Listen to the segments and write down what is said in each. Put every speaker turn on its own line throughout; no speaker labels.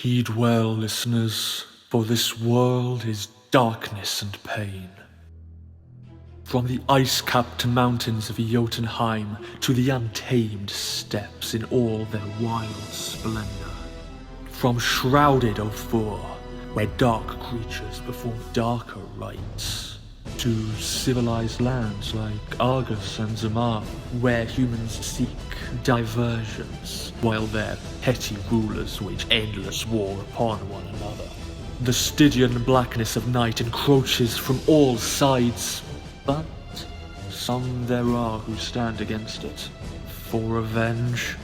Heed well, listeners, for this world is darkness and pain. From the ice-capped mountains of Jotunheim to the untamed steppes in all their wild splendor. From shrouded Ophir, where dark creatures perform darker rites, to civilized lands like Argos and Zamar, where humans seek diversions, while their petty rulers wage endless war upon one another. The Stygian blackness of night encroaches from all sides, but some there are who stand against it. For revenge,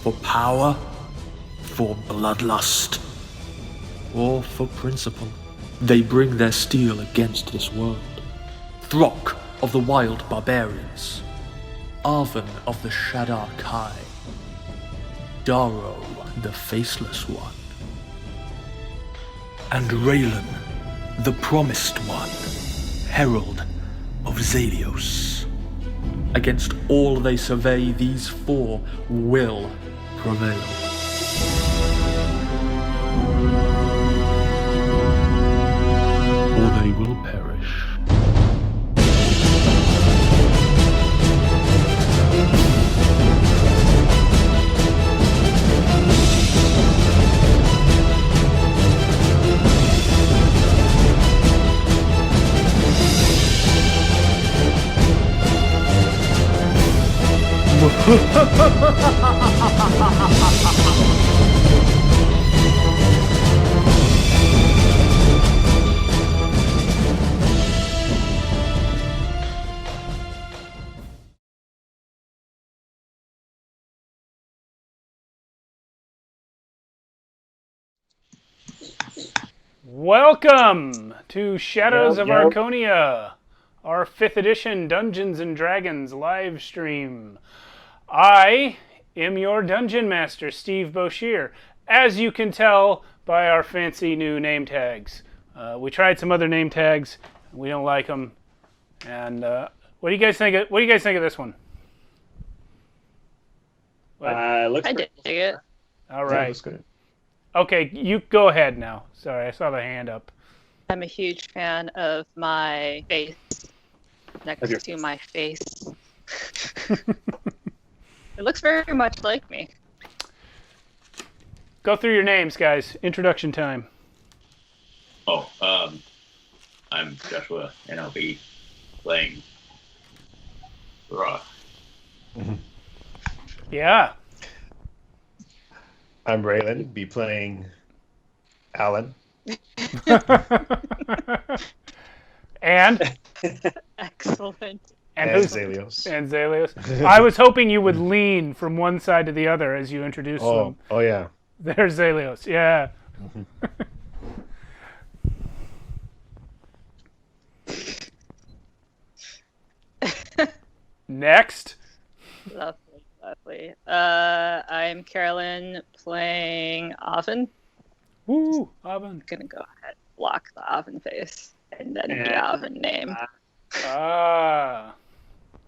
for power, for bloodlust, or for principle. They bring their steel against this world. Throk of the wild barbarians, Arven of the Shadar Kai, Daro the Faceless One, and Raylan, the Promised One, Herald of Zalios. Against all they survey, these four will prevail. Or they will perish.
Welcome to Shadows of Archonia, our 5th edition Dungeons & Dragons live stream. I am your Dungeon Master, Steve Boshear, as you can tell by our fancy new name tags. We tried some other name tags, we don't like them, and what do you guys think of this one?
I dig it.
All right.
Yeah, looks good.
Okay, you go ahead now. Sorry, I saw the hand up.
I'm a huge fan of my face next to my face. It looks very much like me.
Go through your names, guys. Introduction time.
I'm Joshua, and I'll be playing Raw.
Yeah.
I'm Raylan, be playing Alan.
And?
Excellent.
And
Zalios.
And Zalios. I was hoping you would lean from one side to the other as you introduced them.
Oh, yeah.
There's Zalios, yeah. Next.
Lovely. I'm Carolynn playing Oven.
Woo, Oven.
I'm gonna go ahead and block the Oven face and then the Oven name.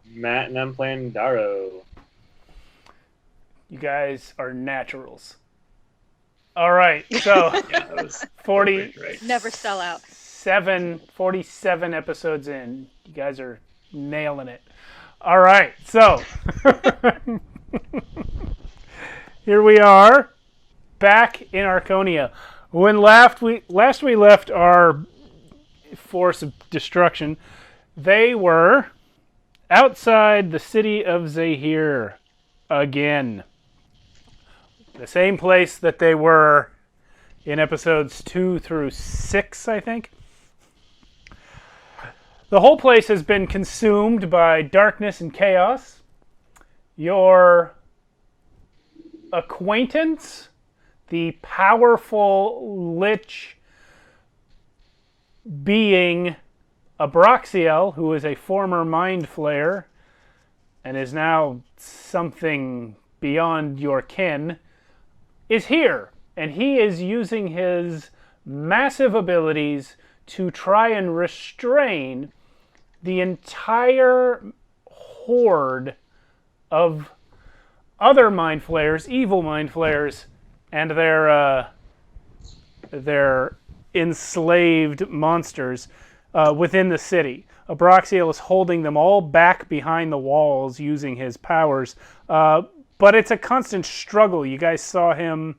Matt, and I'm playing Daro.
You guys are naturals. All right, so
Yeah, that was
40.
perfect, right?
Never sell out.
47 episodes in. You guys are nailing it. All right, so here we are, back in Archonia. When last we left our force of destruction, they were outside the city of Zahir again. The same place that they were in episodes 2 through 6, I think. The whole place has been consumed by darkness and chaos. Your acquaintance, the powerful lich being Abraxiel, who is a former mind flayer and is now something beyond your kin, is here. And he is using his massive abilities to try and restrain the entire horde of other mind flayers, evil mind flayers, and their their enslaved monsters within the city. Abraxiel is holding them all back behind the walls using his powers, but it's a constant struggle. You guys saw him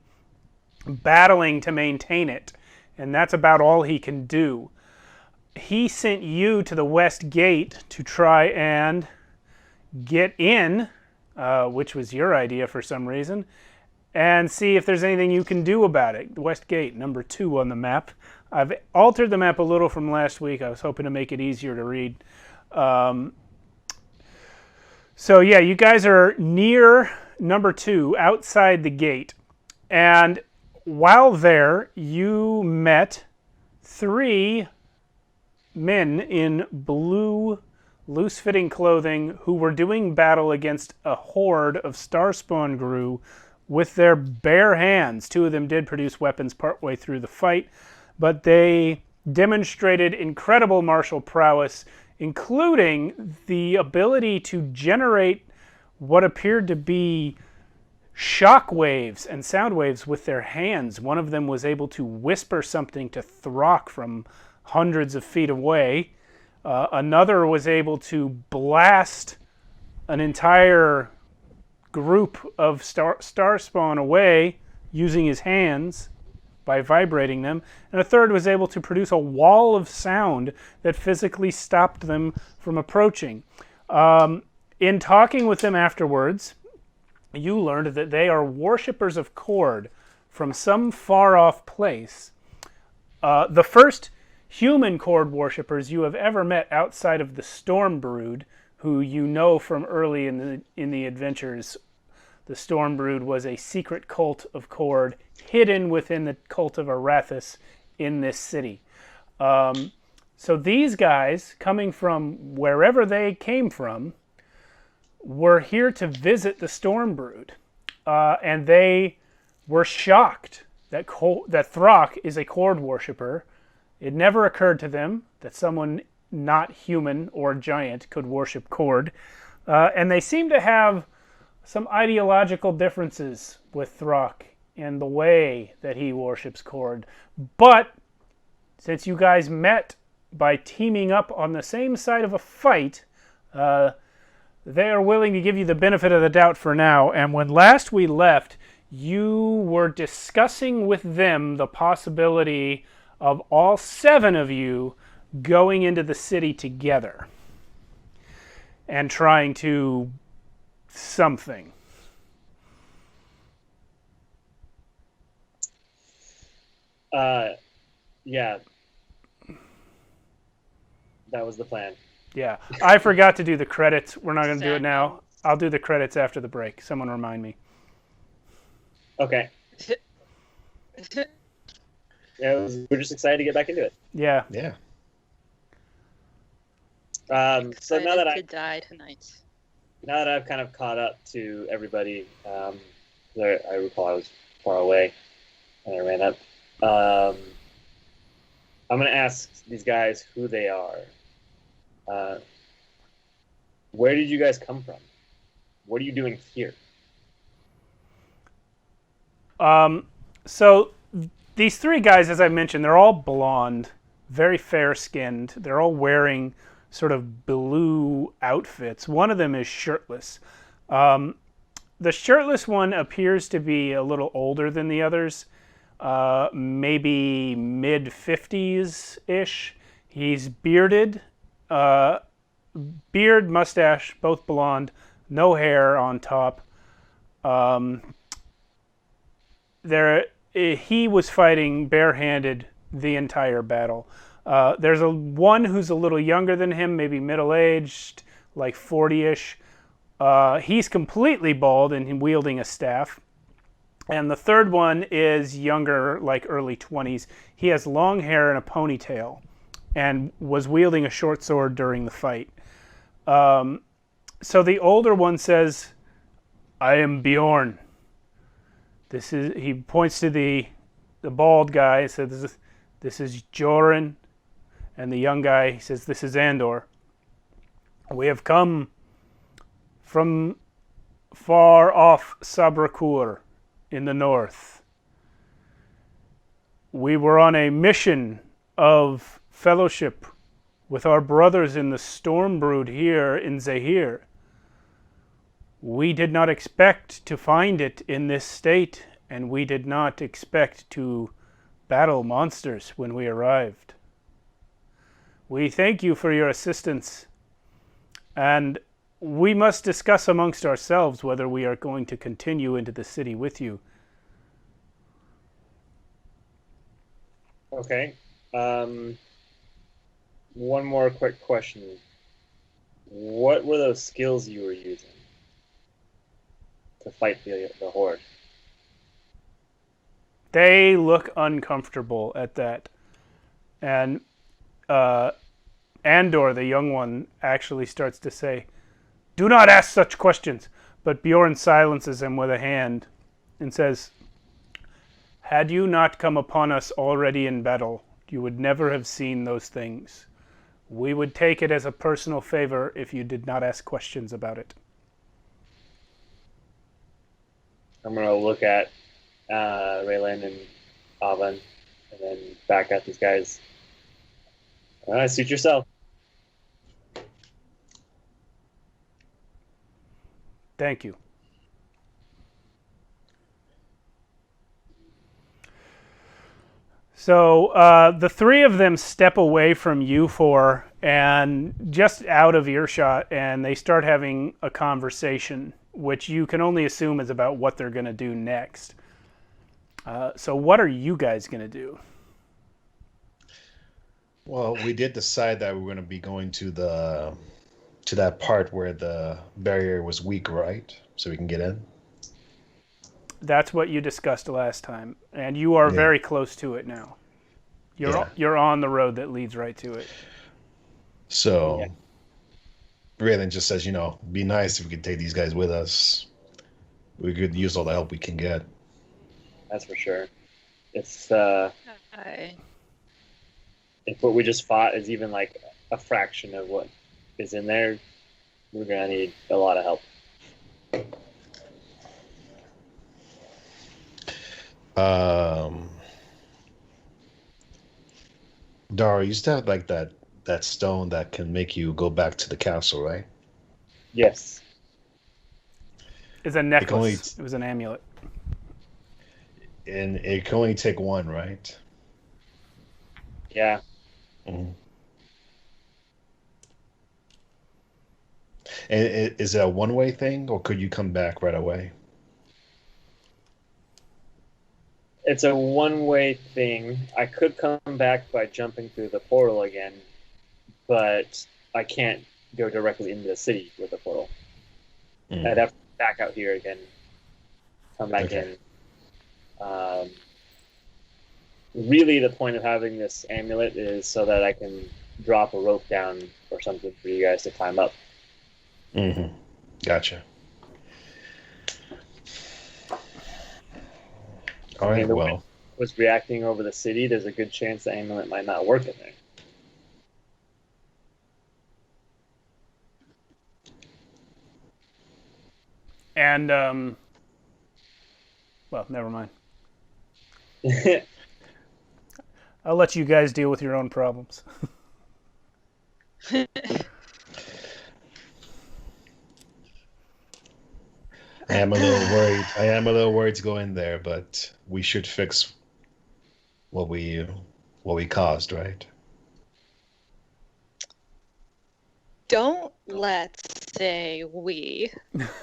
battling to maintain it, and that's about all he can do. He sent you to the west gate to try and get in, which was your idea for some reason, and see if there's anything you can do about it. The west gate, number 2 on the map. I've altered the map a little from last week. I was hoping to make it easier to read. So yeah, you guys are near number 2, outside the gate. And while there, you met 3 men in blue, loose-fitting clothing who were doing battle against a horde of Starspawn Gru with their bare hands. 2 of them did produce weapons partway through the fight, but they demonstrated incredible martial prowess, including the ability to generate what appeared to be shock waves and sound waves with their hands. One of them was able to whisper something to Throck from hundreds of feet away. Another was able to blast an entire group of Starspawn away using his hands by vibrating them, and a third was able to produce a wall of sound that physically stopped them from approaching. In talking with them afterwards, you learned that they are worshippers of Kord from some far-off place. The first human Kord worshippers you have ever met outside of the Storm Brood, who you know from early in the adventures. The Storm Brood was a secret cult of Kord hidden within the cult of Arathis in this city. So these guys, coming from wherever they came from, were here to visit the Storm Brood. And they were shocked that Throck is a Kord worshipper. It never occurred to them that someone not human or giant could worship Kord. And they seem to have some ideological differences with Throck in the way that he worships Kord. But since you guys met by teaming up on the same side of a fight, they are willing to give you the benefit of the doubt for now. And when last we left, you were discussing with them the possibility of all 7 of you going into the city together and trying to something.
Yeah. That was the plan.
Yeah. I forgot to do the credits. We're not going to do it now. I'll do the credits after the break. Someone remind me.
Okay. Yeah, we're just excited to get back into it.
Yeah.
Yeah.
So now that
to die tonight.
now that I've kind of caught up to everybody, I recall I was far away and I ran up. I'm going to ask these guys who they are. Where did you guys come from? What are you doing here?
So these 3 guys, as I mentioned, they're all blonde, very fair-skinned. They're all wearing sort of blue outfits. One of them is shirtless. The shirtless one appears to be a little older than the others, maybe mid-50s-ish. He's bearded, beard, mustache, both blonde, no hair on top. He was fighting barehanded the entire battle. There's one who's a little younger than him, maybe middle-aged, like 40-ish. He's completely bald and wielding a staff. And the third one is younger, like early 20s. He has long hair and a ponytail and was wielding a short sword during the fight. So the older one says, "I am Bjorn." He points to the bald guy and says, "This is Joran." And the young guy, he says, "This is Andor. We have come from far off Sabrakur in the north. We were on a mission of fellowship with our brothers in the storm brood here in Zahir. We did not expect to find it in this state, and we did not expect to battle monsters when we arrived. We thank you for your assistance, and we must discuss amongst ourselves whether we are going to continue into the city with you.
Okay. One more quick question. What were those skills you were using to fight the horde?
They look uncomfortable at that. And Andor, the young one, actually starts to say, "Do not ask such questions." But Bjorn silences him with a hand and says, "Had you not come upon us already in battle, you would never have seen those things. We would take it as a personal favor if you did not ask questions about it."
I'm going to look at Raylan and Avon and then back at these guys. Suit yourself.
Thank you. So the three of them step away from you four and just out of earshot, and they start having a conversation, which you can only assume is about what they're going to do next. So what are you guys going to do?
Well, we did decide that we were going to be going to that part where the barrier was weak, right? So we can get in.
That's what you discussed last time, and you are very close to it now. You're on the road that leads right to it.
So Raylan just says, be nice if we could take these guys with us. We could use all the help we can get.
That's for sure. If what we just fought is even like a fraction of what is in there, we're gonna need a lot of help.
Dara, you used to have like that stone that can make you go back to the castle, right?
Yes.
It's a necklace. It was an amulet.
And it can only take one, right?
Yeah.
Mm-hmm. And is it a one-way thing, or could you come back right away?
It's a one-way thing. I could come back by jumping through the portal again, but I can't go directly into the city with the portal. I'd have to back out here again, come back in. Really, the point of having this amulet is so that I can drop a rope down or something for you guys to climb up.
Mm-hmm. Gotcha. All right, well.
Was reacting over the city, there's a good chance the amulet might not work in there.
And, well, never mind. I'll let you guys deal with your own problems.
I am a little worried to go in there, but we should fix what we caused, right?
Don't let's say we.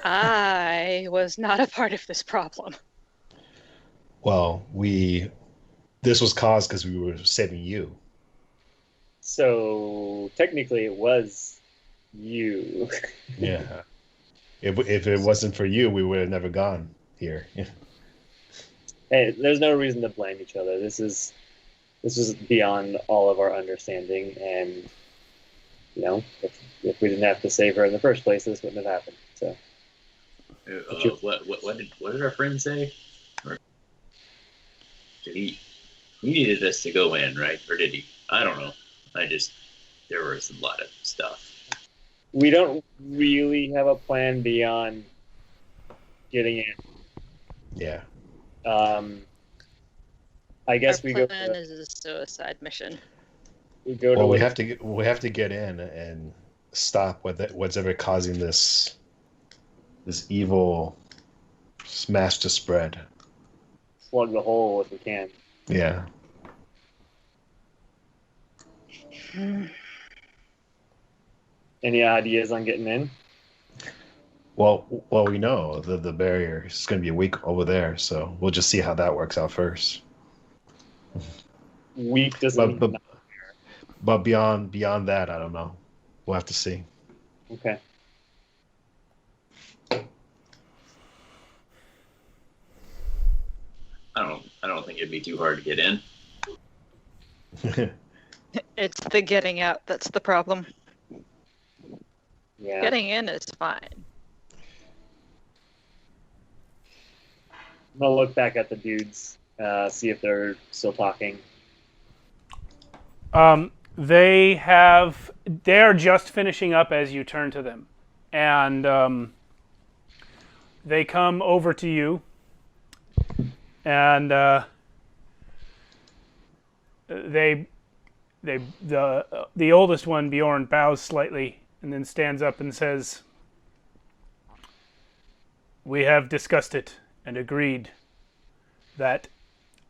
I was not a part of this problem.
Well, this was caused because we were saving you.
So technically it was you.
Yeah. If it wasn't for you, we would have never gone here.
Hey, there's no reason to blame each other. This is beyond all of our understanding, and if we didn't have to save her in the first place, this wouldn't have happened. So,
what did our friend say? Or did he needed us to go in, right? Or did he? I don't know. There was a lot of stuff.
We don't really have a plan beyond getting in.
Yeah.
I guess
Our
we go.
plan is a suicide mission.
We go to.
Well,
where
we have to get in and stop what's ever causing this evil smash to spread.
Plug the hole if we can.
Yeah.
Any ideas on getting in?
Well, we know the barrier is going to be weak over there, so we'll just see how that works out first.
Weak doesn't
But
mean
but beyond that, I don't know. We'll have to see.
okay.
I don't think it'd be too hard to get in.
It's the getting out that's the problem.
Yeah.
Getting in is fine.
I'm gonna look back at the dudes, see if they're still talking.
They're just finishing up as you turn to them, and they come over to you, and the oldest one, Bjorn, bows slightly and then stands up and says, "We have discussed it and agreed that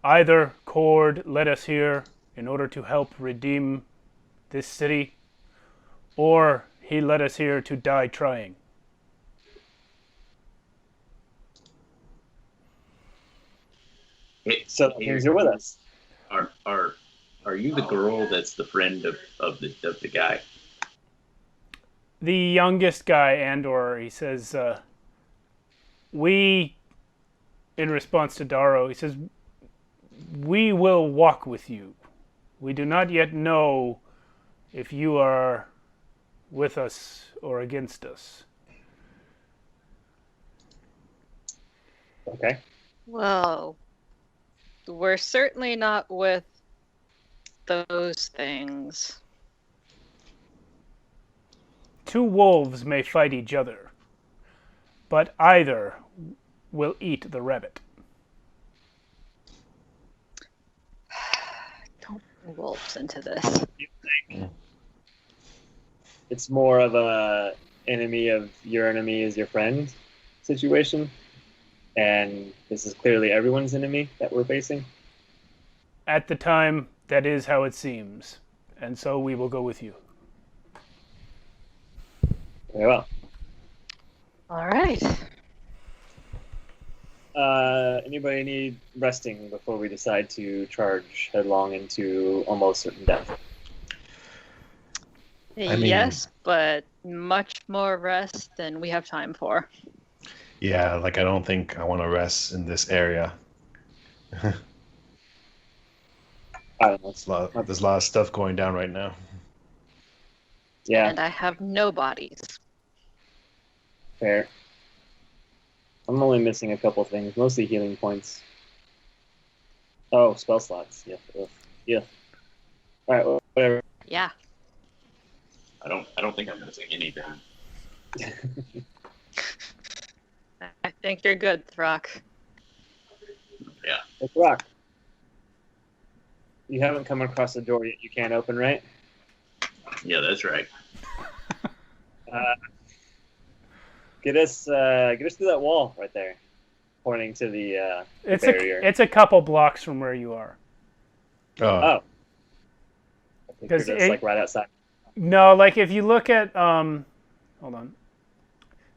either Cord led us here in order to help redeem this city, or he led us here to die trying."
So that means you're with us.
Are you the girl that's the friend of the guy?
The youngest guy, Andor, he says, we, in response to Darrow, he says, "We will walk with you. We do not yet know if you are with us or against us."
Okay.
Well, we're certainly not with those things.
Two wolves may fight each other, but either will eat the rabbit.
Don't bring wolves into this.
It's more of a enemy of your enemy is your friend situation, and this is clearly everyone's enemy that we're facing.
At the time, that is how it seems, and so we will go with you.
Very well.
All right.
Anybody need resting before we decide to charge headlong into almost certain death?
mean-
Yes, but much more rest than we have time for.
Yeah, like I don't think I want to rest in this area.
I don't know.
There's a lot of stuff going down right now.
Yeah,
And I have no bodies.
fair. I'm only missing a couple things, mostly healing points. Oh, spell slots. Yeah. Ugh. Yeah. All right. Whatever.
Yeah.
I don't think I'm missing anything.
I think you're good, Throck.
Yeah.
Let's rock. You haven't come across a door yet you can't open, right?
Yeah, that's right.
Get us through that wall right there, pointing to the barrier.
It's a couple blocks from where you are.
Oh,
Oh, I think you're
'Cause
just
it-
like right outside.
No, like if you look at hold on.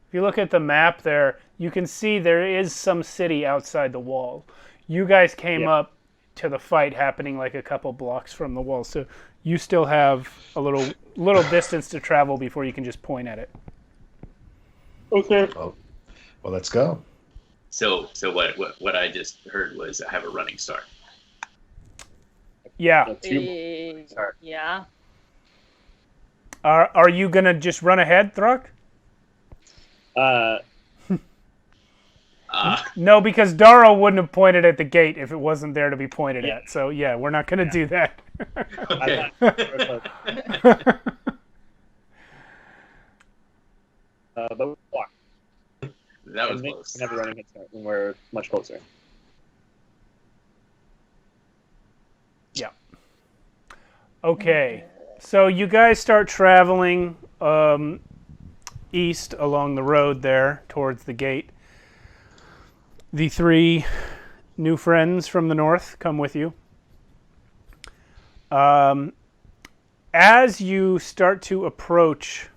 If you look at the map there, you can see there is some city outside the wall. You guys came
Yeah.
up to the fight happening like a couple blocks from the wall, so you still have a little distance to travel before you can just point at it.
Okay.
well, let's go.
So what I just heard was I have a running start.
Yeah.
Sorry.
Yeah.
Are you gonna just run ahead, Thruck? No, because Darrow wouldn't have pointed at the gate if it wasn't there to be pointed at. So yeah, we're not gonna do that.
Okay.
But we walk.
That was
And
close.
we can have a running head start when we're much closer.
Okay, so you guys start traveling east along the road there towards the gate. The 3 new friends from the north come with you. As you start to approach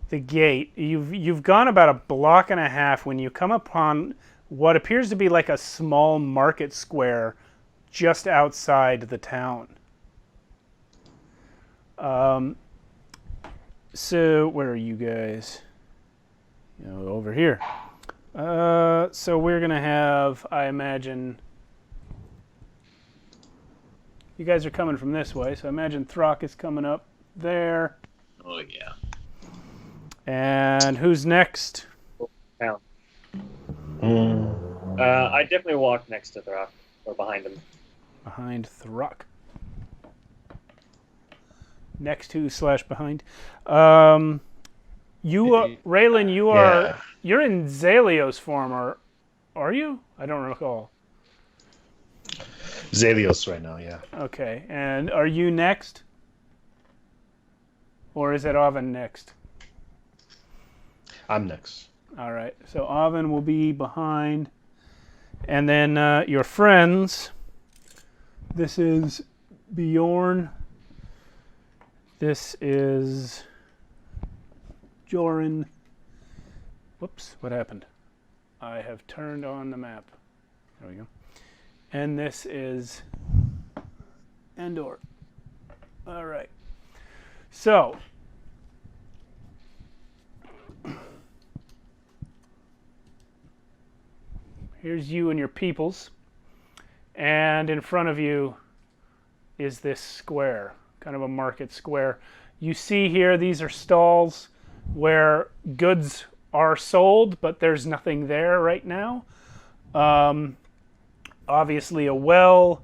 the gate, you've gone about a block and a half when you come upon what appears to be like a small market square just outside the town. So where are you guys? Over here. So we're gonna have, I imagine, you guys are coming from this way, so I imagine Throck is coming up there.
Oh yeah.
And who's next?
Town. I definitely walk next to Throck, or behind him.
Behind Throck. Next to / behind. Raylan, you're in Zalios form, are you? I don't recall.
Zalios right now, yeah.
Okay, and are you next? Or is it Oven next?
I'm next.
All right, so Oven will be behind. And then your friends. This is Bjorn. This is Joran. Whoops, what happened? I have turned on the map. There we go. And this is Endor. All right. So, here's you and your peoples. And in front of you is this square, kind of a market square. You see here, these are stalls where goods are sold, but there's nothing there right now. Obviously a well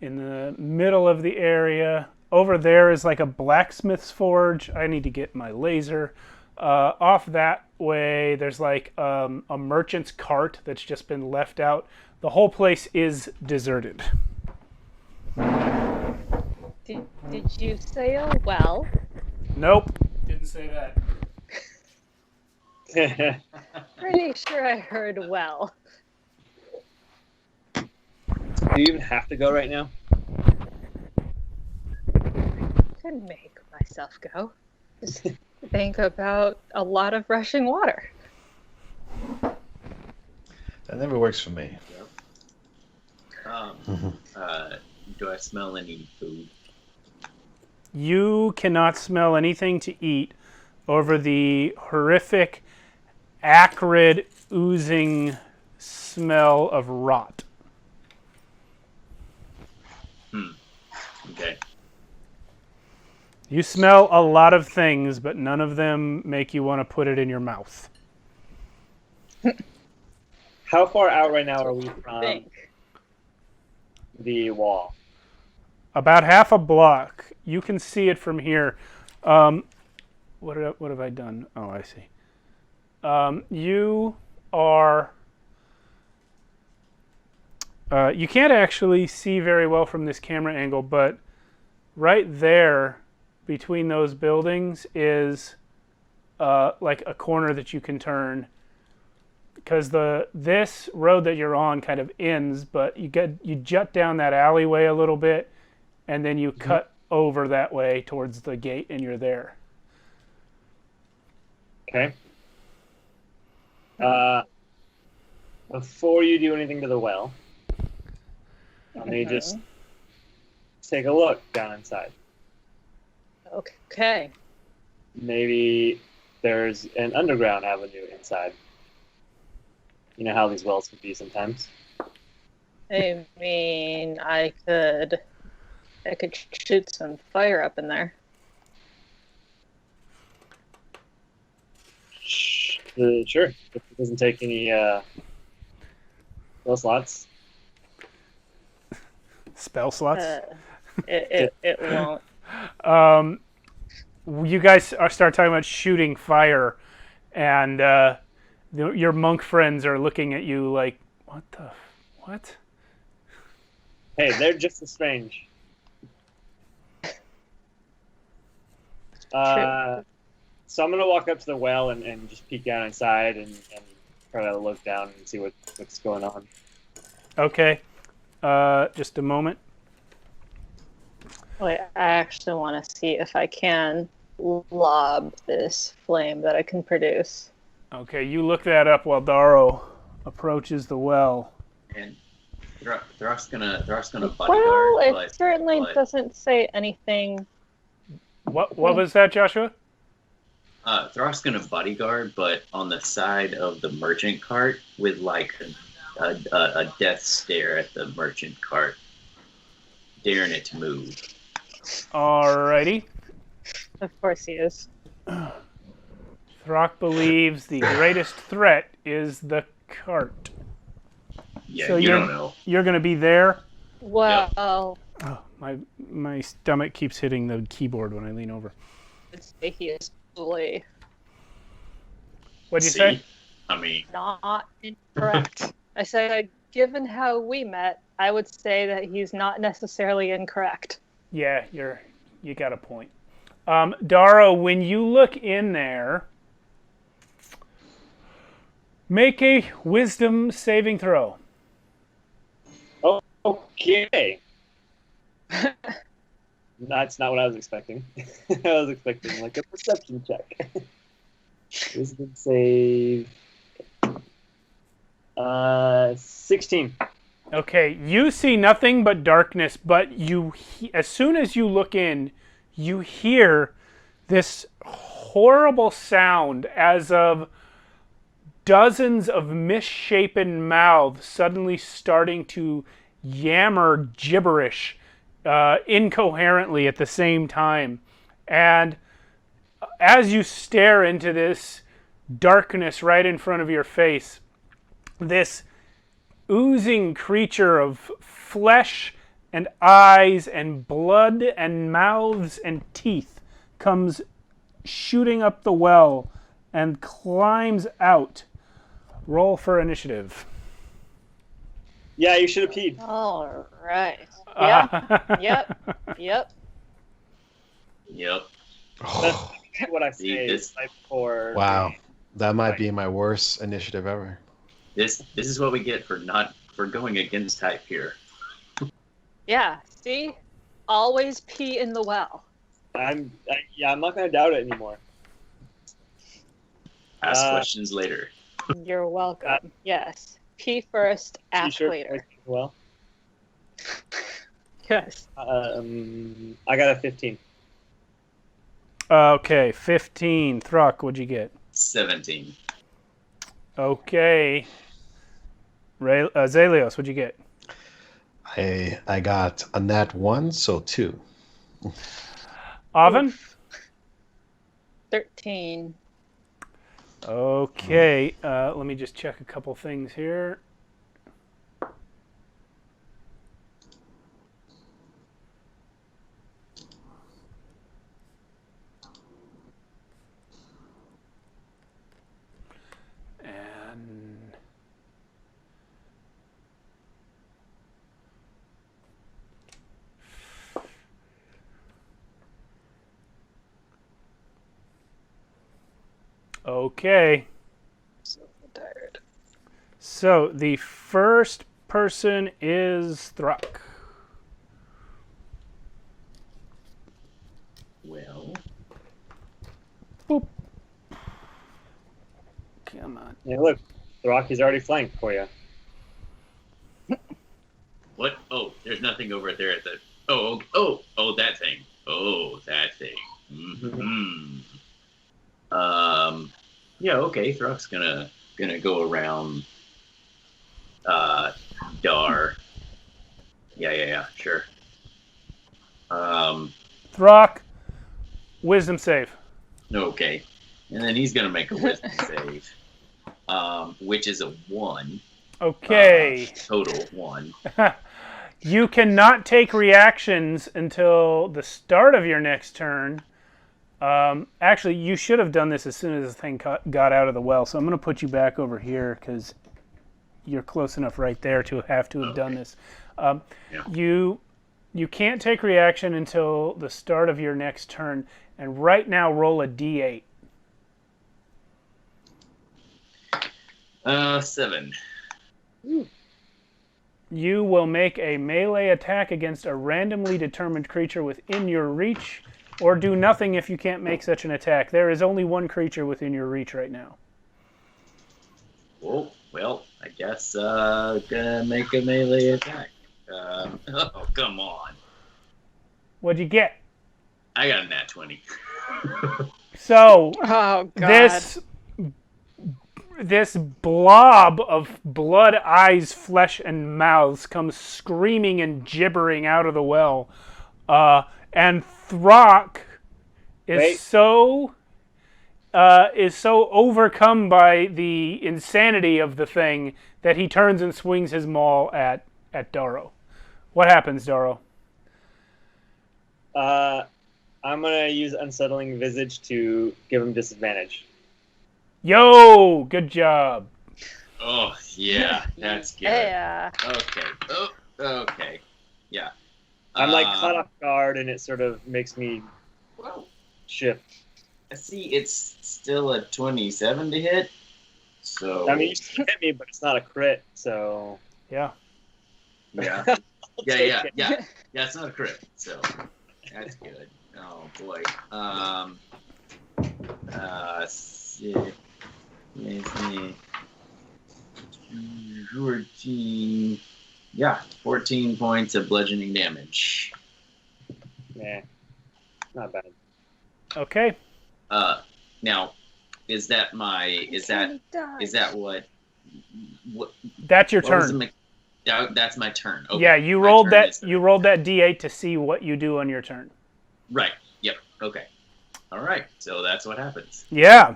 in the middle of the area. Over there is like a blacksmith's forge. I need to get my laser. Off that way, there's like a merchant's cart that's just been left out. The whole place is deserted.
Did you say a well?
Nope, didn't say that.
Pretty sure I heard well.
Do you even have to go right now?
Could make myself go. Just think about a lot of rushing water.
That never works for me.
Do I smell any food?
You cannot smell anything to eat over the horrific, acrid, oozing smell of rot.
Okay.
You smell a lot of things, but none of them make you want to put it in your mouth.
How far out right now are we from
Think.
the wall?
About half a block. You can see it from here. What have I done? Oh, I see. You are... you can't actually see very well from this camera angle, but right there between those buildings is like a corner that you can turn, because this road that you're on kind of ends, but you jut down that alleyway a little bit, and then you cut over that way towards the gate, and you're there.
Okay. Before you do anything to the well, let me just take a look down inside.
Okay.
Maybe there's an underground avenue inside. You know how these wells can be sometimes.
I mean, I could shoot some fire up in there.
Sure. If it doesn't take any spell slots.
Spell slots?
It won't.
You guys start talking about shooting fire, and your monk friends are looking at you like, what?
Hey, they're just as strange. So I'm gonna walk up to the well and just peek down inside and try to look down and see what's going on.
Okay. Just a moment.
Wait, I actually want to see if I can lob this flame that I can produce.
Okay, you look that up while Darrow approaches the well.
And Throck's gonna bodyguard.
Well, it
but
certainly doesn't say anything.
What was that, Joshua?
Throck's gonna bodyguard, but on the side of the merchant cart with like a death stare at the merchant cart, daring it to move.
Alrighty.
Of course he is.
Throck believes the greatest threat is the cart.
Yeah,
So
you don't know.
You're going to be there?
Well,
Oh, my stomach keeps hitting the keyboard when I lean over.
I'd say he is fully
What'd you
See?
say?
I mean,
not incorrect. I said, given how we met, I would say that he's not necessarily incorrect.
Yeah, you got a point. Darrow, when you look in there, make a wisdom saving throw.
Oh, okay. That's not what I was expecting. I was expecting like a perception check. Wisdom save. 16.
Okay, you see nothing but darkness, but as soon as you look in, you hear this horrible sound as of dozens of misshapen mouths suddenly starting to yammer gibberish incoherently at the same time. And as you stare into this darkness right in front of your face, this oozing creature of flesh and eyes and blood and mouths and teeth comes shooting up the well and climbs out. Roll for initiative.
Yeah, you should have peed.
All right. Yep. Yep.
That's what I say.
this-
Type 4.
Wow, that might be my worst initiative ever.
this is what we get for going against type here.
Yeah. See? Always pee in the well.
I'm not gonna doubt it anymore.
Ask questions later.
You're welcome. Yes. Pee first, ask
T-shirt
later.
Well,
Yes.
I got a 15.
Okay, 15. Thruck, what'd you get?
17.
Okay. Zalios, what'd you get?
I got a nat 1, so 2.
Oven?
13.
Okay, let me just check a couple things here. And okay.
So tired.
So the first person is Thruck.
Well,
Boop. Come on.
Yeah, look, the Rocky's already flanked for you.
what? Oh, there's nothing over there at the. Oh, that thing. Oh, that thing. Mm-hmm. Yeah. Okay. Thruck's gonna go around. Dar. Yeah. Sure.
Thruck, wisdom save.
Okay. And then he's gonna make a wisdom save. Which is a 1.
Okay.
Total 1.
You cannot take reactions until the start of your next turn. Actually, you should have done this as soon as the thing got out of the well. So I'm going to put you back over here because you're close enough right there to have done this.
Yeah.
You You can't take reaction until the start of your next turn. And right now, roll a d8.
7.
You will make a melee attack against a randomly determined creature within your reach, or do nothing if you can't make such an attack. There is only one creature within your reach right now.
Oh, well, I guess gonna make a melee attack. Oh, come on.
What'd you get?
I got a nat 20.
So,
Oh, God.
this blob of blood, eyes, flesh, and mouths comes screaming and gibbering out of the well. And Throck is so overcome by the insanity of the thing that he turns and swings his maul at Daro. What happens, Daro?
I'm gonna use Unsettling Visage to give him disadvantage.
Yo, good job.
Oh, yeah, that's good.
Yeah.
Okay. Oh, okay. Yeah.
I'm like caught off guard, and it sort of makes me
Well,
shift.
see, it's still a 27 to hit. So.
I mean, you still hit me, but it's not a crit, so.
Yeah.
Yeah.
I'll take it.
Yeah, it's not a crit, so that's good. Oh boy. See. 14. Yeah, 14 points of bludgeoning damage.
Yeah, not bad.
Okay.
Now, is that what
That's your
what was
turn.
that's my turn. Okay.
Yeah, you
My
rolled
turn
that.
is-
You rolled that d8 to see what you do on your turn.
Right. Yep. Okay. All right. So that's what happens.
Yeah.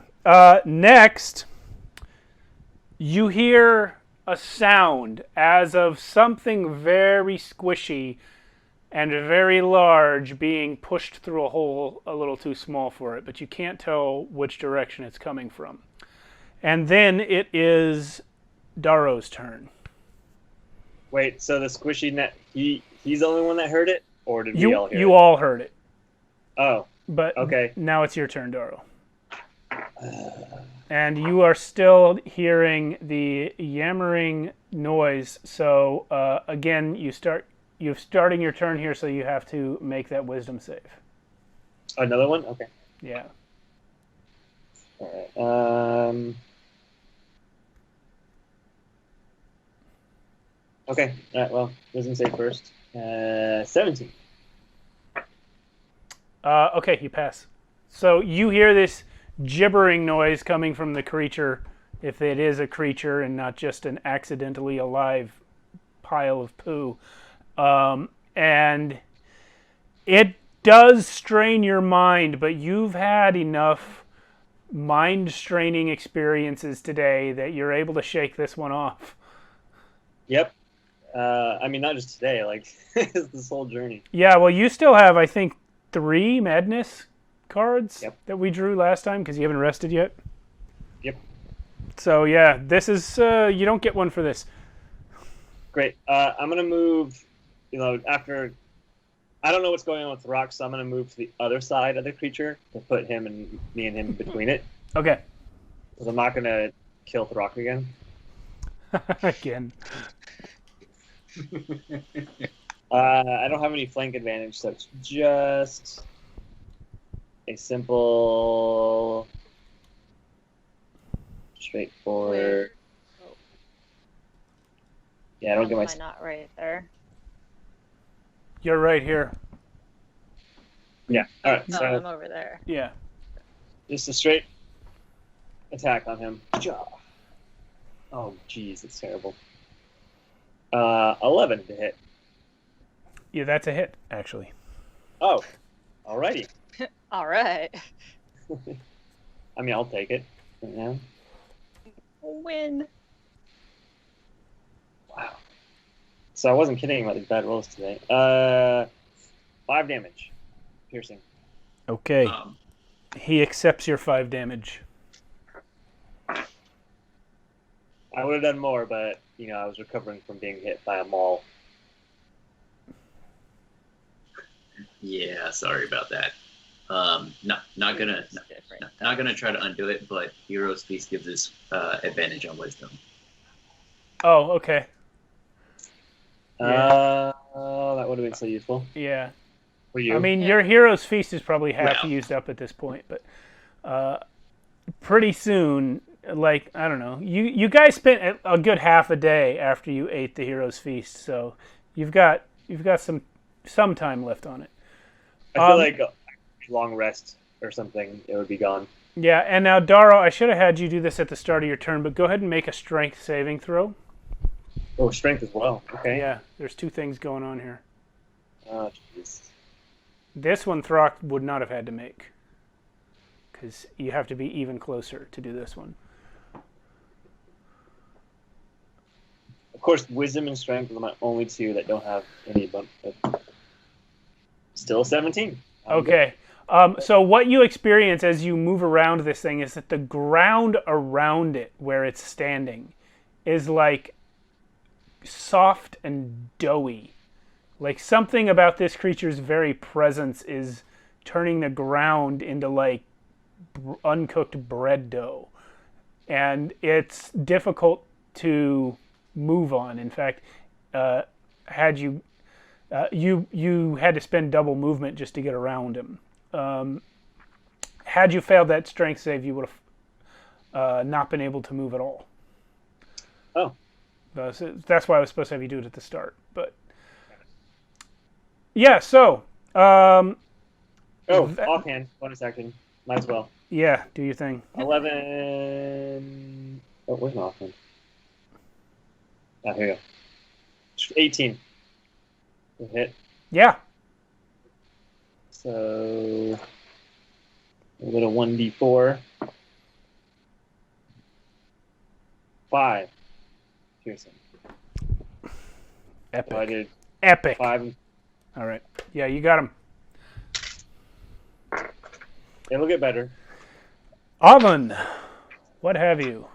Next, you hear a sound as of something very squishy and very large being pushed through a hole a little too small for it, but you can't tell which direction it's coming from. And then it is Daro's turn.
Wait, so the squishy net, he's the only one that heard it? Or did we all hear
You
it?
all heard it,
Oh,
but
okay.
now it's your turn, Daro. And you are still hearing the yammering noise. So again, you're starting your turn here, so you have to make that wisdom save.
Another one? Okay.
Yeah.
All right. Okay. All right. Well, wisdom save first. 17.
Okay, you pass. So you hear this gibbering noise coming from the creature, if it is a creature and not just an accidentally alive pile of poo. And it does strain your mind, but you've had enough mind-straining experiences today that you're able to shake this one off.
Yep. I mean, not just today, like, this whole journey.
Yeah, well, you still have, I think, 3 madness cards
Yep.
that we drew last time because you haven't rested yet.
Yep.
So, yeah, this is, you don't get one for this.
Great. I'm going to move, after... I don't know what's going on with Rock, so I'm going to move to the other side of the creature to put him and me and him between it.
Okay.
Because I'm not going to kill Throck again.
Again.
I don't have any flank advantage, so it's just a simple, straightforward.
Oh.
Yeah, I don't get my.
Am I not right there?
You're right here.
Yeah. All right.
No,
So
I'm over there.
Yeah.
just a straight attack on him. Oh, jeez, it's terrible. 11 to hit.
Yeah, that's a hit, actually.
Oh, alrighty.
All right.
I mean, I'll take it. Yeah.
Win.
Wow. So I wasn't kidding about these bad rolls today. 5 damage. Piercing.
Okay. He accepts your 5 damage.
I would have done more, but, I was recovering from being hit by a maul.
Yeah, sorry about that. Not gonna
It's different.
not gonna try to undo it, but Hero's Feast gives us advantage on Wisdom.
Oh, okay.
That would have been so useful
Yeah.
for you.
I mean,
Yeah.
your Hero's Feast is probably half
Well.
used up at this point, but pretty soon, like, I don't know, you guys spent a good half a day after you ate the Hero's Feast, so you've got some time left on it.
I feel like a long rest or something, it would be gone.
Yeah, and now Daro, I should have had you do this at the start of your turn, but go ahead and make a Strength saving throw.
Oh, strength as well. Okay.
Yeah, there's two things going on here.
Oh, jeez.
This one Throck would not have had to make, because you have to be even closer to do this one.
Of course, wisdom and strength are my only two that don't have any bump. Still 17.
Okay. So what you experience as you move around this thing is that the ground around it, where it's standing, is like soft and doughy. Like something about this creature's very presence is turning the ground into like uncooked bread dough. And it's difficult to move on. In fact, had you had to spend double movement just to get around him. Had you failed that strength save, you would have not been able to move at all.
Oh.
That's why I was supposed to have you do it at the start. But yeah, so
offhand, bonus action. Might as well.
yeah, do your thing.
11. Oh, where's my offhand? Ah, here you go. 18. Hit.
Yeah.
So a little 1d4. 5. Piercing.
Epic.
So I did
Epic.
5.
All right. Yeah, you got him.
It'll get better.
Oven, what have you?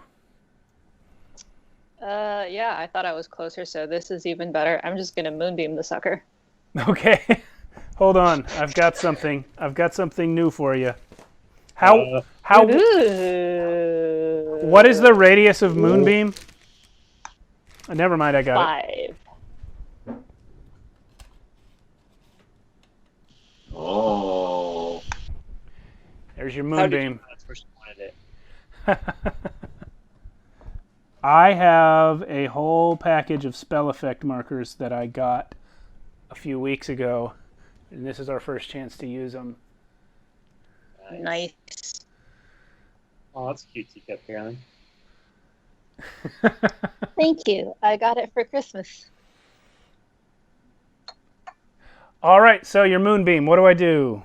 Yeah, I thought I was closer, so this is even better. I'm just gonna moonbeam the sucker.
Okay. Hold on. I've got something new for you. How
Ooh.
what is the radius of moonbeam? Never mind, I got it.
5.
Oh.
There's your
How did you
moonbeam.
know that's where she wanted it?
I have a whole package of spell effect markers that I got a few weeks ago, and this is our first chance to use them.
Nice.
Oh, that's a cute teacup, Carolyn.
Thank you. I got it for Christmas.
All right, so your moonbeam, what do I do?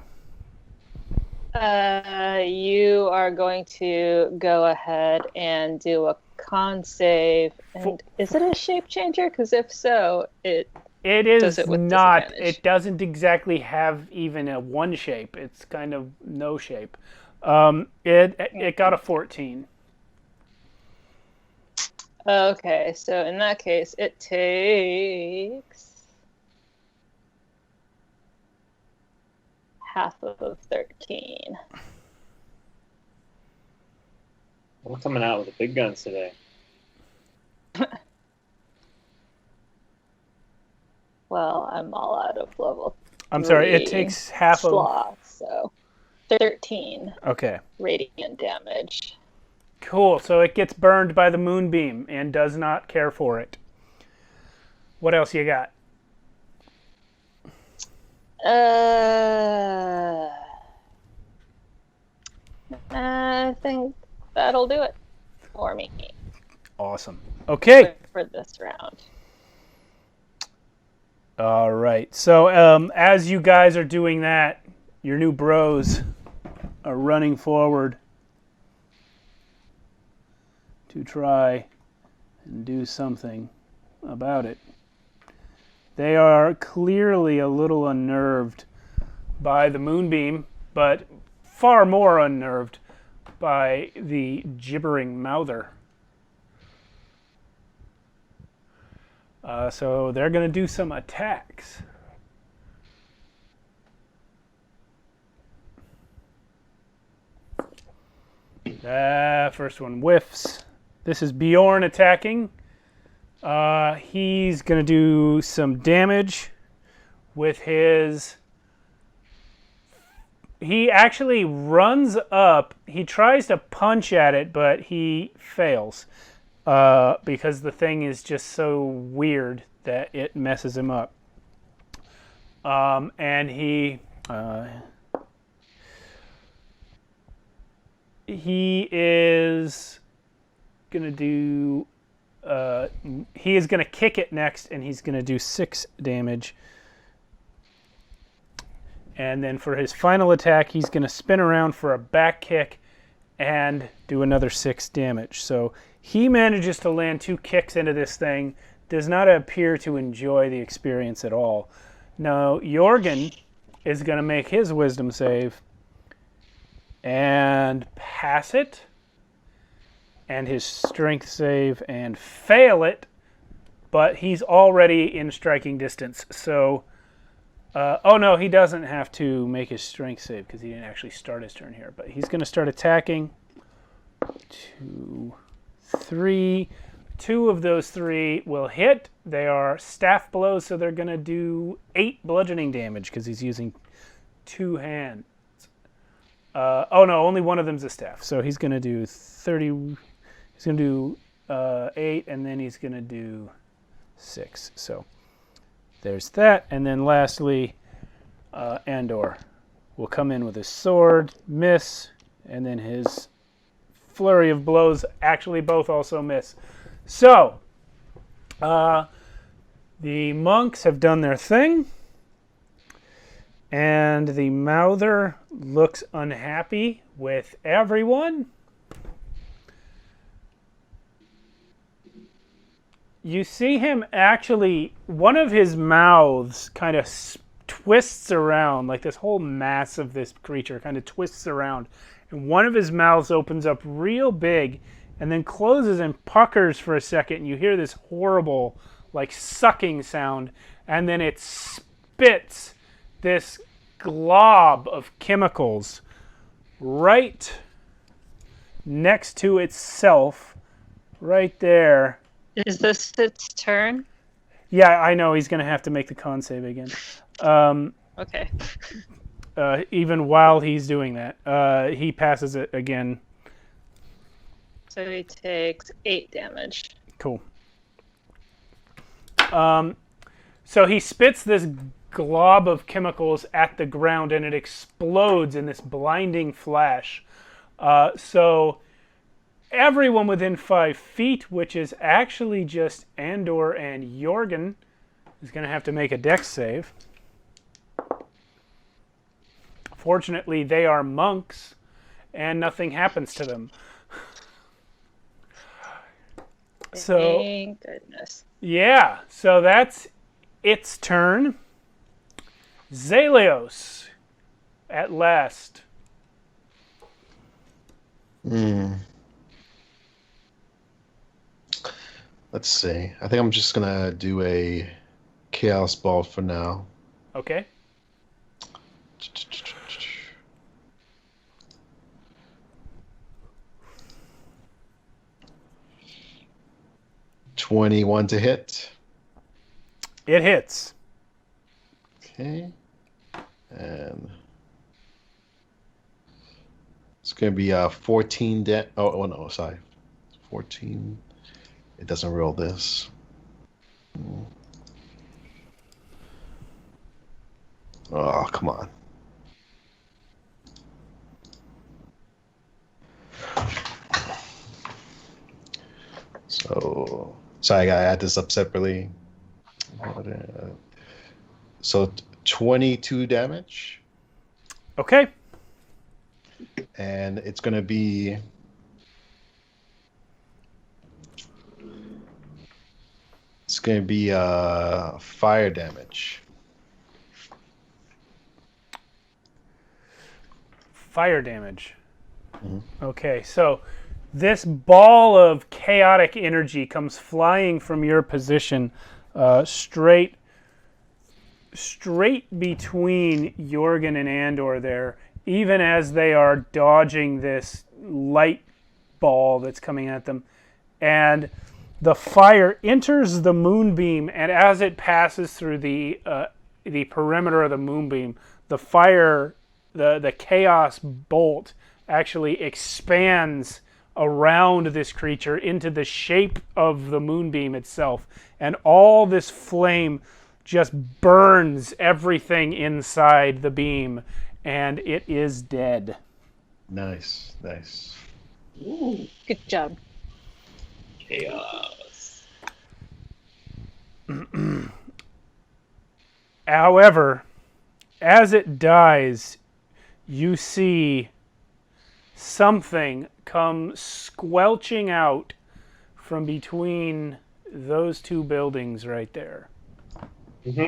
You are going to go ahead and do a con save. And is it a shape changer? Because if so, it
It
does
is
it with
not.
disadvantage.
It doesn't exactly have even a one shape. It's kind of no shape. It got a 14.
Okay, so in that case, it takes half of 13.
We're coming out with the big guns today.
Well, I'm all out of level.
I'm sorry. It
3
takes half of.
slots, so 13
Okay.
radiant damage.
Cool. So it gets burned by the moonbeam and does not care for it. What else you got?
I think that'll do it for me
Awesome. Okay.
for this round.
All right. So as you guys are doing that, your new bros are running forward to try and do something about it. They are clearly a little unnerved by the moonbeam, but far more unnerved by the gibbering mouther. So they're going to do some attacks. First one whiffs. This is Bjorn attacking. He's going to do some damage with his... He actually runs up. He tries to punch at it, but he fails because the thing is just so weird that it messes him up. And he is going to do... he is going to kick it next, and he's going to do 6 damage. And then for his final attack, he's going to spin around for a back kick and do another 6 damage. So he manages to land 2 kicks into this thing. Does not appear to enjoy the experience at all. Now, Jorgen is going to make his wisdom save and pass it. And his strength save and fail it. But he's already in striking distance. So... oh no, he doesn't have to make his strength save because he didn't actually start his turn here. But he's going to start attacking. 2, 3. 2 of those 3 will hit. They are staff blows, so they're going to do 8 bludgeoning damage because he's using 2 hands. Oh no, only one of them's a staff. So he's going to do 30. He's going to do 8, and then he's going to do 6. So... there's that, and then lastly, Andor will come in with his sword, miss, and then his flurry of blows actually both also miss. So, the monks have done their thing, and the Mouther looks unhappy with everyone. You see him actually, one of his mouths kind of twists around, like this whole mass of this creature kind of twists around. And one of his mouths opens up real big and then closes and puckers for a second. And you hear this horrible, like, sucking sound. And then it spits this glob of chemicals right next to itself, right there.
Is this its turn?
Yeah, I know. He's going to have to make the con save again.
Okay.
Even while he's doing that, he passes it again.
So he takes 8 damage.
Cool. So he spits this glob of chemicals at the ground, and it explodes in this blinding flash. So... everyone within 5 feet, which is actually just Andor and Jorgen, is going to have to make a dex save. Fortunately, they are monks, and nothing happens to them. So,
thank goodness.
Yeah, so that's its turn. Zelios, at last.
Let's see. I think I'm just gonna do a chaos ball for now.
Okay.
$21 to hit.
It hits.
Okay. And it's gonna be 14 oh no, sorry. 14. It doesn't roll this. Oh, come on. So, sorry, I gotta add this up separately. So, 22 damage.
Okay.
And it's gonna be... it's going to be fire damage.
Fire damage. Okay, so this ball of chaotic energy comes flying from your position straight between Jorgen and Andor there, even as they are dodging this light ball that's coming at them. And the fire enters the moonbeam, and as it passes through the perimeter of the moonbeam, the fire, the chaos bolt actually expands around this creature into the shape of the moonbeam itself, and all this flame just burns everything inside the beam, and it is dead.
Nice, nice.
Ooh,
Good job.
chaos.
However, as it dies, you see something come squelching out from between those two buildings right there.
Mm-hmm.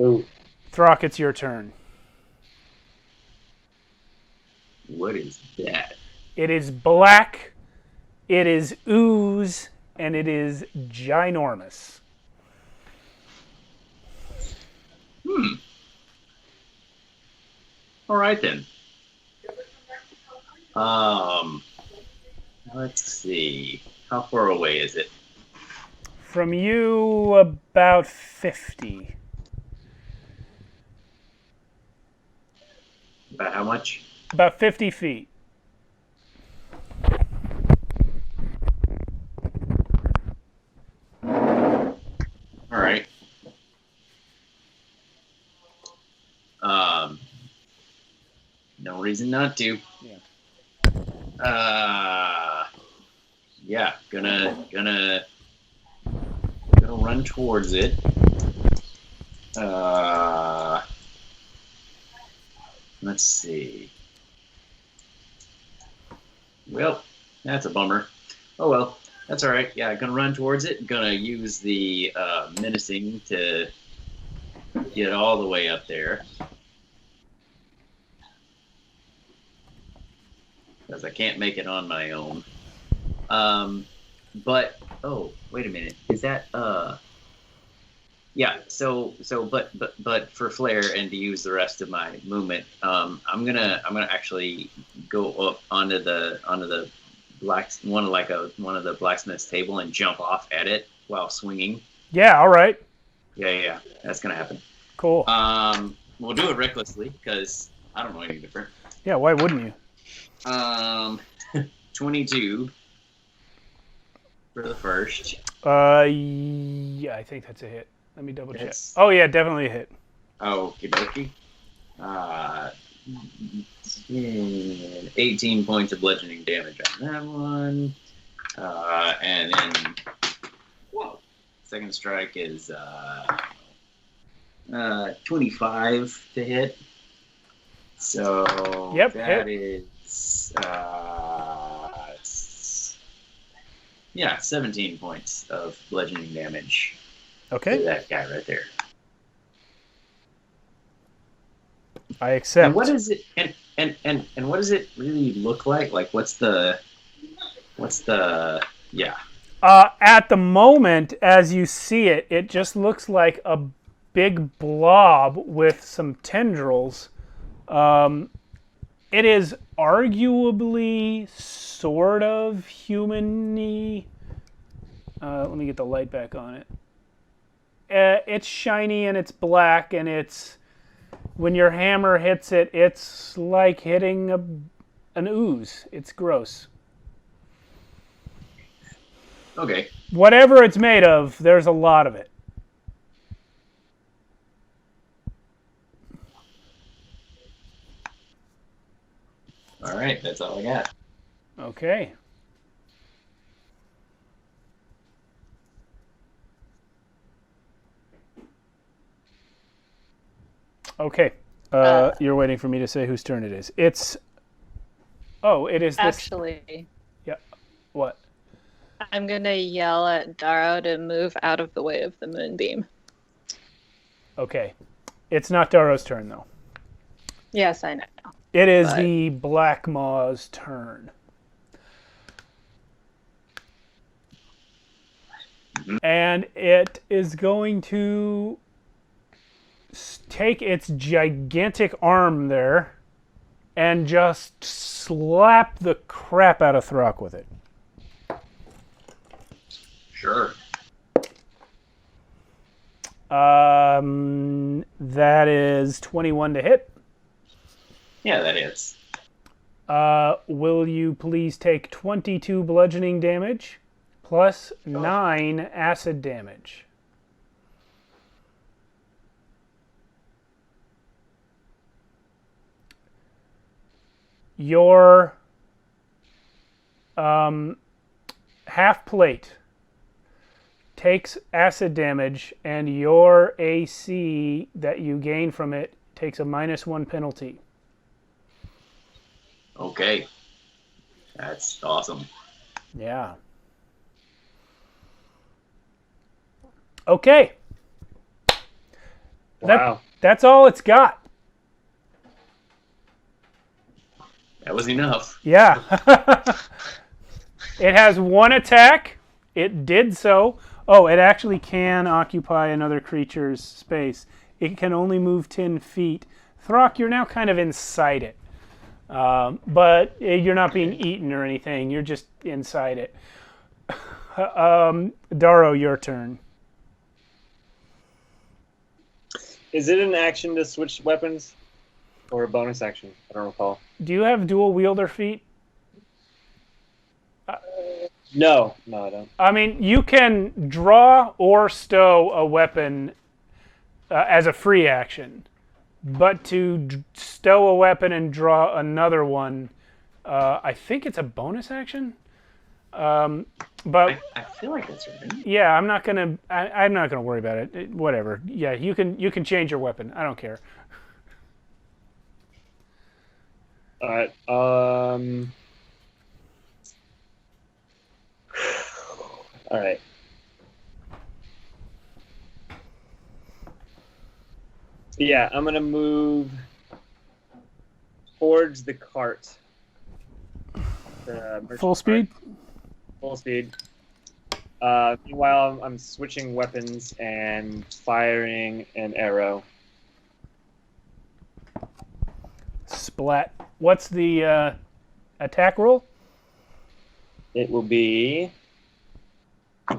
Ooh.
Throck, it's your turn.
What is that?
It is black, it is ooze, and it is ginormous.
All right then. Let's see. How far away is it?
From you, about 50.
About how much?
About 50 feet.
All right. No reason not to.
Yeah.
Yeah, gonna run towards it. Let's see. Well, that's a bummer. Oh well, that's all right. Yeah, gonna run towards it. Gonna use the menacing to get all the way up there. Because I can't make it on my own. But oh, wait a minute. Is that yeah, but for flair and to use the rest of my movement, I'm gonna actually go up onto the one of the blacksmith's table and jump off at it while swinging.
Yeah, all right.
Yeah, that's gonna happen.
Cool.
We'll do it recklessly because I don't know any different.
Yeah, why wouldn't you?
22 for the first.
Yeah, I think that's a hit. Let me double check.
That's-
Oh yeah, definitely a hit.
Okie dokie. 18 points of bludgeoning damage on that one. And then, whoa, second strike is 25 to hit. So
Yep,
that
hit.
is, yeah, 17 points of bludgeoning damage to
Okay,
that guy right there.
I accept.
And what is it? And what does it really look like? Like, what's the? Yeah.
At the moment, as you see it, it just looks like a big blob with some tendrils. It is arguably sort of human-y. Let me get the light back on it. It's shiny and it's black, and it's when your hammer hits it, it's like hitting an ooze. It's gross.
Okay.
Whatever it's made of, there's a lot of it.
All right. That's all I got.
Okay. Okay. You're waiting for me to say whose turn it is. It's... Oh, it is this...
Actually,
Yeah. What?
I'm gonna yell at Darrow to move out of the way of the moonbeam.
Okay. It's not Darrow's turn, though.
Yes, I know.
It is
But-
the Black Maw's turn. And it is going to take its gigantic arm there and just slap the crap out of Throck with it.
Sure.
That is 21 to hit.
Yeah, that is.
Will you please take 22 bludgeoning damage plus 9 acid damage? Your half plate takes acid damage, and your AC that you gain from it takes a -1 penalty.
Okay. That's awesome.
Yeah. Okay.
Wow.
That's all it's got.
That was enough.
Yeah. It has one attack. It did so. Oh, it actually can occupy another creature's space. It can only move 10 feet. Throck, you're now kind of inside it. But you're not being eaten or anything. You're just inside it. Daro, your turn.
Is it an action to switch weapons? Or a bonus action? I don't recall.
Do you have dual wielder feet?
No, I don't.
I mean, you can draw or stow a weapon as a free action. But to stow a weapon and draw another one, I think it's a bonus action. But
I feel like that's right.
yeah, I'm not gonna worry about it. Whatever. Yeah, you can change your weapon. I don't care.
All right. All right. Yeah, I'm gonna move towards the cart. The merchant
Full speed?
cart. Full speed. Meanwhile, I'm switching weapons and firing an arrow.
Splat. What's the attack roll?
It will be a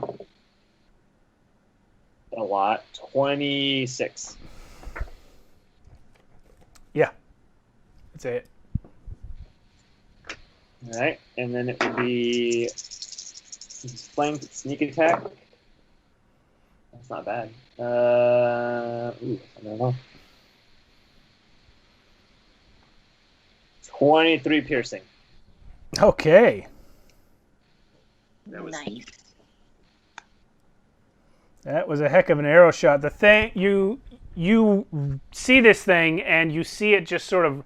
lot. 26.
Yeah. That's it.
All right, and then it would be flank sneak attack. That's not bad. I don't know. 23 piercing.
Okay.
That was
Nice.
neat.
That was a heck of an arrow shot. The thing you see this thing and you see it just sort of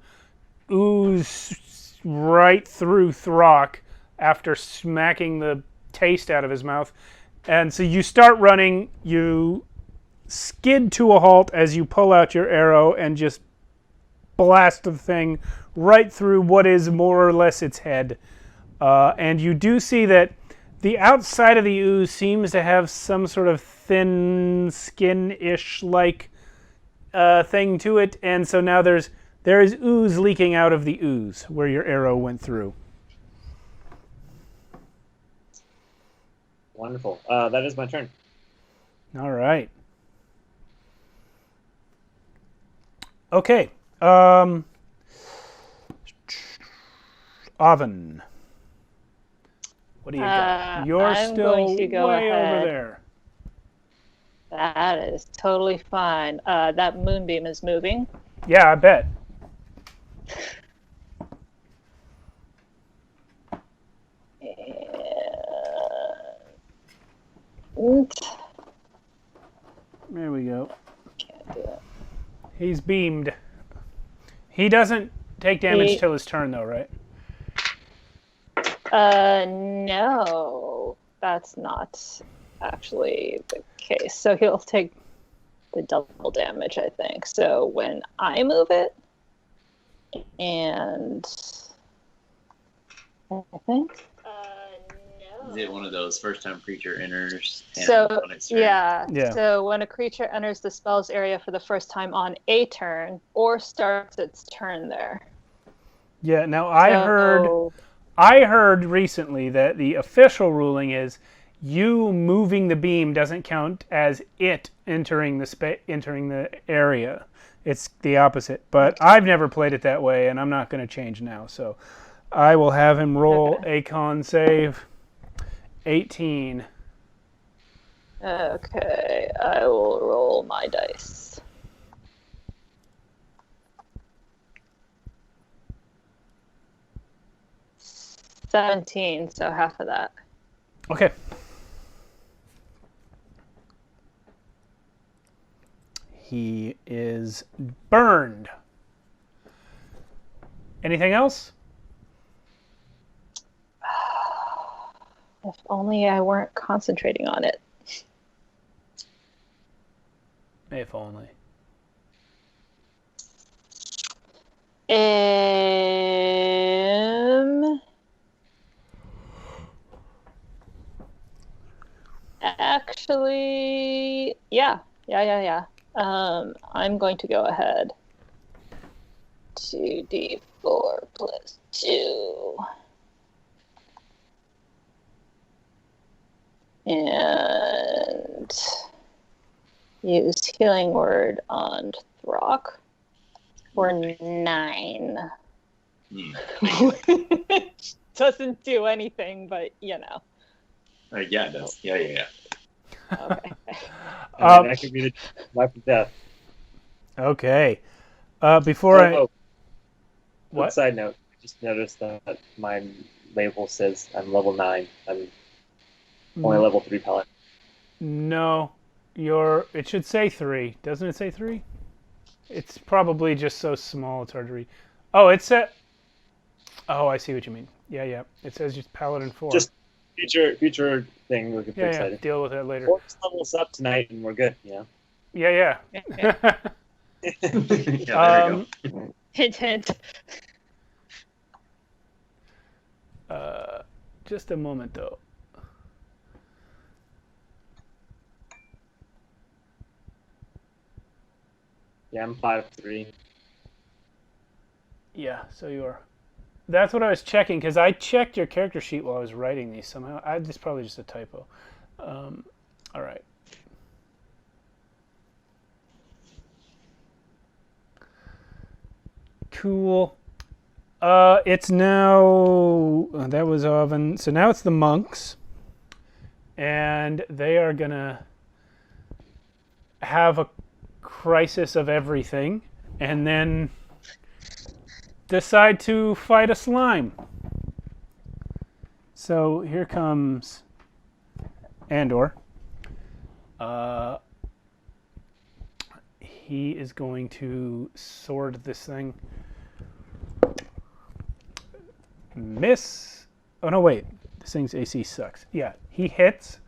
ooze right through Throck after smacking the taste out of his mouth. And so you start running, you skid to a halt as you pull out your arrow and just blast the thing right through what is more or less its head. And you do see that the outside of the ooze seems to have some sort of thin skin-ish like thing to it, and so now there is ooze leaking out of the ooze where your arrow went through.
Wonderful. That is my turn.
All right. Okay. Oven. What do you got? You're
I'm
still
going to go
way
ahead.
over there.
That is totally fine. That moonbeam is moving.
Yeah, I bet.
And
There we go.
can't do it.
He's beamed. He doesn't take damage
He-
till his turn, though, right?
No, that's not actually the case. So he'll take the double damage, I think. So when I move it, and I think.
Is it one of those first time creature enters? And
So
on its turn?
Yeah.
So when a creature enters the spell's area for the first time on a turn, or starts its turn there.
Yeah. Now
So-
I heard recently that the official ruling is you moving the beam doesn't count as it entering the area. It's the opposite. But I've never played it that way, and I'm not going to change now. So I will have him roll a con save. 18.
Okay, I will roll my dice. $17, so half of that.
Okay. He is burned. Anything else?
If only I weren't concentrating on it.
If only.
Actually, yeah. I'm going to go ahead. 2d4 plus 2. And use Healing Word on Throck for 9. Which doesn't do anything, but you know.
Yeah, no. Yeah.
Okay.
That could be the life of death.
Okay. Before What?
Side note, I just noticed that my label says I'm level 9. I'm only level 3 paladin.
No, it should say 3. Doesn't it say 3? It's probably just so small it's hard to read. Oh, it said... Oh, I see what you mean. Yeah. It says just Paladin 4.
Just future thing we can fix
yeah.
later.
Deal with it later.
4 levels up tonight and we're good, you know?
Yeah.
Yeah, there we go.
Hint, hint.
Just a moment, though.
Yeah, I'm 5'3".
Yeah, so you are. That's what I was checking, because I checked your character sheet while I was writing these somehow. It's probably just a typo. All right. Cool. It's now... that was Oven. So now it's the monks. And they are going to have a crisis of everything. And then decide to fight a slime. So here comes Andor. He is going to sword this thing. Miss. Oh, no, wait. This thing's AC sucks. Yeah, he hits.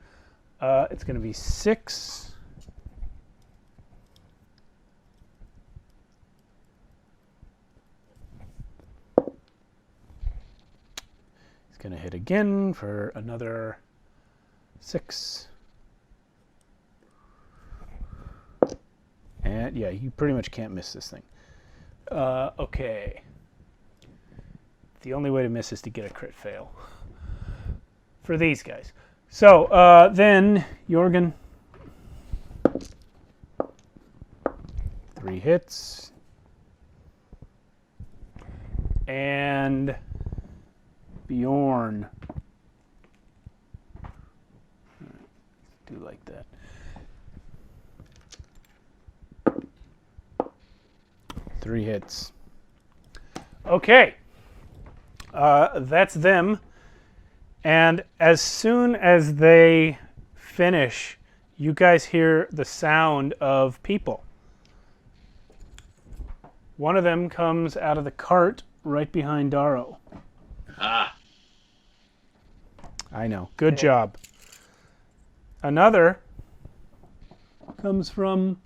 It's going to be 6. He's going to hit again for another 6. And yeah, you pretty much can't miss this thing. Okay. The only way to miss is to get a crit fail. For these guys. So, then, Jorgen. 3 hits. And Bjorn. Do like that. 3 hits. Okay. That's them. And as soon as they finish, you guys hear the sound of people. One of them comes out of the cart right behind Darrow.
Ah.
I know. Good job. Another comes from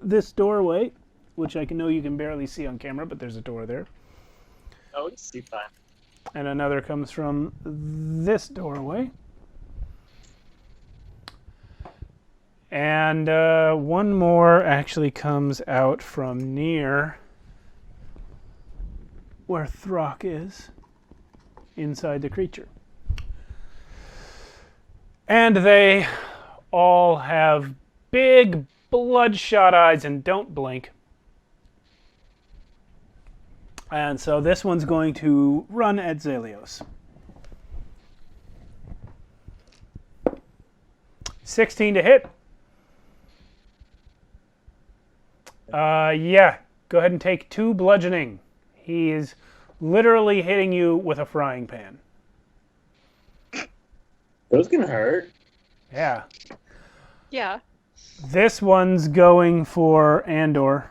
this doorway, which I know you can barely see on camera, but there's a door there.
Oh, it's see fine.
And another comes from this doorway. And one more actually comes out from near where Throck is inside the creature. And they all have big bloodshot eyes and don't blink. And so this one's going to run at Zelios. 16 to hit. Yeah, go ahead and take 2 bludgeoning. He is literally hitting you with a frying pan.
Those can hurt.
Yeah.
Yeah.
This one's going for Andor.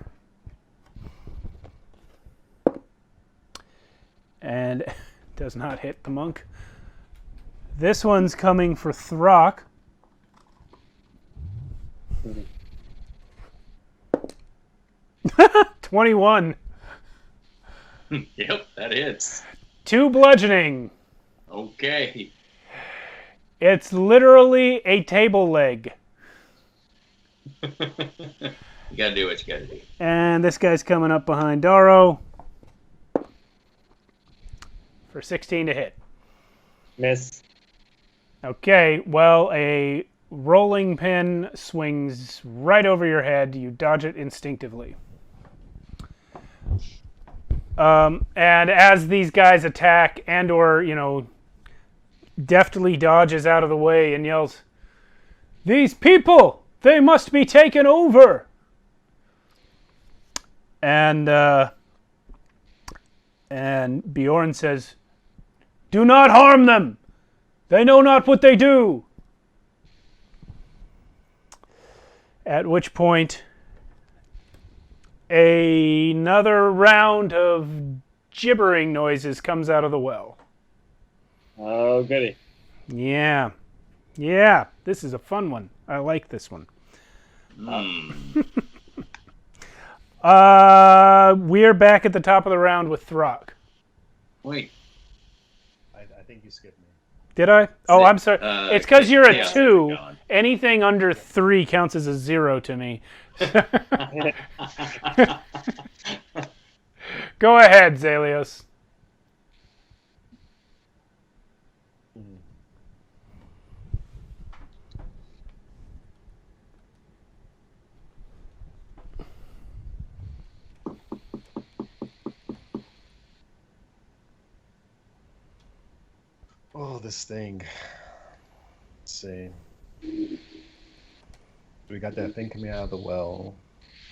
And does not hit the monk. This one's coming for Throck. 21.
Yep, that hits.
2 bludgeoning.
Okay.
It's literally a table leg.
You gotta do what you gotta do.
And this guy's coming up behind Daro for 16 to hit.
Miss.
Okay, well, a rolling pin swings right over your head. You dodge it instinctively. And as these guys attack, Andor, deftly dodges out of the way and yells, "These people! They must be taken over!" And Bjorn says, "Do not harm them! They know not what they do!" At which point, another round of gibbering noises comes out of the well.
Oh, goody.
Yeah. Yeah, this is a fun one. I like this one. We're back at the top of the round with Throck.
Wait.
I think you skipped me.
Did I? Oh, I'm sorry. It's because you're a
chaos
2.
gone.
Anything under 3 counts as a 0 to me. Go ahead, Zelios.
Oh, this thing. Let's see. We got that thing coming out of the well.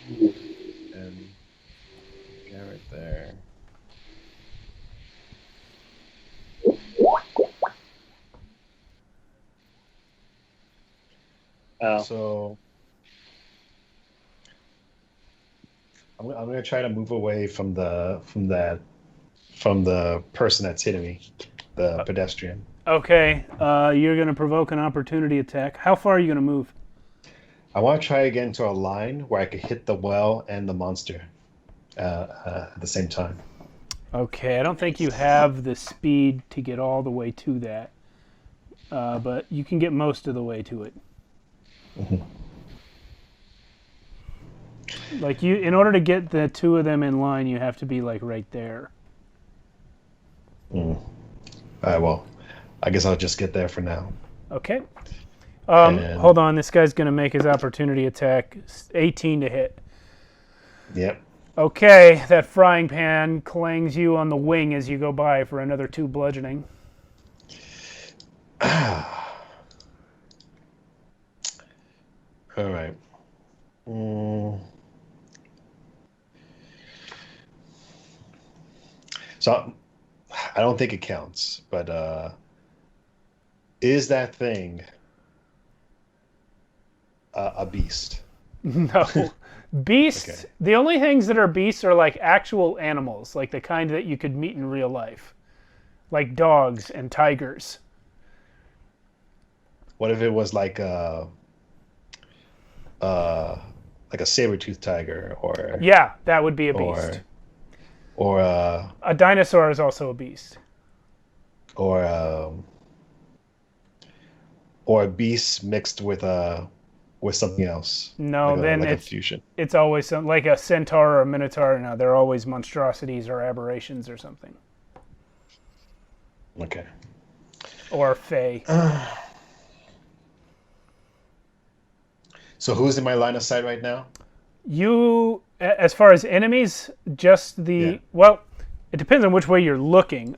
And yeah, right there.
Oh.
So I'm gonna try to move away from the person that's hitting me, the pedestrian.
Okay, you're going to provoke an opportunity attack. How far are you going to move?
I want to try to get into a line where I could hit the well and the monster at the same time.
Okay, I don't think you have the speed to get all the way to that, but you can get most of the way to it.
Mm-hmm.
Like in order to get the 2 of them in line, you have to be like right there.
All right, well, I guess I'll just get there for now.
Okay.
And-
Hold on, this guy's going to make his opportunity attack. 18 to hit.
Yep.
Okay, that frying pan clangs you on the wing as you go by for another 2 bludgeoning.
All right. So I don't think it counts, but is that thing a beast?
No. Beasts,
Okay.
The only things that are beasts are like actual animals, like the kind that you could meet in real life. Like dogs and tigers.
What if it was like a saber-toothed tiger, or
Yeah, that would be a beast.
or
A dinosaur is also a beast.
or a beast mixed with a with something else?
No, then
like a
it's
fusion.
it's always like a centaur or a minotaur. No, they're always monstrosities or aberrations or something,
Okay.
or fae.
So who's in my line of sight right now?
You, as far as enemies, just the
Yeah.
well, it depends on which way you're looking.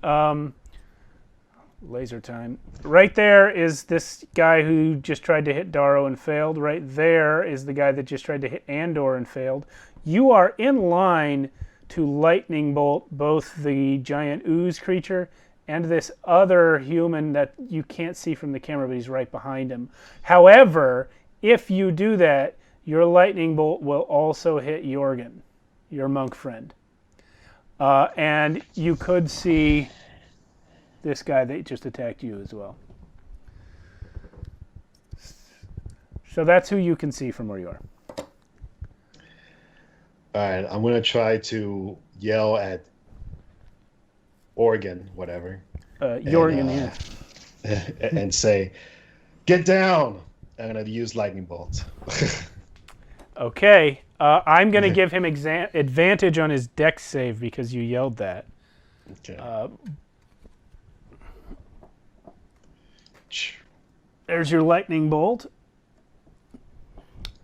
Laser time. Right there is this guy who just tried to hit Darrow and failed. Right there is the guy that just tried to hit Andor and failed. You are in line to lightning bolt both the giant ooze creature and this other human that you can't see from the camera, but he's right behind him. However, if you do that, your lightning bolt will also hit Jorgen, your monk friend. And you could see this guy that just attacked you as well. So that's who you can see from where you are.
All right, I'm gonna try to yell at Oregon, whatever,
Jorgen, yeah.
and say, "Get down!" I'm gonna use lightning bolt.
Okay. I'm going to give him advantage on his dex save because you yelled that.
Okay.
There's your lightning bolt.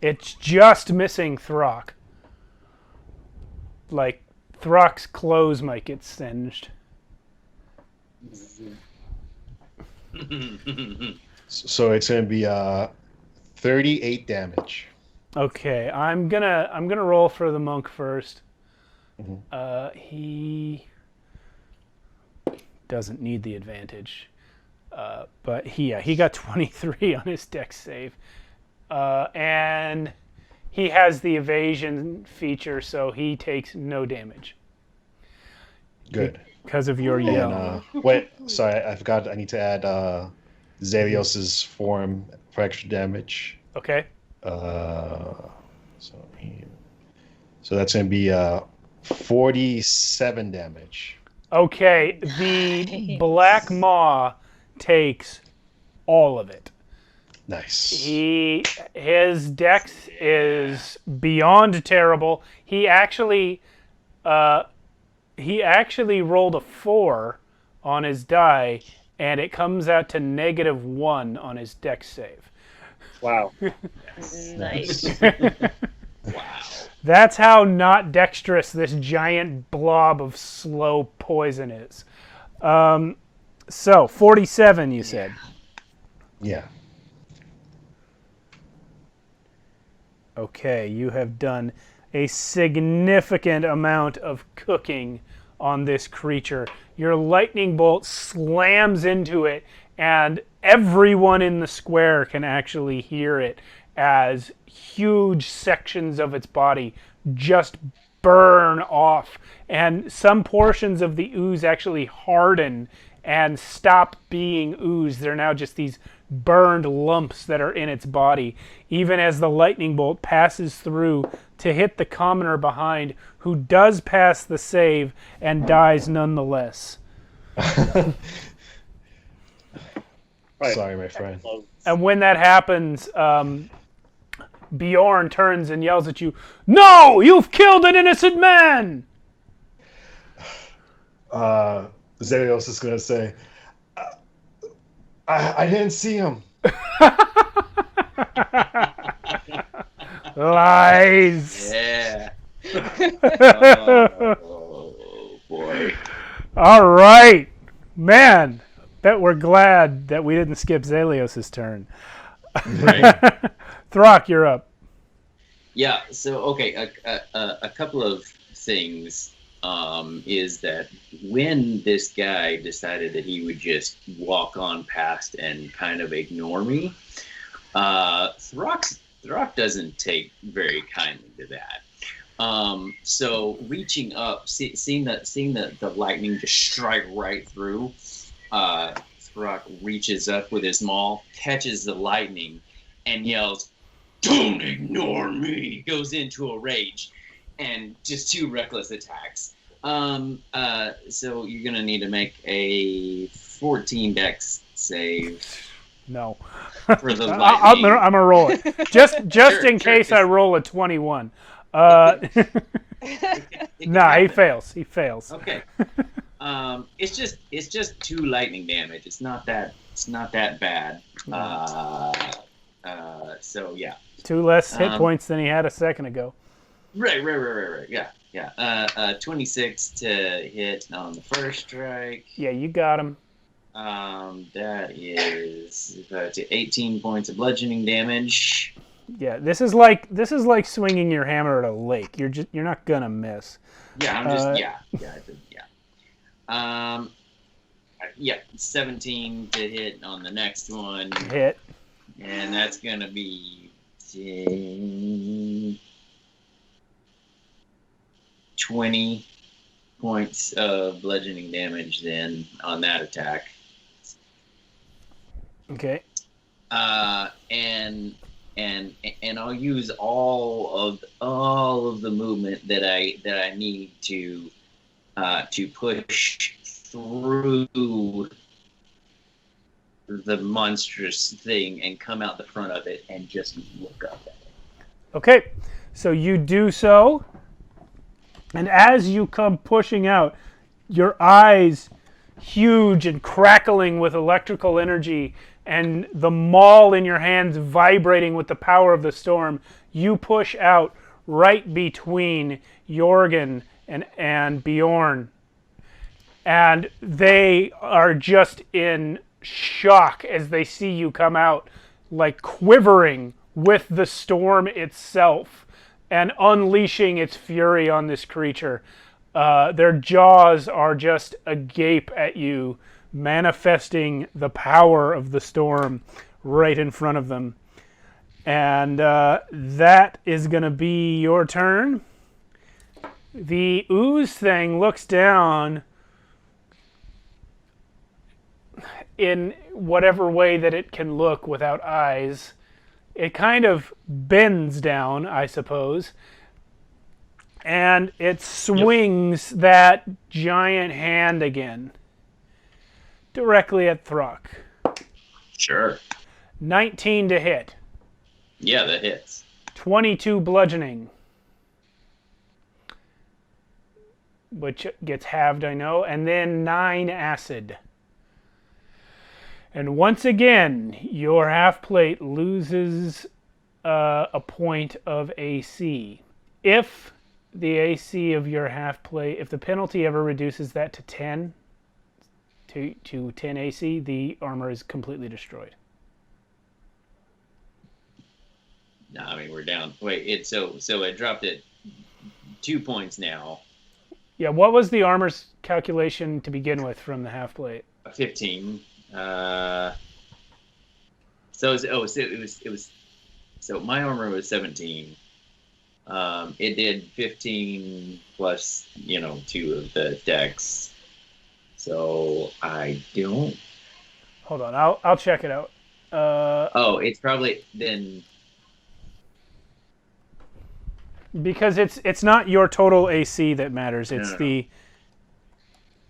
It's just missing Throck. Like, Throck's clothes might get singed.
So it's gonna be 38 damage.
Okay, I'm gonna roll for the monk first.
Mhm.
He doesn't need the advantage, but he got 23 on his dex save, and he has the evasion feature, so he takes no damage
Good.
because of your yell.
And wait, sorry, I forgot. I need to add Zelios's form for extra damage.
Okay.
So that's gonna be 47 damage.
Okay, the Black Maw takes all of it.
Nice.
His dex is beyond terrible. He actually rolled a 4 on his die, and it comes out to -1 on his dex save.
Wow.
Nice.
Wow.
That's how not dexterous this giant blob of slow poison is. So 47, you said.
Yeah.
Okay, you have done a significant amount of cooking on this creature. Your lightning bolt slams into it, and everyone in the square can actually hear it as huge sections of its body just burn off, and some portions of the ooze actually harden and stop being ooze. They're now just these burned lumps that are in its body, even as the lightning bolt passes through to hit the commoner behind, who does pass the save and dies nonetheless.
Right.
Sorry, my friend.
And when that happens, Bjorn turns and yells at you, "No! You've killed an innocent man!"
Zelios is gonna say, I didn't see him.
Lies!
Yeah. Oh, boy.
All right. Man, bet we're glad that we didn't skip Zelios' turn.
Right.
Throck, you're up.
Yeah. So, okay, a couple of things is that when this guy decided that he would just walk on past and kind of ignore me, Throck doesn't take very kindly to that. So reaching up, seeing the lightning just strike right through, Throck reaches up with his maul, catches the lightning, and yells, "Don't ignore me!" Goes into a rage, and just 2 reckless attacks. So you're gonna need to make a 14 dex save.
No.
for the
I'm
lightning.
gonna roll it just
Sure,
in
sure,
case I
'cause-
roll a 21.
It can
Nah, he
happen.
fails. He fails.
Okay. It's just 2 lightning damage. It's not that bad. So yeah.
2 less hit
Um,
points than he had a second ago.
Right. Yeah. 26 to hit on the first strike.
Yeah, you got him.
That is 18 points of bludgeoning damage.
Yeah, this is like swinging your hammer at a lake. You're not gonna miss.
Yeah, I'm just yeah. Yeah, 17 to hit on the next one,
Hit.
and that's gonna be 20 points of bludgeoning damage then on that attack.
Okay.
And I'll use all of the movement that I need to push through the monstrous thing and come out the front of it and just look up at it.
Okay. So you do so, and as you come pushing out, your eyes huge and crackling with electrical energy, and the maul in your hands vibrating with the power of the storm, you push out right between Jorgen and Bjorn. And they are just in shock as they see you come out, like quivering with the storm itself and unleashing its fury on this creature. Their jaws are just agape at you, manifesting the power of the storm right in front of them. And that is going to be your turn. The ooze thing looks down in whatever way that it can look without eyes. It kind of bends down, I suppose. And it swings that giant hand again. Directly at Throck.
Sure.
19 to hit.
Yeah, that hits.
22 bludgeoning. Which gets halved, I know. And then 9 acid. And once again, your half plate loses a point of AC. If the AC of your half plate, if the penalty ever reduces that to 10, to 10 AC, the armor is completely destroyed.
No, I mean we're down. Wait, so it dropped it 2 points now.
Yeah, what was the armor's calculation to begin with from the half plate?
15. So my armor was 17. It did 15 plus 2 of the dex. So I don't.
Hold on, I'll check it out.
It's probably then.
Because it's not your total AC that matters. It's
No.
the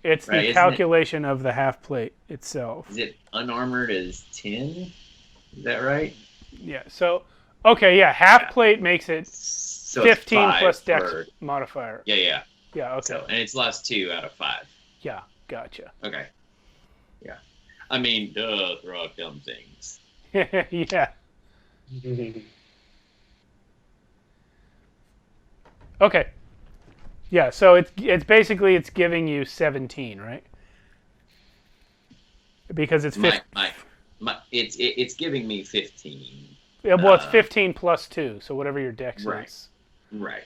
Right,
calculation of the half plate itself.
Is it unarmored as 10? Is that right?
Yeah. So okay, yeah, half plate makes it
So it's
15
5
plus dex
for-
modifier.
Yeah.
Yeah. Okay.
So, and it's lost 2 out of 5.
Yeah. Gotcha.
Okay. Yeah. I mean, duh, throw out dumb things.
Yeah. Okay. Yeah. So it's basically it's giving you 17, right? Because it's 15.
It's giving me 15.
Well, it's 15 plus 2, so whatever your dex
Right.
is.
Right.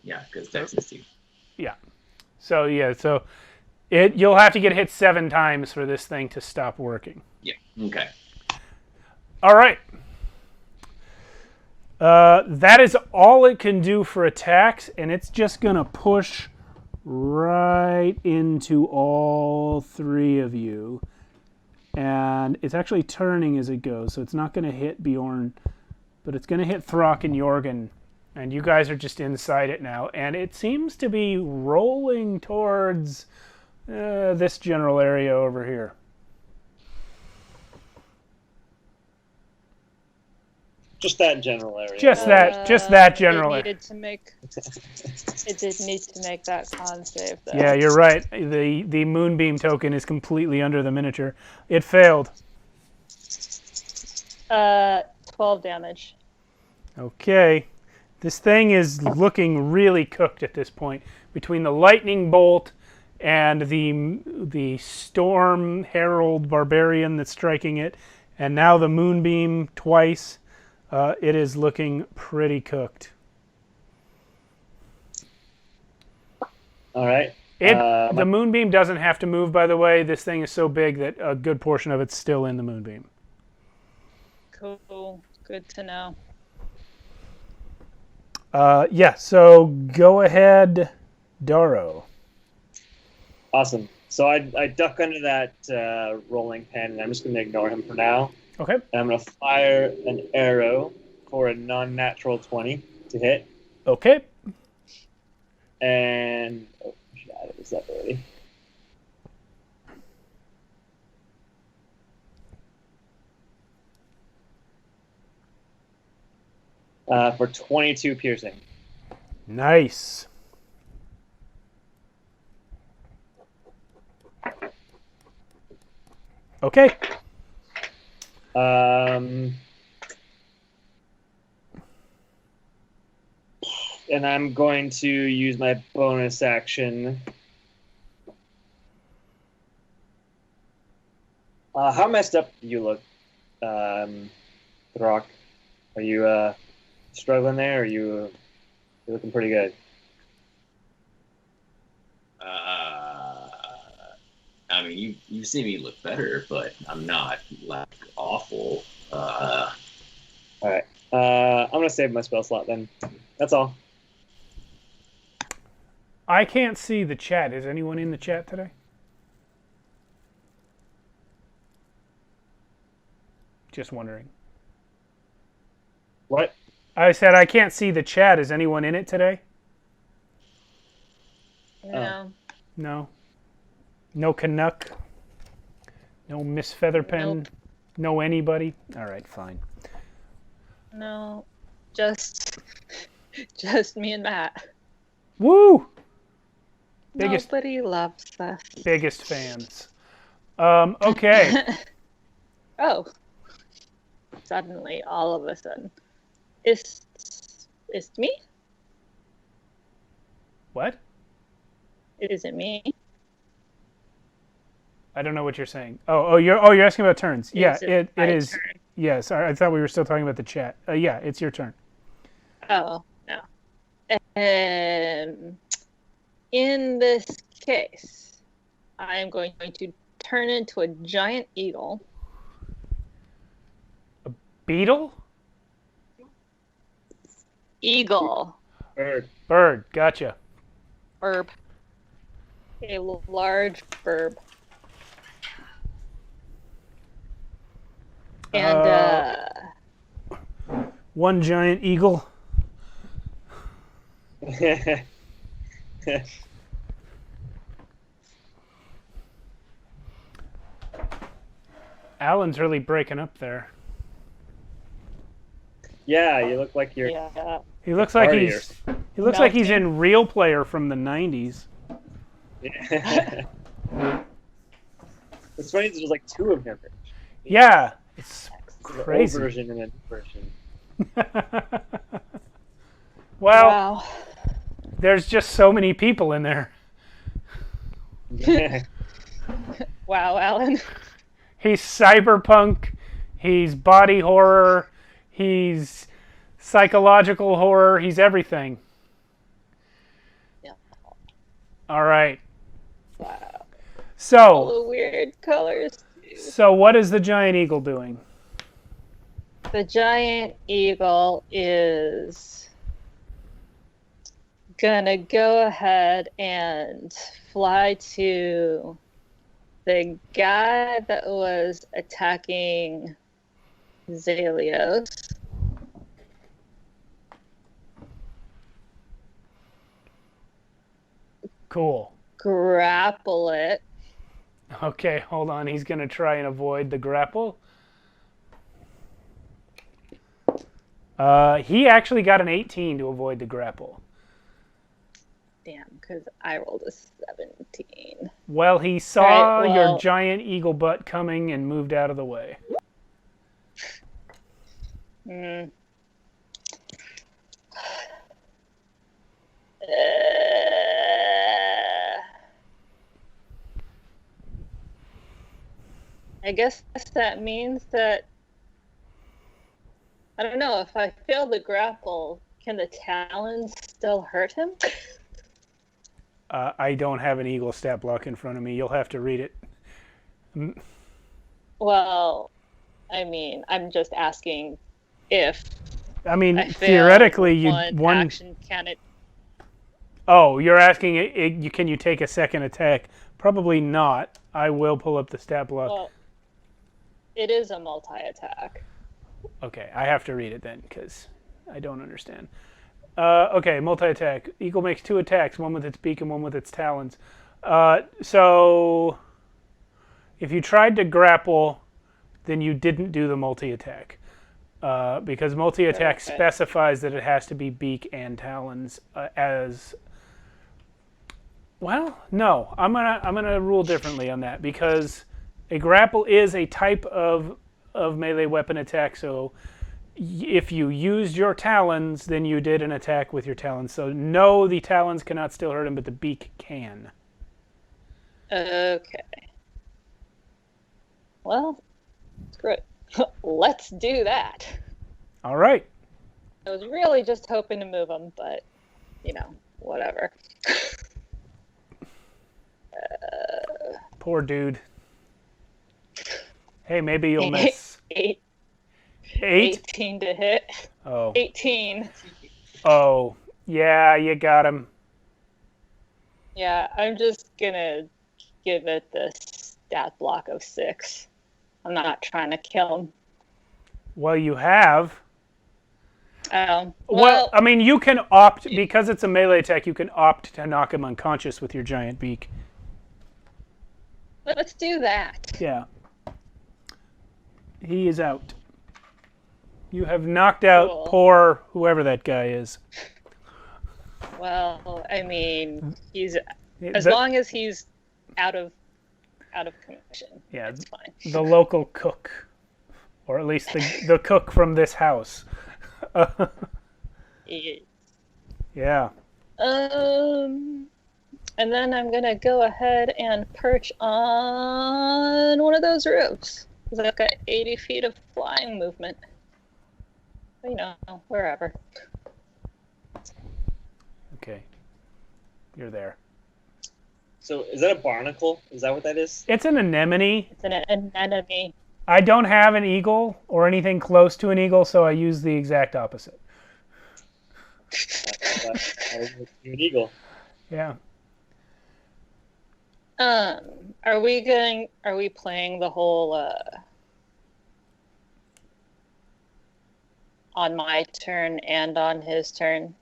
Yeah, because dex is 2.
Yeah. So you'll have to get hit 7 times for this thing to stop working.
Yeah. Okay.
All right. That is all it can do for attacks, and it's just gonna push right into all 3 of you. And it's actually turning as it goes, so it's not going to hit Bjorn, but it's going to hit Throck and Jorgen. And you guys are just inside it now. And it seems to be rolling towards this general area over here.
Just that general area.
Just that general.
It did need to make that con save, though.
Yeah, you're right. The moonbeam token is completely under the miniature. It failed.
12 damage.
Okay. This thing is looking really cooked at this point. Between the lightning bolt and the storm herald barbarian that's striking it, and now the moonbeam twice, it is looking pretty cooked.
All right.
The moonbeam doesn't have to move, by the way. This thing is so big that a good portion of it's still in the moonbeam.
Cool. Good to know.
Yeah, so go ahead, Daro.
Awesome. So I duck under that rolling pin, and I'm just going to ignore him for now.
Okay.
And I'm going to fire an arrow for a non-natural 20 to hit.
Okay.
And I should add this up already. For 22 piercing.
Nice. Okay.
And I'm going to use my bonus action. How messed up do you look, Rock? Are you struggling there, or you're looking pretty good?
I mean, you see me look better, but I'm not like awful.
All right. I'm gonna save my spell slot then. That's all.
I can't see the chat. Is anyone in the chat today? Just wondering.
What?
I said I can't see the chat. Is anyone in it today?
No.
No. No Canuck. No Miss Featherpen.
Nope.
No anybody. All right, fine.
No. Just me and Matt.
Woo! Biggest
Nobody loves us.
biggest fans. Okay.
Oh. Suddenly, all of a sudden. It's me?
What?
Is it me?
I don't know what you're saying. You're asking about turns. Yeah, it
my
is.
turn?
Yes, I thought we were still talking about the chat. Yeah, it's your turn.
Oh, no. In this case, I am going to turn into a giant eagle.
Beetle?
Eagle.
Bird. Gotcha.
Burb. A large burb. And,
One giant eagle. Alan's really breaking up there.
Yeah, you look like you're.
yeah.
He looks like
Partier.
he looks like he's in Real Player from the 90s.
It's funny. There's like two of him.
Yeah, it's
There's an
crazy.
old version and a new version.
Well,
Wow.
there's just so many people in there.
Yeah.
Wow, Alan.
He's cyberpunk, he's body horror, he's psychological horror, he's everything.
Yeah.
All right.
Wow. All
So,
the weird colors.
what is the giant eagle doing?
The giant eagle is gonna go ahead and fly to the guy that was attacking Zalios.
Cool.
Grapple it.
Okay, hold on. He's going to try and avoid the grapple. He actually got an 18 to avoid the grapple.
Damn, because I rolled a 17.
Well, he saw
All right,
your
well-
giant eagle butt coming and moved out of the way.
I guess that means that, I don't know, if I fail the grapple, can the talons still hurt him?
I don't have an eagle stat block in front of me. You'll have to read it.
Well, I mean, I'm just asking if
I mean,
I fail
theoretically, you
one action, can it?
Oh, you're asking, can you take a second attack? Probably not. I will pull up the stat block.
Well, it is a multi-attack.
Okay, I have to read it then, because I don't understand. Okay, multi-attack. Eagle makes 2 attacks, one with its beak and one with its talons. So, if you tried to grapple, then you didn't do the multi-attack. Because multi-attack
Okay.
specifies that it has to be beak and talons as... Well, no. I'm gonna rule differently on that, because a grapple is a type of melee weapon attack, so if you used your talons, then you did an attack with your talons. So no, the talons cannot still hurt him, but the beak can.
Okay. Well, screw it. Let's do that.
All right.
I was really just hoping to move him, but, whatever.
Poor dude. Hey, maybe you'll miss.
8,
8?
18 to hit.
Oh.
18.
Oh. Yeah, you got him.
Yeah, I'm just gonna give it the stat block of 6. I'm not trying to kill him.
Well, you have.
Well,
I mean, you can opt, because it's a melee attack, you can opt to knock him unconscious with your giant beak.
let's do that.
Yeah. He is out. You have knocked out
Cool.
poor whoever that guy is.
Well, I mean, he's as
The-
long as he's out of commission.
Yeah,
It's fine.
the local cook, or at least the cook from this house. Yeah.
And then I'm gonna go ahead and perch on one of those roofs. Because I've got 80 feet of flying movement. Wherever.
Okay. You're there.
So is that a barnacle? Is that what that is?
It's an anemone.
It's an anemone.
I don't have an eagle or anything close to an eagle, so I use the exact opposite.
You're an eagle.
Yeah.
Are we playing the whole on my turn and on his turn?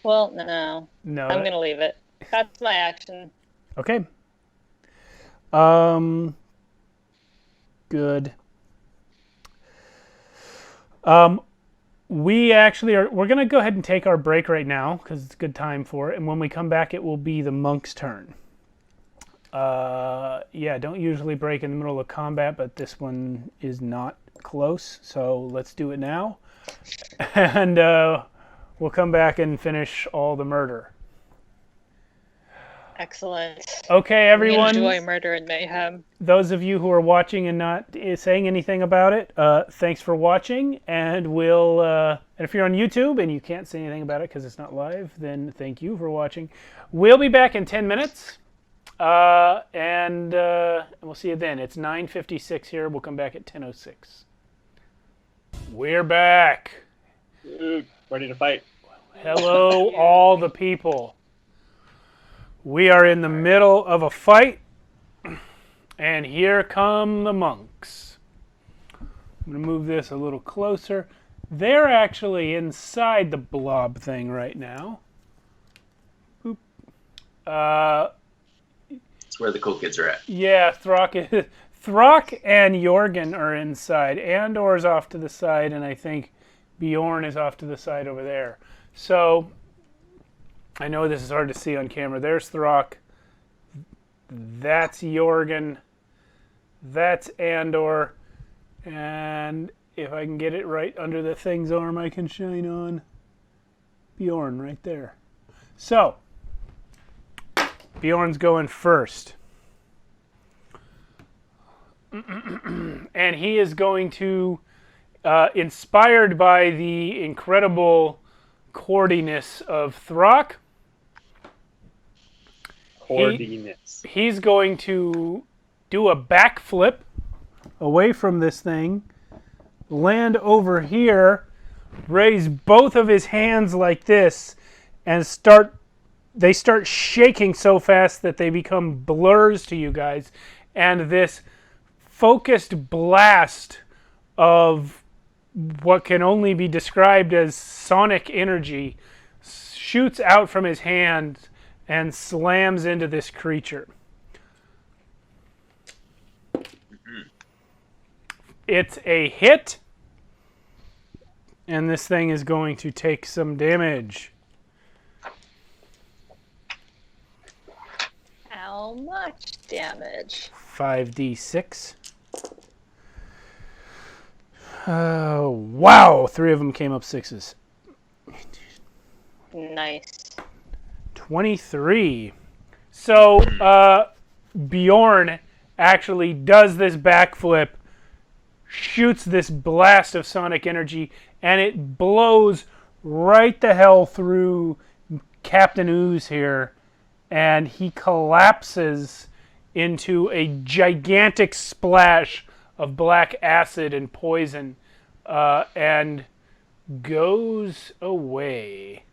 Well, no.
No.
I'm gonna leave it. That's my action.
Okay. Good. We're going to go ahead and take our break right now because it's a good time for it. And when we come back, it will be the monk's turn. Yeah, don't usually break in the middle of combat, but this one is not close. So let's do it now. And we'll come back and finish all the murder.
Excellent.
Okay, everyone.
We enjoy murder and mayhem.
Those of you who are watching and not saying anything about it, thanks for watching. And and if you're on YouTube and you can't say anything about it because it's not live, then thank you for watching. We'll be back in 10 minutes. And we'll see you then. It's 9:56 here. We'll come back at 10:06. We're back.
Ready to fight.
Hello, all the people. We are in the middle of a fight, and here come the monks. I'm going to move this a little closer. They're actually inside the blob thing right now. Boop.
That's where the cool kids are at.
Yeah, Throck and Jorgen are inside. Andor's off to the side, and I think Bjorn is off to the side over there. So, I know this is hard to see on camera. There's Throck. That's Jorgen. That's Andor. And if I can get it right under the thing's arm I can shine on, Bjorn right there. So, Bjorn's going first. And he is going to, inspired by the incredible cordiness of Throck, he's going to do a backflip away from this thing, land over here, raise both of his hands like this, and they start shaking so fast that they become blurs to you guys. And this focused blast of what can only be described as sonic energy shoots out from his hand and slams into this creature. It's a hit, and this thing is going to take some damage.
How much damage?
5d6. Oh, wow! 3 of them came up 6s.
Nice.
23. So, Bjorn actually does this backflip, shoots this blast of sonic energy, and it blows right the hell through Captain Ooze here, and he collapses into a gigantic splash of black acid and poison, and goes away.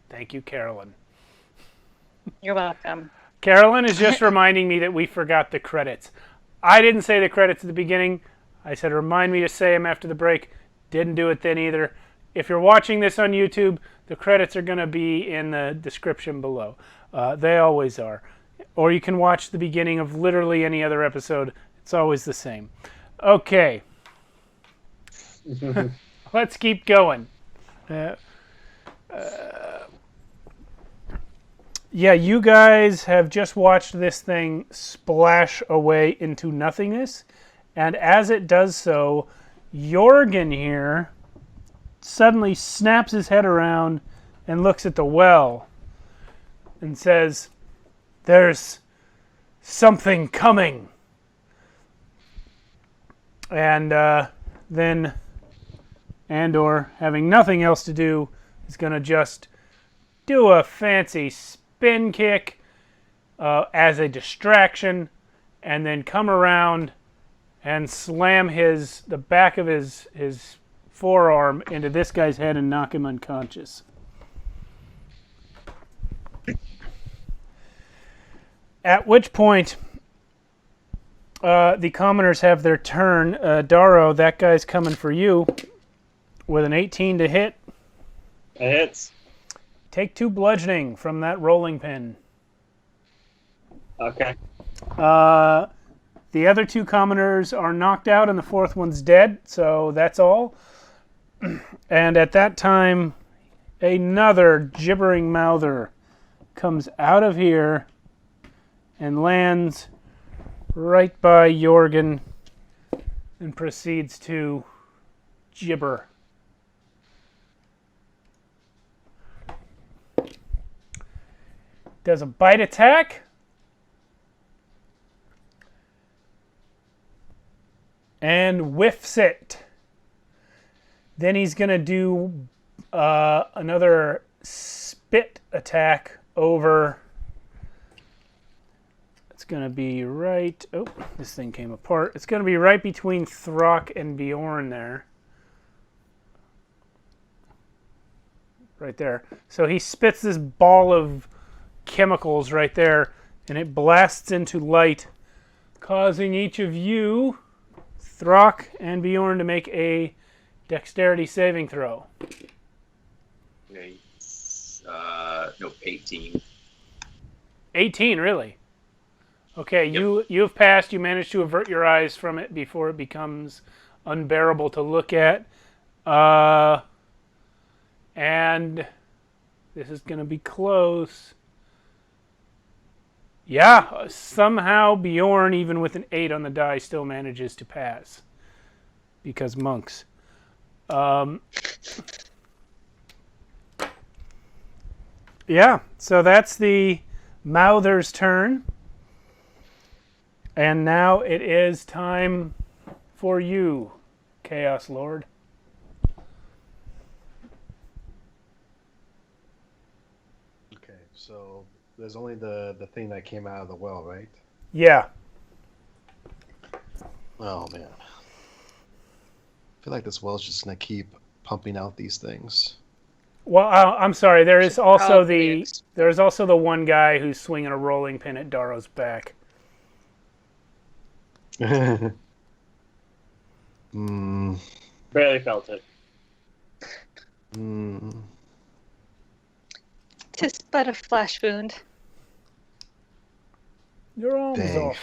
Thank you, Carolyn.
You're welcome.
Carolyn is just reminding me that we forgot the credits. I didn't say the credits at the beginning. I said remind me to say them after the break. Didn't do it then either. If you're watching this on YouTube, the credits are going to be in the description below. They always are. Or you can watch the beginning of literally any other episode. It's always the same. Okay. Let's keep going. Yeah, you guys have just watched this thing splash away into nothingness. And as it does so, Jorgen here suddenly snaps his head around and looks at the well and says, "There's something coming." And then Andor, having nothing else to do, is going to just do a fancy spin kick as a distraction, and then come around and slam the back of his forearm into this guy's head and knock him unconscious. At which point, the commoners have their turn. Darrow, that guy's coming for you with an 18 to hit.
It hits.
Take 2 bludgeoning from that rolling pin.
Okay.
The other 2 commoners are knocked out and the 4th one's dead, so that's all. And at that time, another gibbering mouther comes out of here and lands right by Jorgen and proceeds to gibber. Does a bite attack. And whiffs it. Then he's going to do another spit attack over. It's going to be right... Oh, this thing came apart. It's going to be right between Throck and Bjorn there. Right there. So he spits this ball of chemicals right there, and it blasts into light, causing each of you, Throck and Bjorn, to make a dexterity saving throw.
Okay. No, 18.
18, really? Okay, yep. You've passed. You managed to avert your eyes from it before it becomes unbearable to look at. And this is going to be close. Yeah, somehow Bjorn, even with an 8 on the die, still manages to pass. Because monks. Yeah, so that's the Mouther's turn. And now it is time for you, Chaos Lord.
Okay, so there's only the thing that came out of the well, right?
Yeah.
Oh man, I feel like this well's just gonna keep pumping out these things.
Well, I'm sorry. There is also
Probably
the one guy who's swinging a rolling pin at Daro's back.
Hmm.
Barely felt it.
Hmm.
Tis but a flesh wound.
Your arm's
Dang.
off.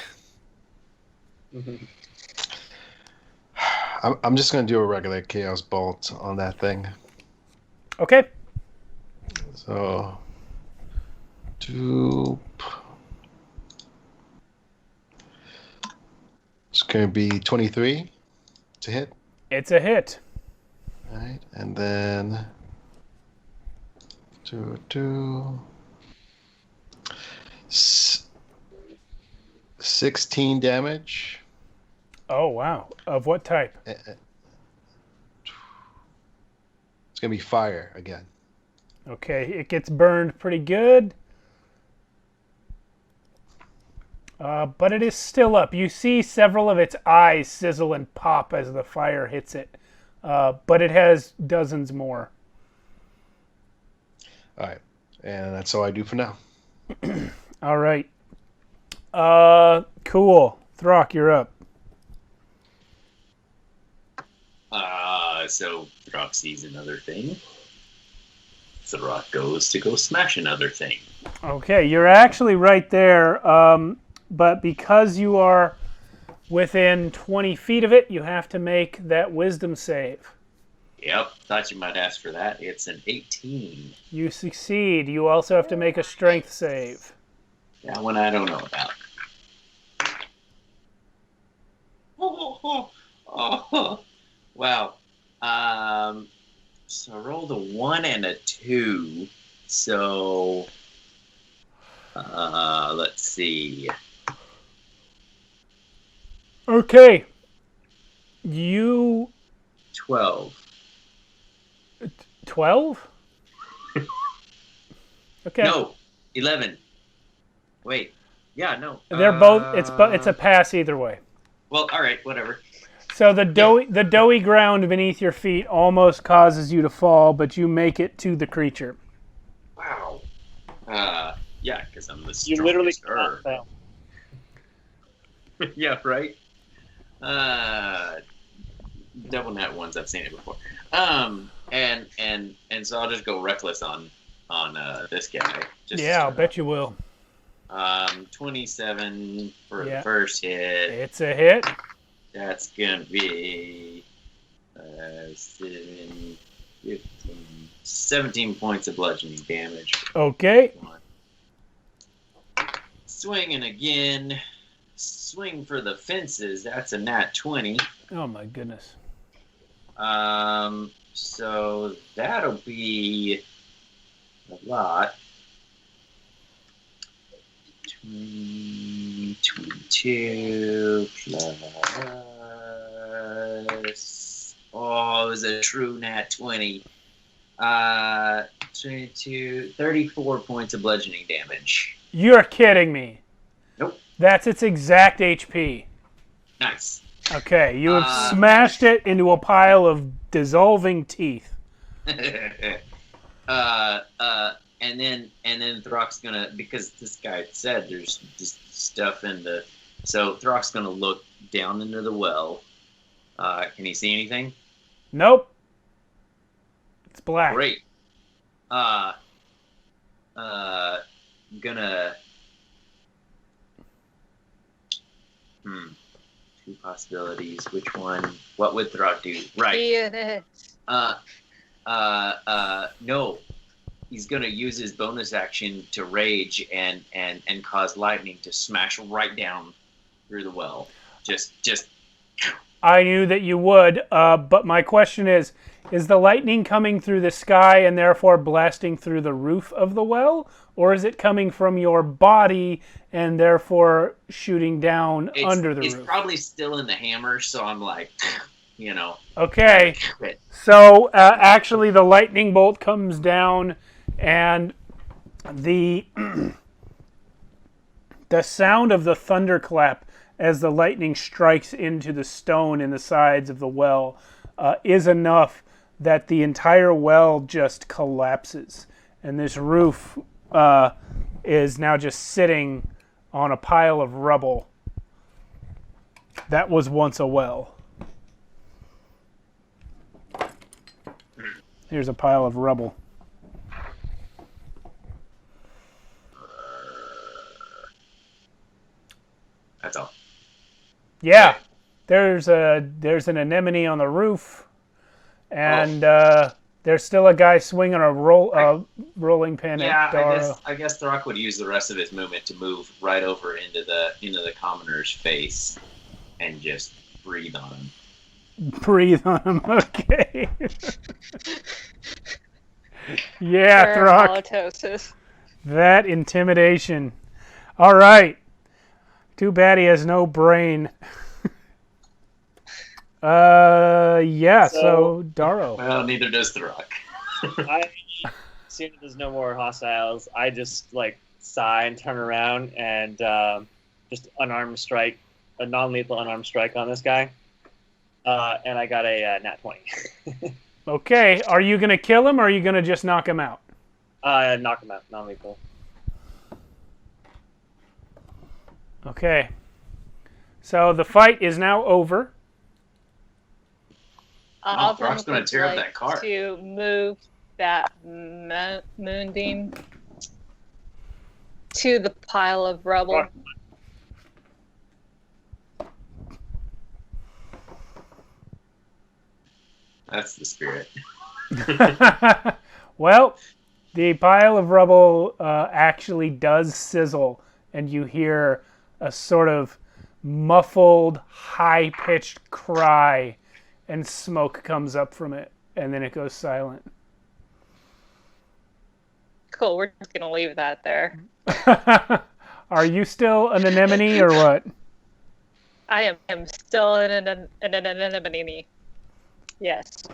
I'm just gonna do a regular chaos bolt on that thing.
Okay.
So, two. It's gonna be 23 to hit.
It's a hit.
All right, and then 2. 16 damage.
Oh, wow. Of what type?
It's gonna be fire again.
Okay, it gets burned pretty good. But it is still up. You see several of its eyes sizzle and pop as the fire hits it. But it has dozens more.
All right, and that's all I do for now.
All right. Cool. Throck, you're up.
So Throck sees another thing. Throck goes to go smash another thing.
Okay, you're actually right there. But because you are within 20 feet of it, you have to make that wisdom save.
Yep, thought you might ask for that. It's an 18.
You succeed. You also have to make a strength save.
That one I don't know about. Wow. So I rolled a 1 and a 2. So let's see.
Okay. You
12.
12? Okay.
No, 11. Wait. Yeah, no.
They're both it's a pass either way.
Well, all right, whatever.
So the doughy ground beneath your feet almost causes you to fall, but you make it to the creature.
Wow. Yeah, because I'm the strongest.
You literally cannot fail.
Yeah, right. Double nat ones. I've seen it before. And so I'll just go reckless on this guy.
I'll bet you will.
27 for the first hit.
It's a hit.
That's gonna be 7, 15, 17 points of bludgeoning damage.
Okay.
Swinging again. Swing for the fences. That's a nat 20.
Oh my goodness.
So that'll be a lot. 22 plus. Oh, it was a true nat 20. 34 points of bludgeoning damage.
You're kidding me.
Nope.
That's its exact HP.
Nice.
Okay, you have smashed it into a pile of dissolving teeth.
And then Throck's gonna, because this guy said there's just stuff in the, so Throck's gonna look down into the well. Can he see anything?
Nope. It's black.
Great. Gonna Two possibilities. Which one? What would Throg do? Right. No. He's gonna use his bonus action to rage and cause lightning to smash right down through the well. Just.
I knew that you would, but my question is the lightning coming through the sky and therefore blasting through the roof of the well? Or is it coming from your body and therefore shooting down under the roof?
It's probably still in the hammer, so I'm like,
Okay. So actually the lightning bolt comes down and the the sound of the thunderclap as the lightning strikes into the stone in the sides of the well is enough that the entire well just collapses. And this roof is now just sitting on a pile of rubble that was once a well. Here's a pile of rubble.
That's all.
Yeah, there's an anemone on the roof, and there's still a guy swinging a rolling pin at Darrow.
I guess Throck would use the rest of his movement to move right over into the commoner's face and just breathe on him.
Breathe on him, okay. Yeah, Throck.
Halitosis.
That intimidation. All right. Too bad he has no brain. So Darrow.
Well, neither does Throck.
As soon as there's no more hostiles, I just sigh and turn around and just unarmed strike, a non-lethal unarmed strike on this guy. And I got a nat 20.
Okay, are you going to kill him or are you going to just knock him out?
Knock him out, non-lethal.
Okay. So the fight is now over.
Throck's going to tear up that cart.
To move that moonbeam to the pile of rubble.
That's the spirit.
Well, the pile of rubble actually does sizzle, and you hear a sort of muffled, high-pitched cry, and smoke comes up from it, and then it goes silent.
Cool, we're just going to leave that there.
Are you still an anemone or what?
I am still an anemone. Yes.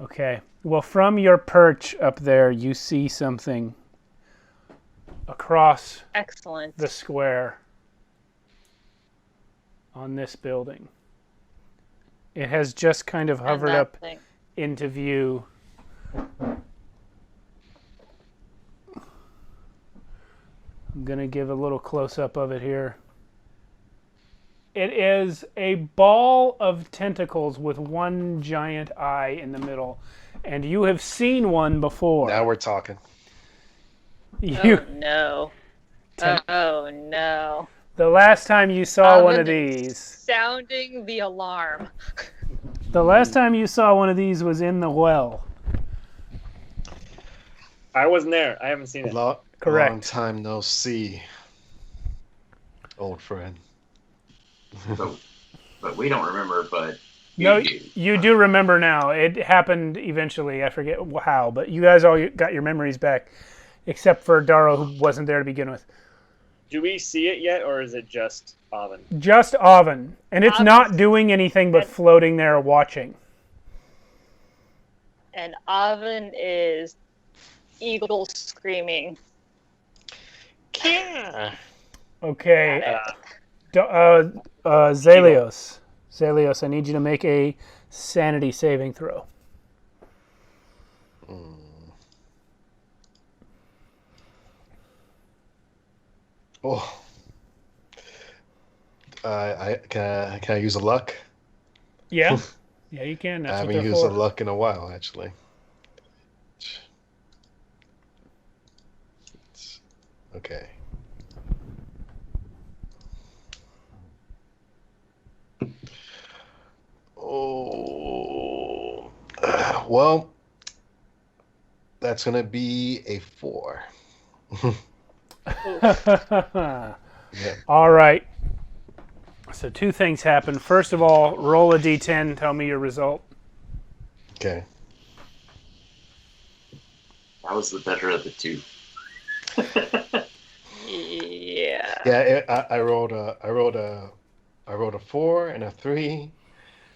Okay. Well, from your perch up there, you see something across
Excellent.
the square on this building. It has just kind of hovered up into view. I'm going to give a little close-up of it here. It is a ball of tentacles with one giant eye in the middle. And you have seen one before.
Now we're talking.
Oh, no. Oh, no.
The last time you saw one of these...
Sounding the alarm.
The last time you saw one of these was in the well.
I wasn't there. I haven't seen it.
Correct.
Long time no see, old friend.
But we don't remember, but
you do remember now. It happened eventually. I forget how, but you guys all got your memories back, except for Darrow, who wasn't there to begin with.
Do we see it yet, or is it just Oven?
Just Oven. And it's not doing anything but floating there watching.
And Oven is eagle screaming.
Yeah.
Okay. Zalios. Zalios, I need you to make a sanity saving throw.
Oh. Can I use a luck?
Yeah. Yeah, you can. That's
I
what
haven't
they're
used
for.
a luck in a while, actually. Okay. Well, that's gonna be a 4. Yeah.
All right. So 2 things happen. First of all, roll a d10. Tell me your result.
Okay.
That was the better of the two.
Yeah.
Yeah, I rolled a 4 and a 3,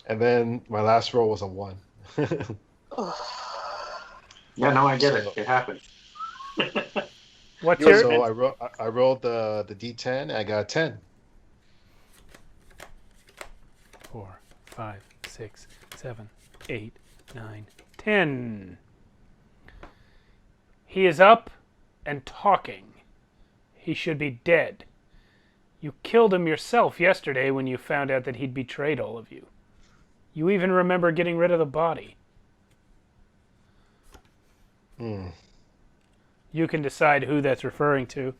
and then my last roll was a 1.
Yeah, no, I get
So-
it. It happened.
What's your
So I rolled the D10. And I got a 10.
4, 5, 6, 7, 8, 9, 10. He is up and talking. He should be dead. You killed him yourself yesterday when you found out that he'd betrayed all of you. You even remember getting rid of the body. You can decide who that's referring to.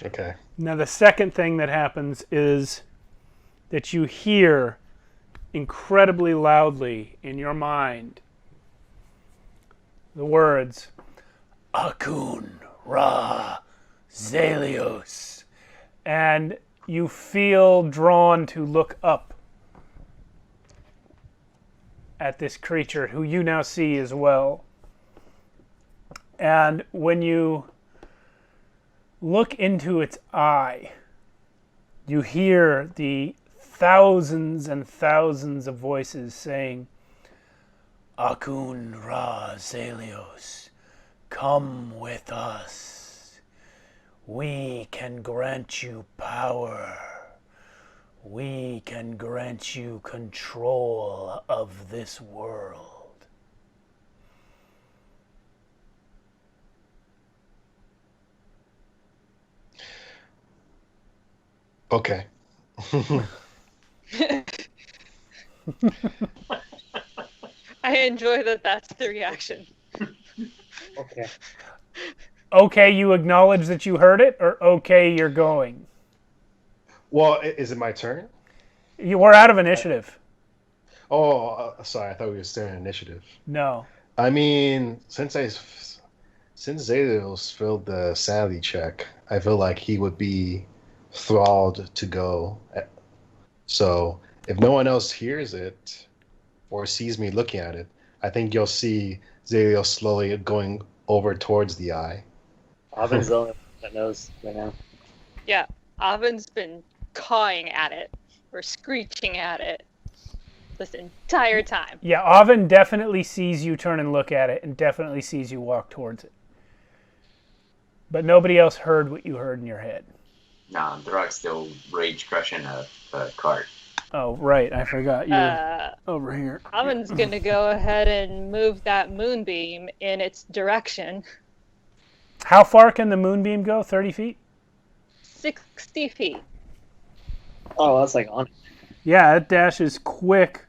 Okay.
Now, the second thing that happens is that you hear incredibly loudly in your mind the words, Akun Ra Zelios. And you feel drawn to look up at this creature who you now see as well. And when you look into its eye, you hear the thousands and thousands of voices saying, Akun Ra Zelios, come with us. We can grant you power. We can grant you control of this world.
Okay.
I enjoy that that's the reaction.
Okay.
Okay, you acknowledge that you heard it, or okay, you're going?
Well, is it my turn?
You were out of initiative.
Oh, sorry. I thought we were still in initiative.
No.
I mean, since Zelios failed the sanity check, I feel like he would be thralled to go. So if no one else hears it or sees me looking at it, I think you'll see Zelios slowly going over towards the eye.
Alvin's the only one that knows right now.
Yeah, Oven's been cawing at it or screeching at it this entire time.
Yeah, Oven definitely sees you turn and look at it and definitely sees you walk towards it. But nobody else heard what you heard in your head.
Nah, Throck's still rage crushing a cart.
Oh, right. I forgot you were over here.
Oven's gonna go ahead and move that moonbeam in its direction.
How far can the moonbeam go? 30 feet?
60 feet.
Oh, that's like on it.
Yeah, it dashes quick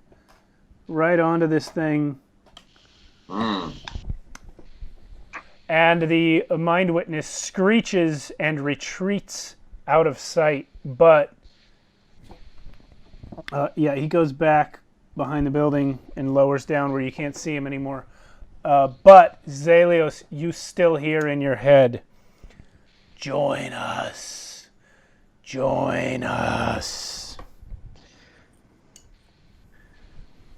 right onto this thing. And the mind witness screeches and retreats out of sight, but he goes back behind the building and lowers down where you can't see him anymore. But Zelios, you still hear in your head, join us. Join us.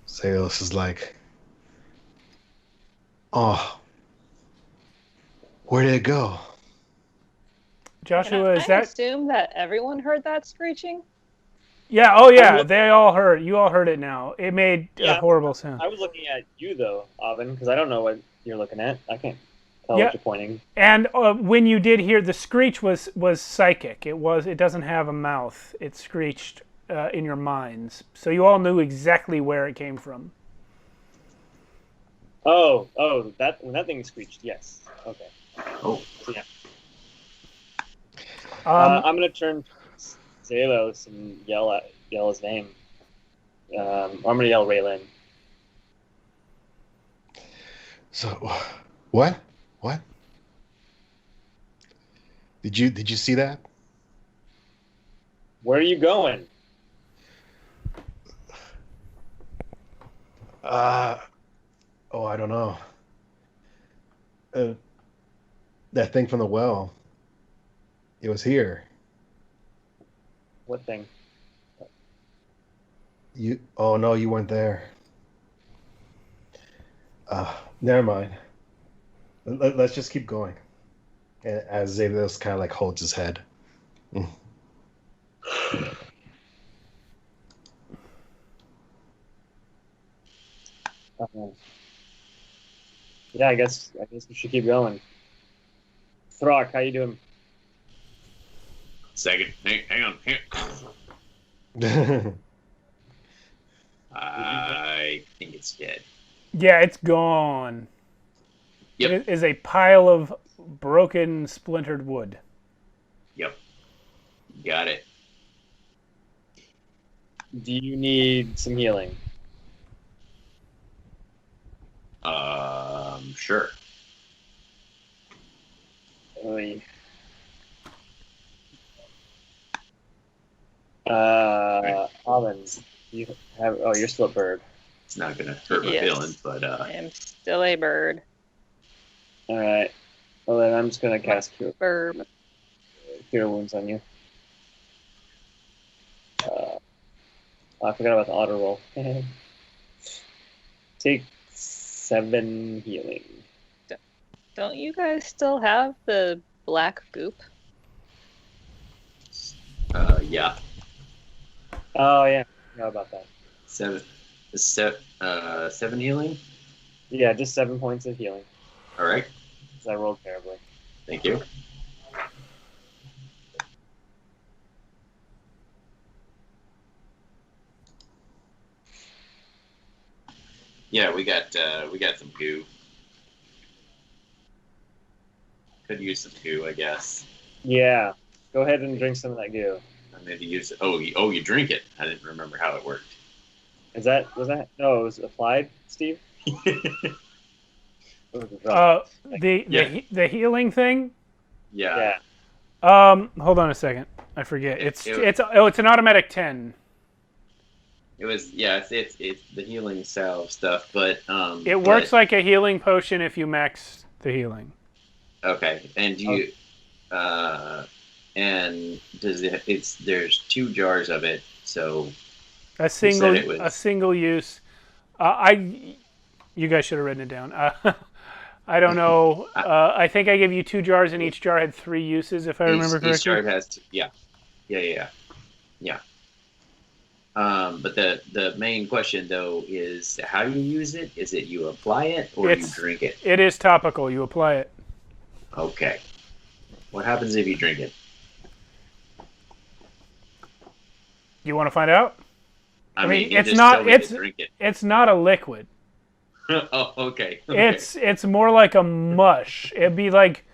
Zelios is like, oh, where did it go?
Joshua,
Can
is
I
that...
assume that everyone heard that screeching?
Yeah, oh yeah, they all heard. You all heard it now. It made a horrible sound.
I was looking at you though, Alvin, because I don't know what you're looking at. I can't tell
Yeah.
what you're pointing.
And when you did hear the screech was psychic. It doesn't have a mouth. It screeched in your minds. So you all knew exactly where it came from.
Oh, that when that thing screeched, yes. Okay.
Oh.
So, yeah.
Um,
I'm gonna turn to Zelios and yell his name. I'm gonna yell Raylan.
So, what? What? Did you see that?
Where are you going?
Oh, I don't know. That thing from the well. It was here.
What thing?
You. Oh no, you weren't there. Never mind. Let's just keep going. And as Zalios kind of like holds his head.
Yeah, I guess we should keep going. Throck, how you doing?
Second. Hang on. I think it's dead.
Yeah, it's gone.
Yep.
It is a pile of broken, splintered wood.
Yep. Got it.
Do you need some healing?
Sure.
Oy. Almond, you have. Oh, you're still a bird.
It's not gonna hurt my
Yes.
feelings, but
I am still a bird.
All right. Well, then I'm just gonna cast Cure Wounds on you. I forgot about the auto roll. Take 7 healing.
Don't you guys still have the black goop?
yeah.
Oh yeah, how about that?
7 healing.
Yeah, just 7 points of healing.
All right.
'Cause I rolled terribly.
Thank you. Yeah, we got some goo. Could use some goo, I guess.
Yeah, go ahead and drink some of that goo.
I need to use it. Oh, you drink it. I didn't remember how it worked.
Was that? No, it was applied, Steve. Or was it dropped?
The healing thing.
Yeah.
Yeah.
Hold on a second. I forget. It's
it-
an automatic 10.
It was it's the healing salve stuff, but
It works like a healing potion if you max the healing.
okay. And you and does there's 2 jars of it, so
A single use. You guys should have written it down. I don't know. I think I gave you 2 jars, and each jar had 3 uses, if I remember correctly.
each jar has yeah. But the main question though is how you use it. Is it you apply it or you drink it?
It is topical. You apply it.
Okay. What happens if you drink it?
You want to find out?
I mean,
it's
just
not.
tell me to drink it.
It's not a liquid.
Oh, okay.
It's more like a mush. It'd be like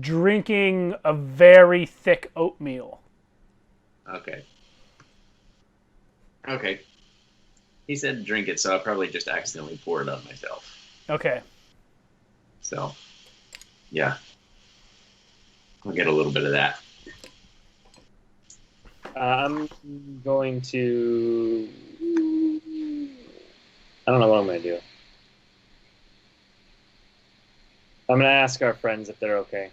drinking a very thick oatmeal.
Okay. Okay. He said drink it, so I probably just accidentally pour it on myself.
Okay.
So, yeah. I'll get a little bit of that.
I'm going to. I don't know what I'm going to do. I'm going to ask our friends if they're okay.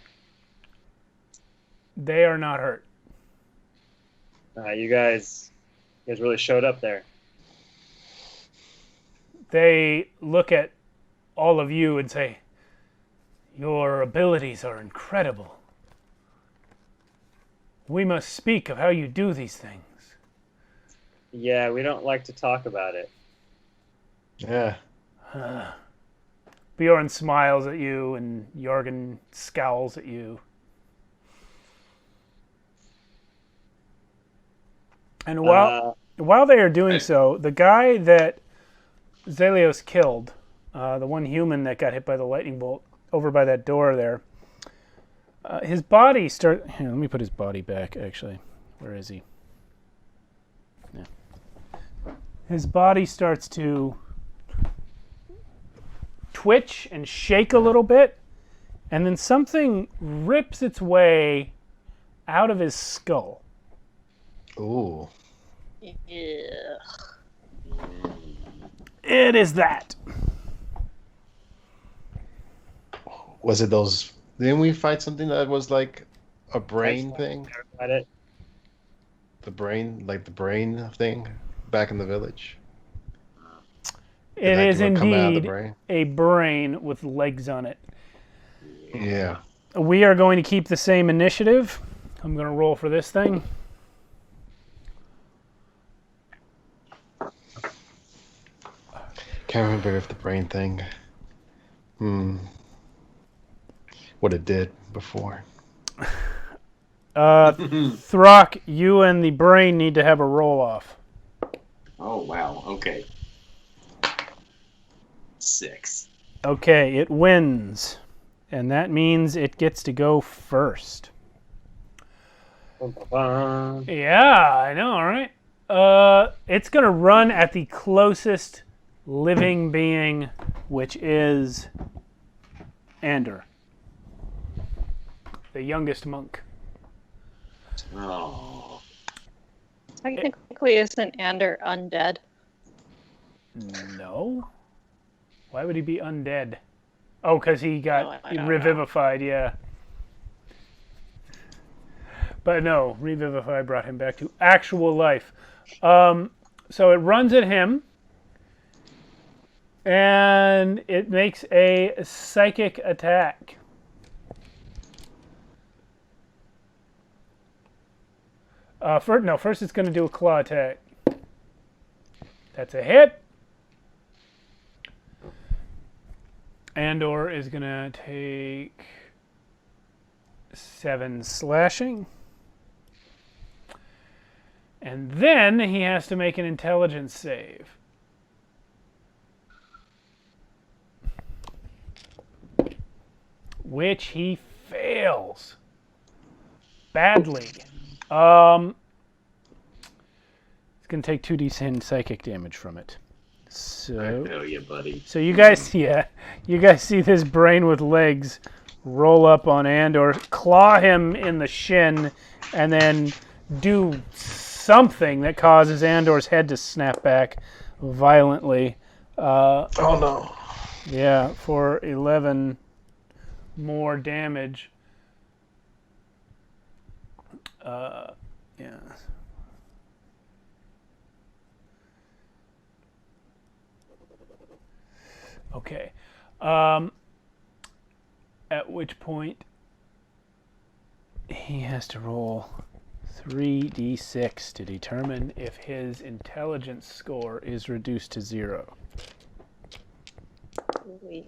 They are not hurt.
You guys really showed up there.
They look at all of you and say, "Your abilities are incredible. We must speak of how you do these things."
Yeah, we don't like to talk about it.
Yeah.
Bjorn smiles at you, and Jorgen scowls at you. And while they are doing so, the guy that Zalios killed, the one human that got hit by the lightning bolt over by that door there, his body starts... Here, let me put his body back, actually. Where is he? Yeah. His body starts to twitch and shake a little bit, and then something rips its way out of his skull.
Ooh.
Yeah.
It is that.
Was it those? Didn't we fight something that was like a brain thing?
At it.
The brain thing back in the village.
It
that
is
come out of the
indeed
brain?
a brain with legs on it.
Yeah.
We are going to keep the same initiative. I'm going to roll for this thing.
Can't remember if the brain thing. What it did before.
Throck, you and the brain need to have a roll off.
Oh, wow. Okay. 6.
Okay, it wins. And that means it gets to go first.
Bum-bum-bum.
Yeah, I know, right? It's going to run at the closest living being, which is Ander, the youngest monk.
Oh.
Technically, isn't Ander undead?
No. Why would he be undead? Oh, because he got
I don't
revivified, yeah. But no, revivify brought him back to actual life. So it runs at him, and it makes a psychic attack. First it's going to do a claw attack. That's a hit. Andor is going to take 7 slashing. And then he has to make an intelligence save. Which he fails. Badly. It's going to take 2d10 psychic damage from it. So
I feel you, buddy.
So you guys see this brain with legs roll up on Andor, claw him in the shin, and then do something that causes Andor's head to snap back violently.
Oh no.
Yeah, for 11 more damage. Yeah. Okay. At which point he has to roll 3d6 to determine if his intelligence score is reduced to 0.
We-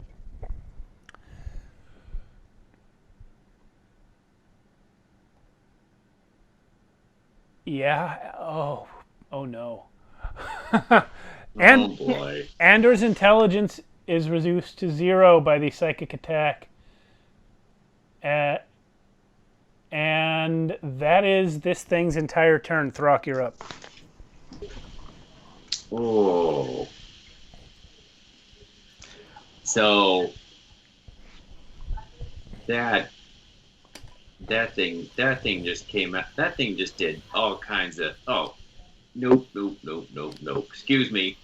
Yeah. Oh no.
Oh, boy.
Andor's intelligence is reduced to 0 by the psychic attack. And that is this thing's entire turn. Throck, you're up.
Oh. So that thing just came out. That thing just did all kinds of nope. Excuse me.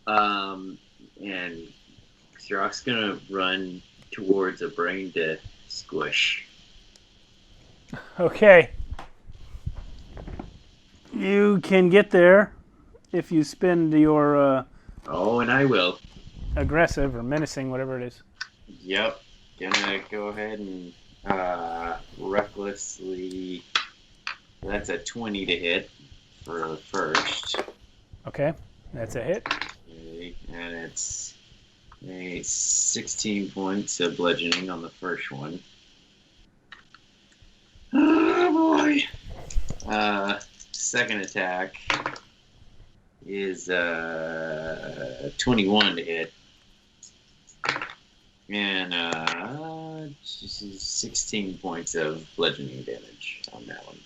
And Xerox gonna run towards a brain to squish.
Okay. You can get there if you spend your
And I will.
aggressive or menacing, whatever it is.
Yep. Gonna go ahead and recklessly. That's a 20 to hit for the first.
Okay, that's a hit.
Okay, and it's 16 points of bludgeoning on the first one. Oh boy! Second attack is 21 to hit, and 16 points of bludgeoning damage on that one.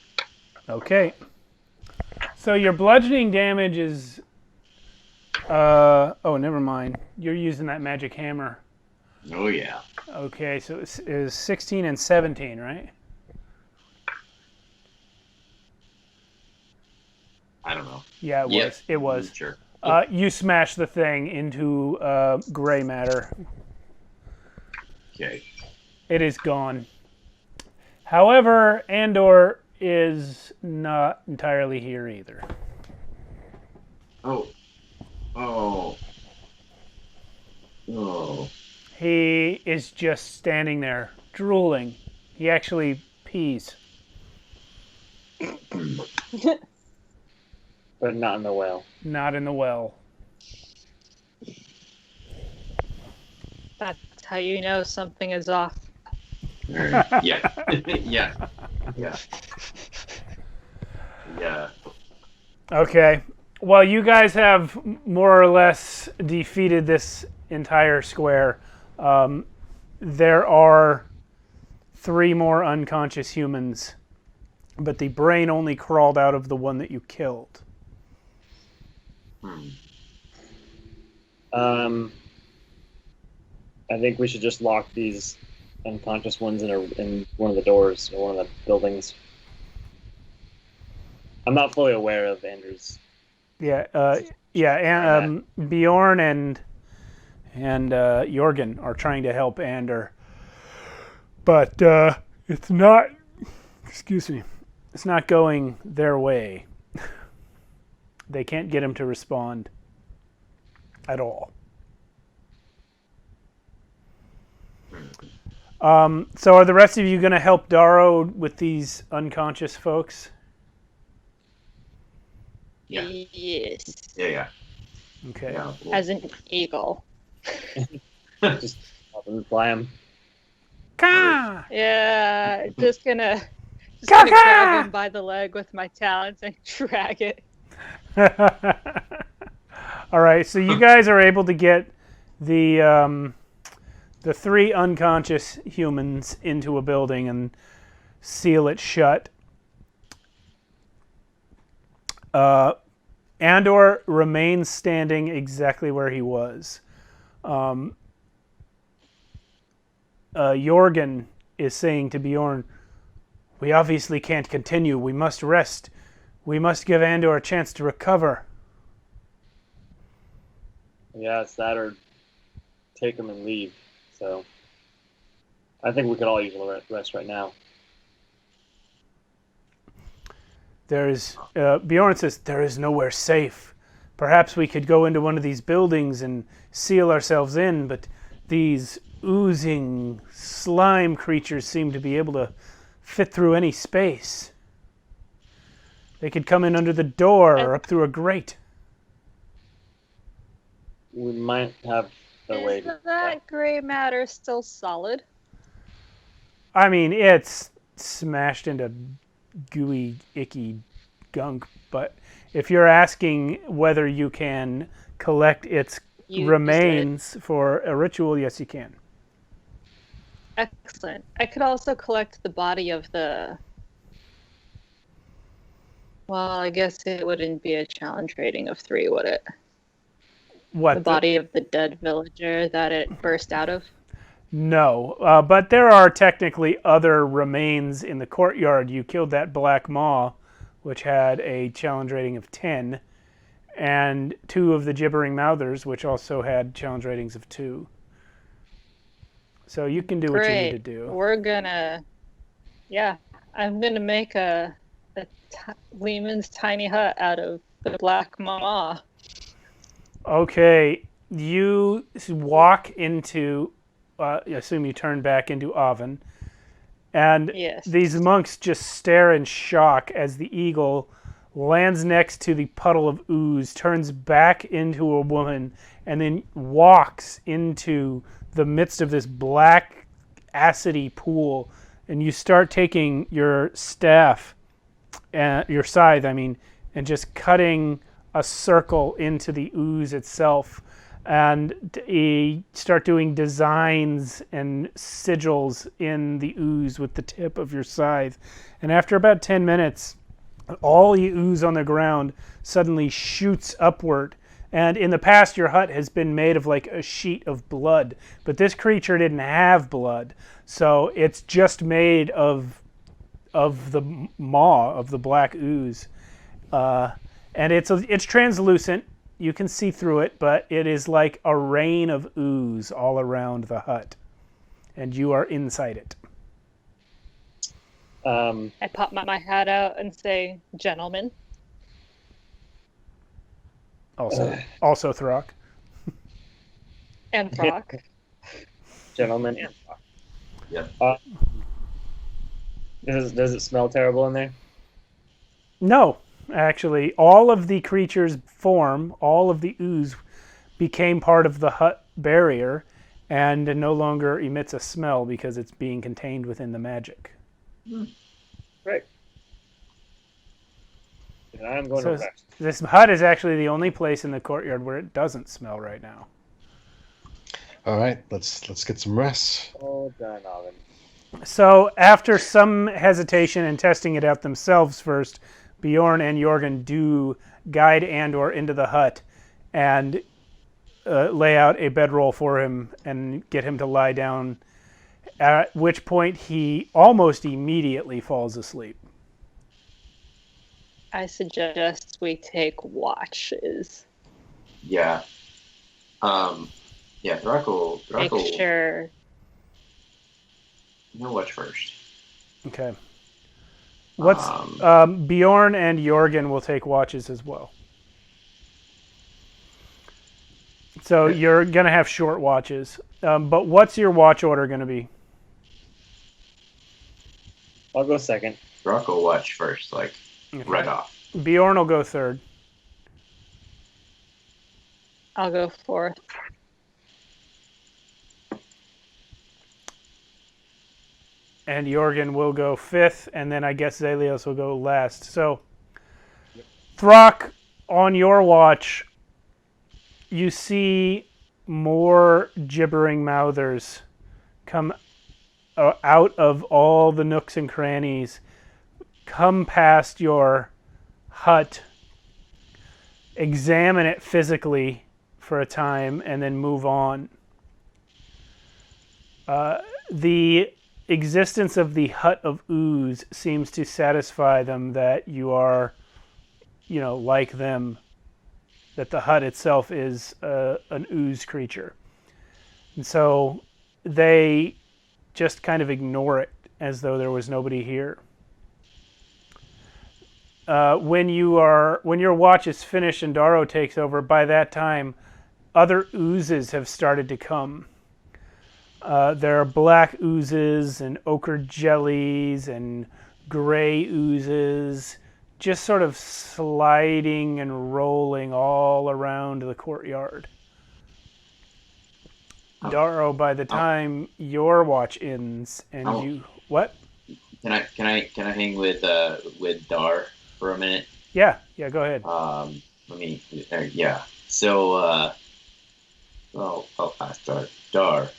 Okay. So your bludgeoning damage is... never mind. You're using that magic hammer.
Oh yeah.
Okay, so it is 16 and 17, right?
I don't know.
Yeah, it was. It was.
Sure.
You smash the thing into gray matter.
Okay.
It is gone. However, Andor is not entirely here either.
Oh. Oh. Oh.
He is just standing there, drooling. He actually pees.
But not in the well.
Not in the well.
That's how you know something is off.
Yeah. Yeah. Yeah. Yeah.
Okay. Well, you guys have more or less defeated this entire square. There are 3 more unconscious humans, but the brain only crawled out of the one that you killed.
I think we should just lock these unconscious ones in one of the doors or one of the buildings. I'm not fully aware of Andrew's.
Yeah, and Bjorn and Jorgen are trying to help Ander, but it's not. Excuse me, it's not going their way. They can't get him to respond at all. So are the rest of you going to help Darrow with these unconscious folks?
Yeah.
Yes.
Yeah.
Okay.
Yeah. Well,
As an eagle.
Just up and fly him.
Ka!
Yeah, just gonna grab him by the leg with my talons and drag it.
All right, so you guys are able to get the 3 unconscious humans into a building and seal it shut. Andor remains standing exactly where he was. Jorgen is saying to Bjorn, "We obviously can't continue. We must rest. We must give Andor a chance to recover."
Yeah, it's that or take him and leave. So I think we could all use a rest right now.
Bjorn says, "There is nowhere safe. Perhaps we could go into one of these buildings and seal ourselves in, but these oozing slime creatures seem to be able to fit through any space. They could come in under the door or up through a grate."
We might have a way
Is
to
that gray matter still solid?
I mean, it's smashed into gooey, icky gunk, but if you're asking whether you can collect its remains for a ritual, yes, you can.
Excellent. I could also collect the body of the... Well, I guess it wouldn't be a challenge rating of 3, would it?
What?
The body of the dead villager that it burst out of?
No, but there are technically other remains in the courtyard. You killed that black maw, which had a challenge rating of 10, and 2 of the gibbering mouthers, which also had challenge ratings of 2. So you can do what you need to do.
We're gonna... Yeah, I'm gonna make a Lehman's tiny hut out of the black maw.
Okay, you walk into... I assume you turn back into Oven. And
Yes.
these monks just stare in shock as the eagle lands next to the puddle of ooze, turns back into a woman, and then walks into the midst of this black, acidy pool. And you start taking your staff, your scythe, and just cutting a circle into the ooze itself. And you start doing designs and sigils in the ooze with the tip of your scythe. And after about 10 minutes, all the ooze on the ground suddenly shoots upward. And in the past, your hut has been made of like a sheet of blood. But this creature didn't have blood. So it's just made of the maw of the black ooze. And it's translucent. You can see through it, but it is like a rain of ooze all around the hut, and you are inside it.
I pop my hat out and say, "Gentlemen."
Also Throck.
And Throck.
Gentlemen and
Yep.
Does it smell terrible in there?
No, actually, all of the creature's form, all of the ooze, became part of the hut barrier, and no longer emits a smell because it's being contained within the magic.
Right. And I'm going to rest.
This hut is actually the only place in the courtyard where it doesn't smell right now.
All right, let's get some rest.
All done, Alvin.
So after some hesitation and testing it out themselves first, Bjorn and Jorgen do guide Andor into the hut and lay out a bedroll for him and get him to lie down, at which point he almost immediately falls asleep.
I suggest we take watches.
Yeah. Yeah, Throck
Make sure.
He'll watch first.
Okay. Bjorn and Jorgen will take watches as well. So you're going to have short watches. But what's your watch order going to be?
I'll go second.
Throck will watch first, like, right off.
Bjorn will go third.
I'll go fourth.
And Jorgen will go fifth, and then I guess Zelios will go last. So, Throck, on your watch, you see more gibbering mouthers come out of all the nooks and crannies, come past your hut, examine it physically for a time, and then move on. The existence of the hut of ooze seems to satisfy them that you are, like them, that the hut itself is an ooze creature. And so they just kind of ignore it as though there was nobody here. When your watch is finished and Darrow takes over, by that time, other oozes have started to come. There are black oozes and ochre jellies and gray oozes, just sort of sliding and rolling all around the courtyard. Darrow, by the time your watch ends, and you what?
Can I hang with Dar for a minute?
Yeah, go ahead.
Yeah. So I start Dar.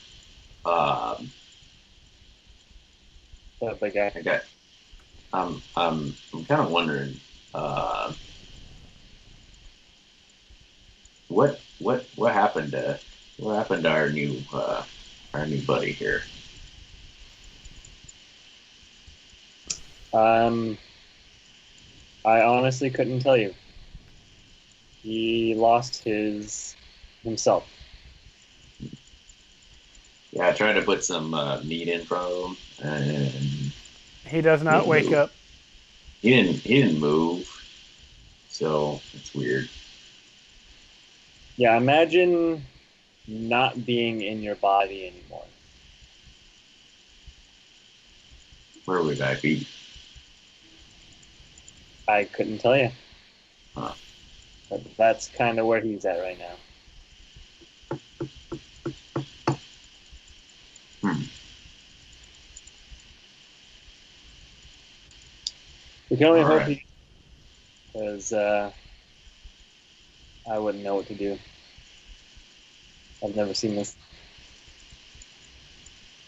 Big guy.
Okay. I'm kind of wondering, what happened to our new buddy here?
I honestly couldn't tell you. He lost himself.
Yeah, I tried to put some meat in front of him, and
he does not wake up.
He didn't move, so it's weird.
Yeah, imagine not being in your body anymore.
Where would I be?
I couldn't tell you.
Huh.
But that's kind of where he's at right now. We can only hope he, because I wouldn't know what to do. I've never seen this.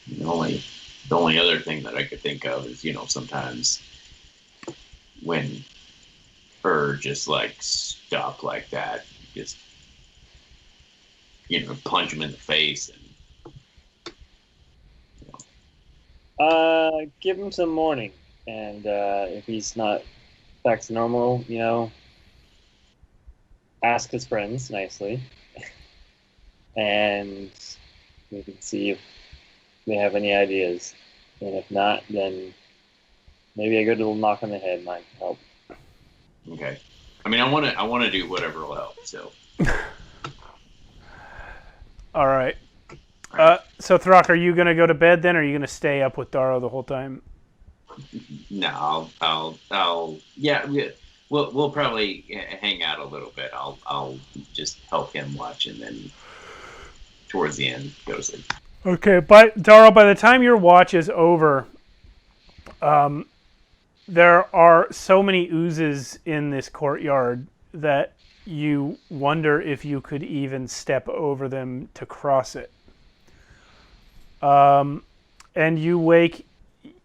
The only other thing that I could think of is, sometimes when her just like stuck like that, just punch him in the face and
give him some morning, and if he's not back to normal, ask his friends nicely, and we can see if they have any ideas. And if not, then maybe a good little knock on the head might help.
Okay. I mean, I want to do whatever will help. So.
All right. So Throck, are you going to go to bed then, or are you going to stay up with Daro the whole time?
No, yeah, we'll probably hang out a little bit. I'll just help him watch, and then towards the end go to sleep.
Okay, but Daro, by the time your watch is over, there are so many oozes in this courtyard that you wonder if you could even step over them to cross it. And you wake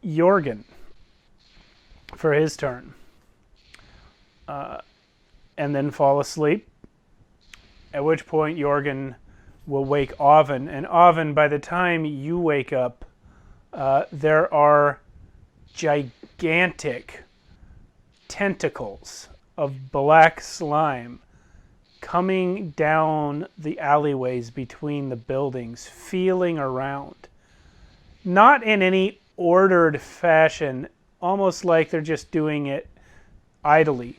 Jorgen for his turn. And then fall asleep. At which point Jorgen will wake Oven. And Oven, by the time you wake up, there are gigantic tentacles of black slime coming down the alleyways between the buildings, feeling around. Not in any ordered fashion, almost like they're just doing it idly.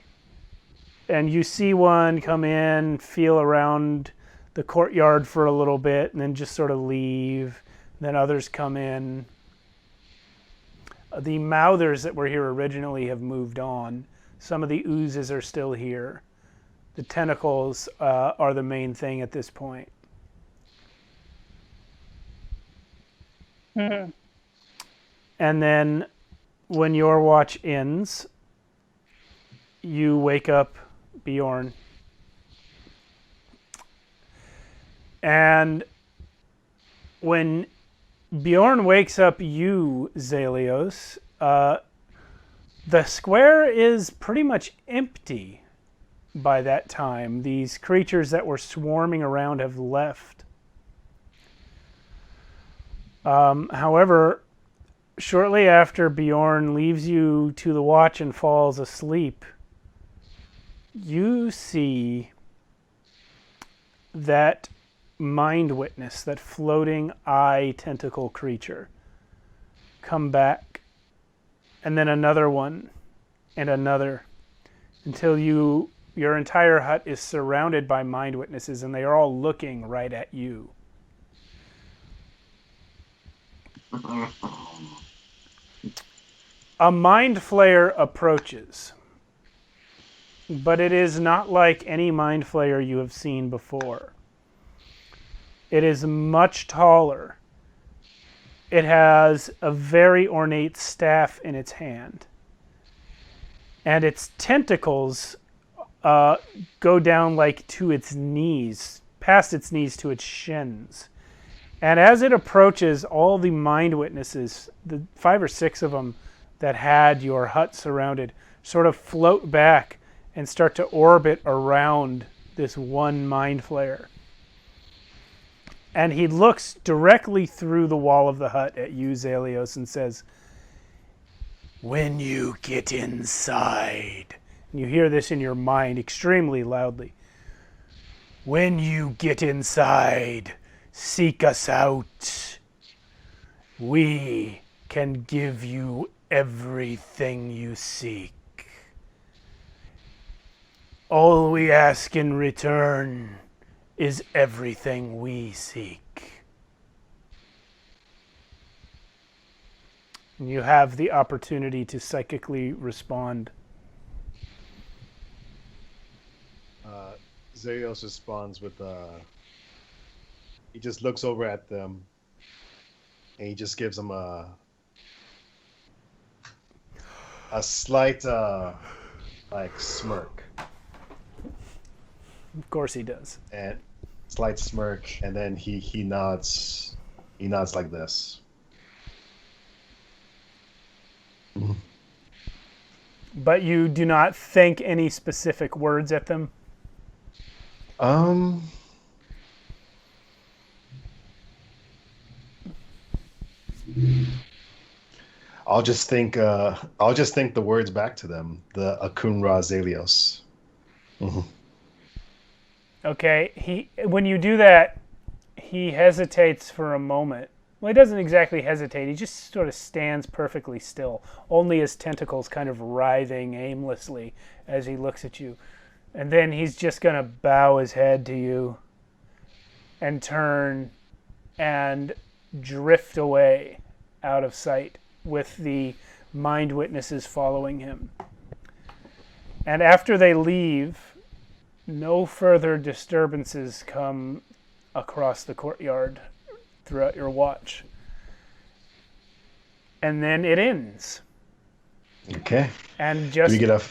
And you see one come in, feel around the courtyard for a little bit, and then just sort of leave. Then others come in. The mouthers that were here originally have moved on. Some of the oozes are still here. The tentacles are the main thing at this point.
Mhm.
And then when your watch ends, you wake up Bjorn. And when Bjorn wakes up you, Zalios, the square is pretty much empty by that time. These creatures that were swarming around have left. However, shortly after Bjorn leaves you to the watch and falls asleep, you see that mind witness, that floating eye tentacle creature, come back, and then another one, and another, until your entire hut is surrounded by mind witnesses, and they are all looking right at you. A mind flayer approaches, but it is not like any mind flayer you have seen before. It is much taller. It has a very ornate staff in its hand. And its tentacles go down like to its knees, past its knees to its shins. And as it approaches, all the mind witnesses, the 5 or 6 of them that had your hut surrounded, sort of float back and start to orbit around this one mind flayer. And he looks directly through the wall of the hut at you, Zalios, and says, "When you get inside," and you hear this in your mind extremely loudly, "when you get inside, seek us out. We can give you everything you seek. All we ask in return is everything we seek." And you have the opportunity to psychically respond.
Zarios responds with he just looks over at them and he just gives them a slight like smirk.
Of course he does.
And slight smirk, and then he nods like this.
But you do not think any specific words at them?
I'll just think the words back to them. The Akunra Zalios.
Okay, when you do that, he hesitates for a moment. Well, he doesn't exactly hesitate. He just sort of stands perfectly still, only his tentacles kind of writhing aimlessly as he looks at you. And then he's just going to bow his head to you and turn and drift away out of sight with the mind witnesses following him. And after they leave, no further disturbances come across the courtyard throughout your watch. And then it ends.
Okay.
And
Do we get a...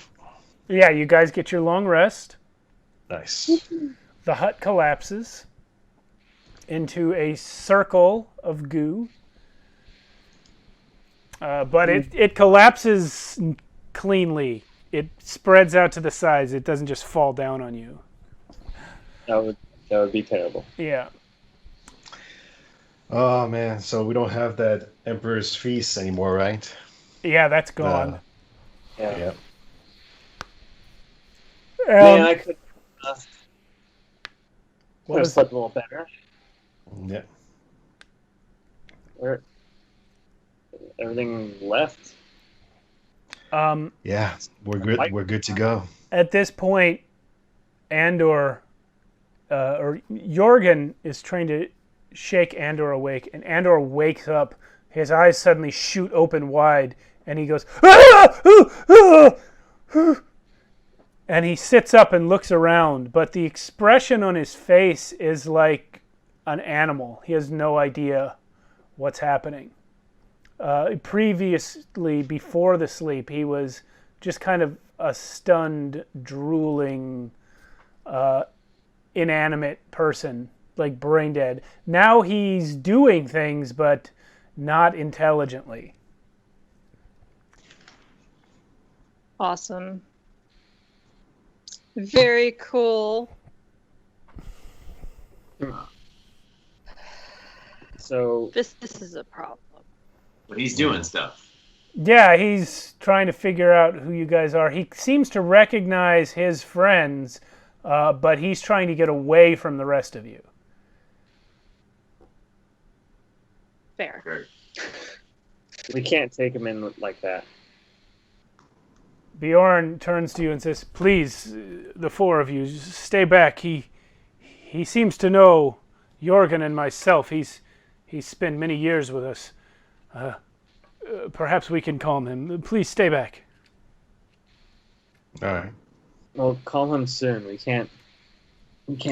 yeah, you guys get your long rest.
Nice.
The hut collapses into a circle of goo. But it collapses cleanly. It spreads out to the sides. It doesn't just fall down on you.
That would be terrible.
Yeah.
Oh man, so we don't have that Emperor's Feast anymore, right?
Yeah, that's gone.
Yeah.
Yep.
Man, I could have
was-
slept a little better.
Yep.
Where everything left.
Yeah, we're good. We're good to go.
At this point, Andor or Jorgen is trying to shake Andor awake, and Andor wakes up. His eyes suddenly shoot open wide, and he goes, "Ah! Ah! Ah!" And he sits up and looks around, but the expression on his face is like an animal. He has no idea what's happening. Previously, before the sleep, he was just kind of a stunned, drooling, inanimate person, like brain dead. Now he's doing things, but not intelligently.
Awesome. Very cool.
So
This is a problem.
But he's doing stuff.
Yeah, he's trying to figure out who you guys are. He seems to recognize his friends, but he's trying to get away from the rest of you.
Fair.
Sure.
we can't take him in like that.
Bjorn turns to you and says, "Please, the four of you, stay back. He seems to know Jorgen and myself. He's spent many years with us. Perhaps we can calm him. Please stay back."
All right.
Well, call him soon. We can't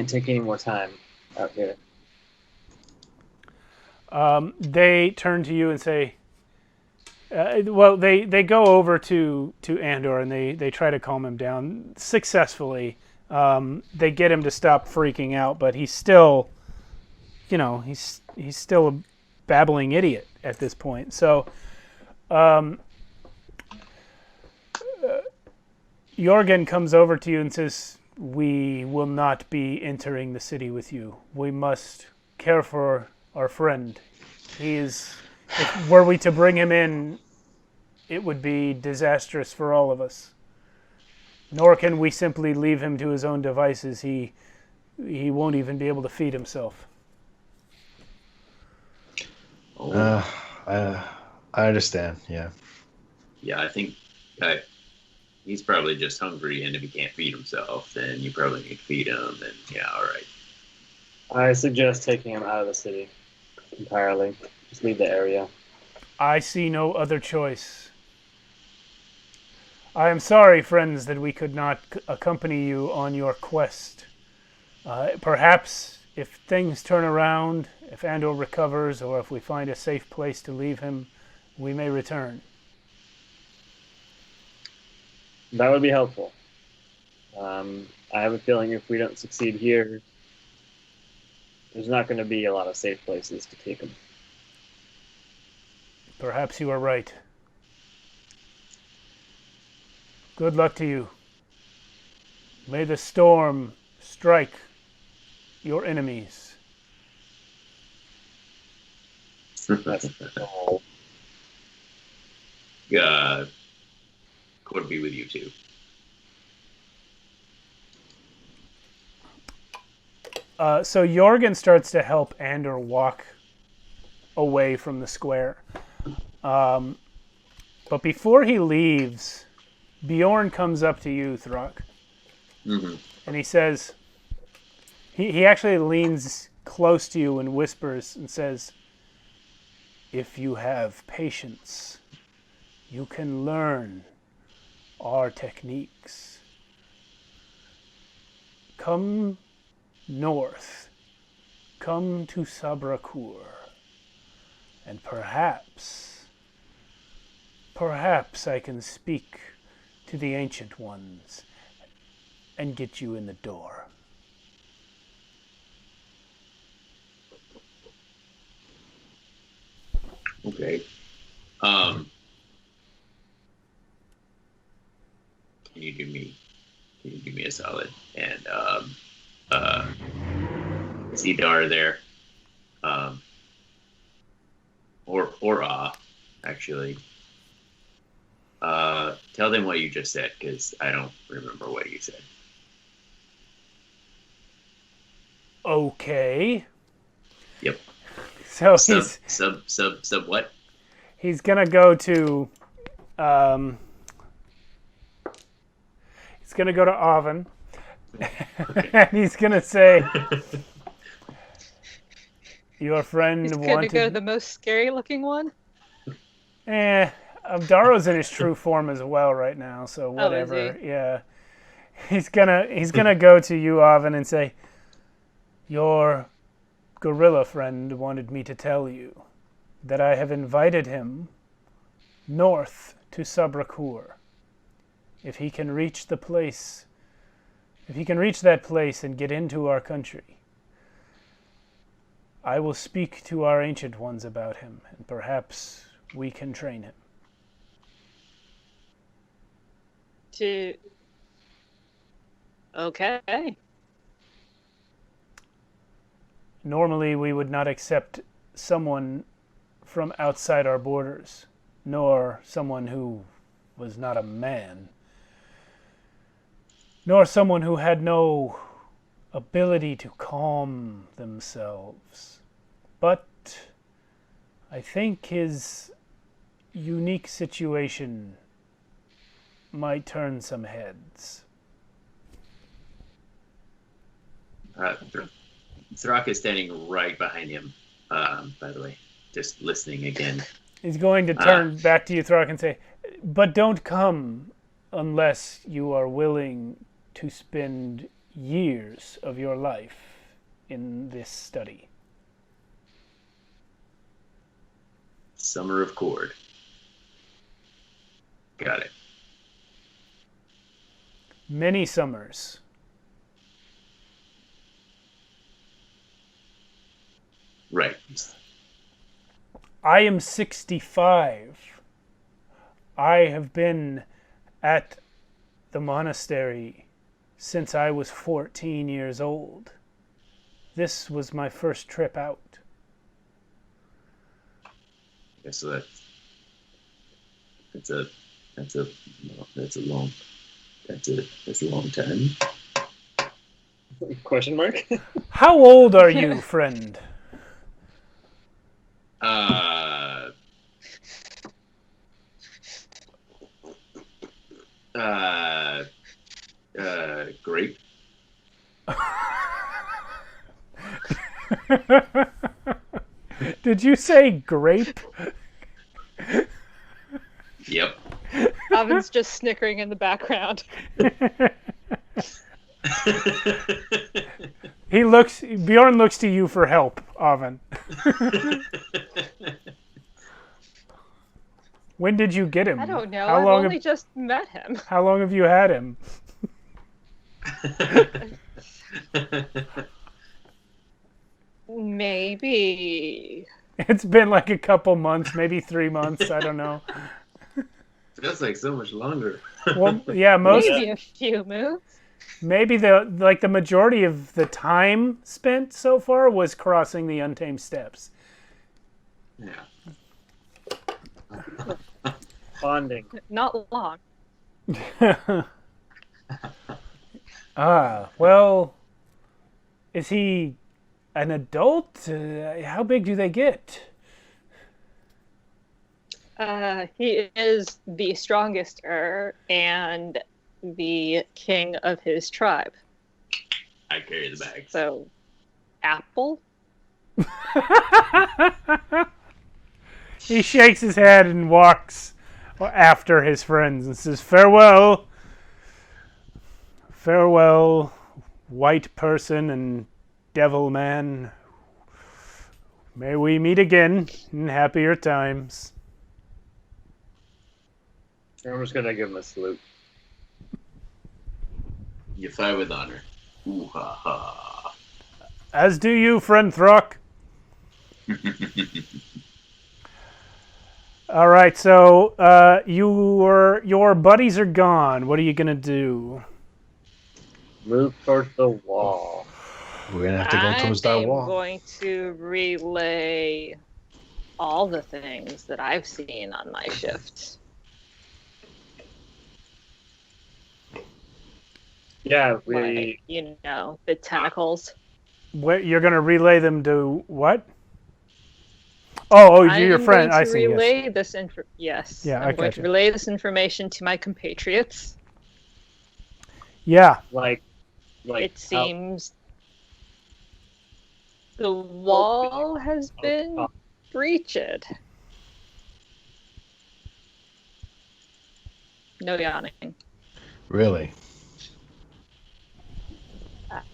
take any more time out here.
They turn to you and say, they go over to Andor and they try to calm him down successfully. They get him to stop freaking out, but he's still, he's still a babbling idiot at this point. So, Jorgen comes over to you and says, "We will not be entering the city with you. We must care for our friend. Were we to bring him in, it would be disastrous for all of us. Nor can we simply leave him to his own devices. He won't even be able to feed himself."
I understand. Yeah.
Yeah, I think he's probably just hungry, and if he can't feed himself, then you probably need to feed him, and yeah, all right.
I suggest taking him out of the city entirely. Just leave the area.
I see no other choice. I am sorry, friends, that we could not accompany you on your quest. Perhaps if things turn around, if Andor recovers, or if we find a safe place to leave him, we may return.
That would be helpful. I have a feeling if we don't succeed here, there's not going to be a lot of safe places to take him.
Perhaps you are right. Good luck to you. May the storm strike your enemies.
That's all.
God be with you too.
So Jorgen starts to help Andor walk away from the square. But before he leaves, Bjorn comes up to you, Throck.
Mm-hmm.
And he says, he actually leans close to you and whispers and says, if you have patience, you can learn our techniques. Come north, come to Sabrakur, and perhaps I can speak to the Ancient Ones and get you in the door.
Okay. Can you do me a solid? And Zidar there. Or actually. Tell them what you just said, because I don't remember what you said.
Okay.
Yep.
So
Sub what?
he's gonna go to he's gonna go to Oven.
Okay.
And he's gonna say, your friend
He's gonna
wanted
go to the most scary looking one.
Daro's in his true form as well right now, so whatever.
Oh, is he?
Yeah. He's gonna go to you, Oven, and say, your gorilla friend wanted me to tell you that I have invited him north to Sabrakur. If he can reach that place and get into our country, I will speak to our Ancient Ones about him, and perhaps we can train him.
Okay.
Normally, we would not accept someone from outside our borders, nor someone who was not a man, nor someone who had no ability to calm themselves. But I think his unique situation might turn some heads.
Throck is standing right behind him, by the way, just listening again.
He's going to turn back to you, Throck, and say, but don't come unless you are willing to spend years of your life in this study.
Summer of Cord. Got it.
Many summers.
Right.
I am 65. I have been at the monastery since I was 14 years old. This was my first trip out.
Yeah, so that's a long time.
Question mark?
How old are you, friend?
Grape.
Did you say grape?
Yep.
Oven's just snickering in the background.
Bjorn looks to you for help, Oven. When did you get him?
I don't know.
How
I've
long
only just met him.
How long have you had him?
Maybe.
It's been like a couple months, maybe 3 months. I don't know.
Feels like so much longer.
Well, yeah,
Maybe a few moves.
maybe the majority of the time spent so far was crossing the Untamed Steppes.
Yeah.
Bonding.
Not long.
Well, Is he an adult? How big do they get?
He is the strongest and the king of his tribe.
I carry the bags.
So, Apple?
He shakes his head and walks after his friends and says, "Farewell. Farewell, white person and devil man. May we meet again in happier times."
I'm just gonna give him a salute.
You fight with honor. Ooh ha ha.
As do you, friend Throck. All right, so your buddies are gone. What are you gonna do?
Move towards the wall.
We're gonna have to go towards that wall.
I'm going to relay all the things that I've seen on my shift.
Yeah,
Like, the tentacles.
What, you're gonna relay them to what? Oh, you're your friend. I see.
Relay this yes.
Yeah,
I'm going to relay this information to my compatriots.
Yeah.
like
It seems the wall has been breached. No yawning.
Really?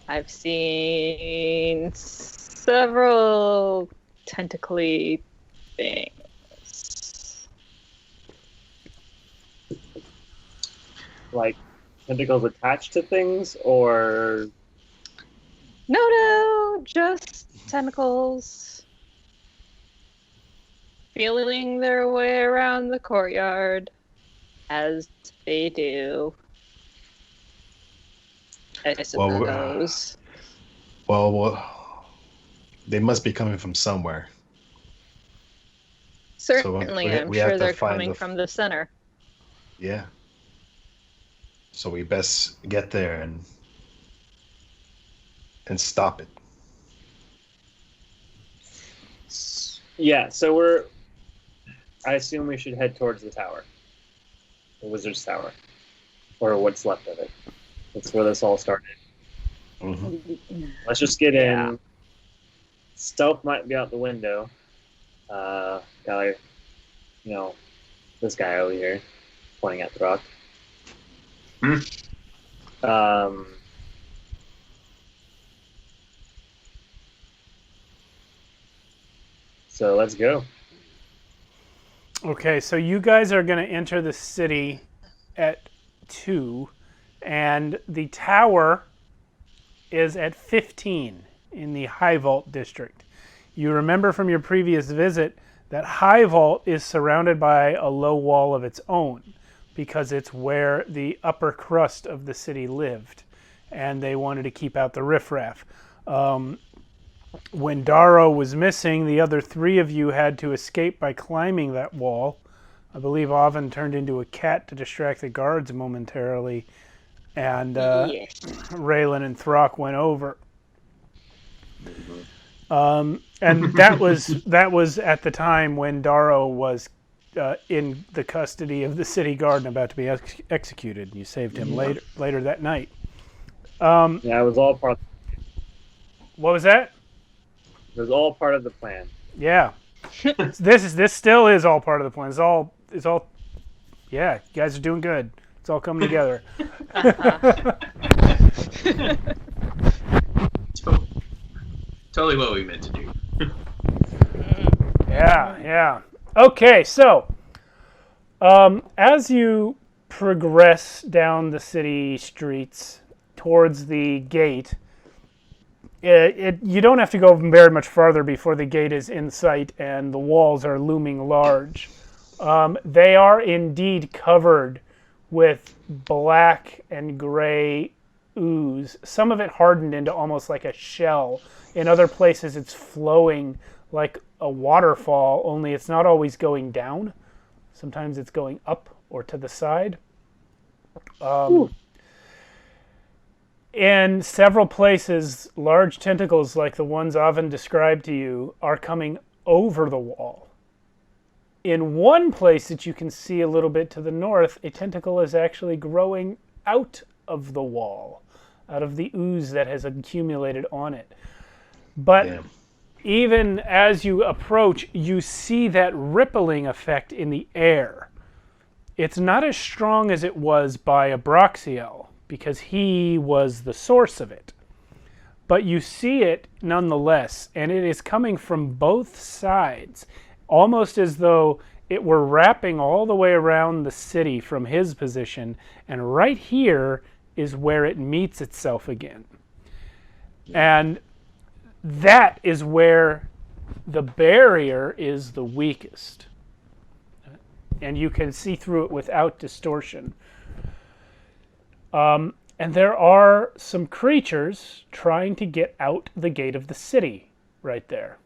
I've seen several tentacly things.
like tentacles attached to things, or
No, just tentacles feeling their way around the courtyard, as they do. I suppose.
Well, they must be coming from somewhere.
Certainly, I'm
we have
sure
to
they're
find
coming from the center.
Yeah. So we best get there and stop it.
yeah. So I assume we should head towards the tower, the wizard's tower, or what's left of it. That's where this all started.
Mm-hmm.
Let's just get
Yeah.
in. Stealth might be out the window. Guy, this guy over here, pointing at the rock. So let's go.
Okay, so you guys are going to enter the city at 2, and the tower is at 15 in the High Vault district. You remember from your previous visit that High Vault is surrounded by a low wall of its own because it's where the upper crust of the city lived, and they wanted to keep out the riffraff. When Darrow was missing, the other 3 of you had to escape by climbing that wall. I believe Oven turned into a cat to distract the guards momentarily, and
Yes.
Raylan and Throck went over. And that was at the time when Darrow was in the custody of the city guard and about to be executed. You saved him later that night.
Yeah, it was all part.
What was that?
It was all part of the plan.
Yeah. This still is all part of the plan. It's all. Yeah, you guys are doing good. It's all coming together.
Totally what we meant to do.
Yeah. Okay, so as you progress down the city streets towards the gate, you don't have to go very much farther before the gate is in sight and the walls are looming large. They are indeed covered with black and gray ooze. Some of it hardened into almost like a shell. In other places, it's flowing like a waterfall, only it's not always going down. Sometimes it's going up or to the side. In several places, large tentacles like the ones Oven described to you are coming over the wall. In one place that you can see a little bit to the north, a tentacle is actually growing out of the wall, out of the ooze that has accumulated on it. But
Damn.
even as you approach, you see that rippling effect in the air. It's not as strong as it was by Abroxiel, because he was the source of it. But you see it nonetheless, and it is coming from both sides, almost as though it were wrapping all the way around the city from his position, and right here is where it meets itself again. And that is where the barrier is the weakest. And you can see through it without distortion. And there are some creatures trying to get out the gate of the city right there.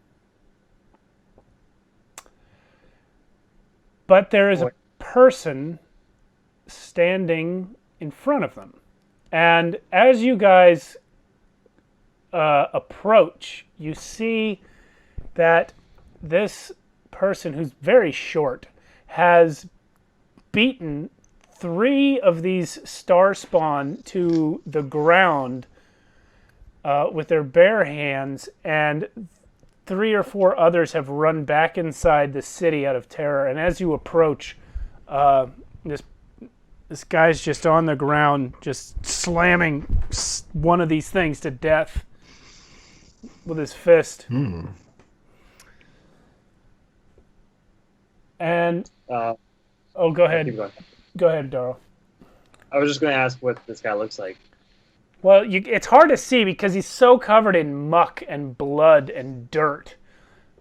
But there is a person standing in front of them. And as you guys approach, you see that this person, who's very short, has beaten 3 of these star spawn to the ground with their bare hands, and 3 or 4 others have run back inside the city out of terror. And as you approach, this guy's just on the ground, just slamming one of these things to death with his fist. And go ahead.
Keep going.
Go ahead, Darryl.
I was just going to ask what this guy looks like.
Well, it's hard to see because he's so covered in muck and blood and dirt.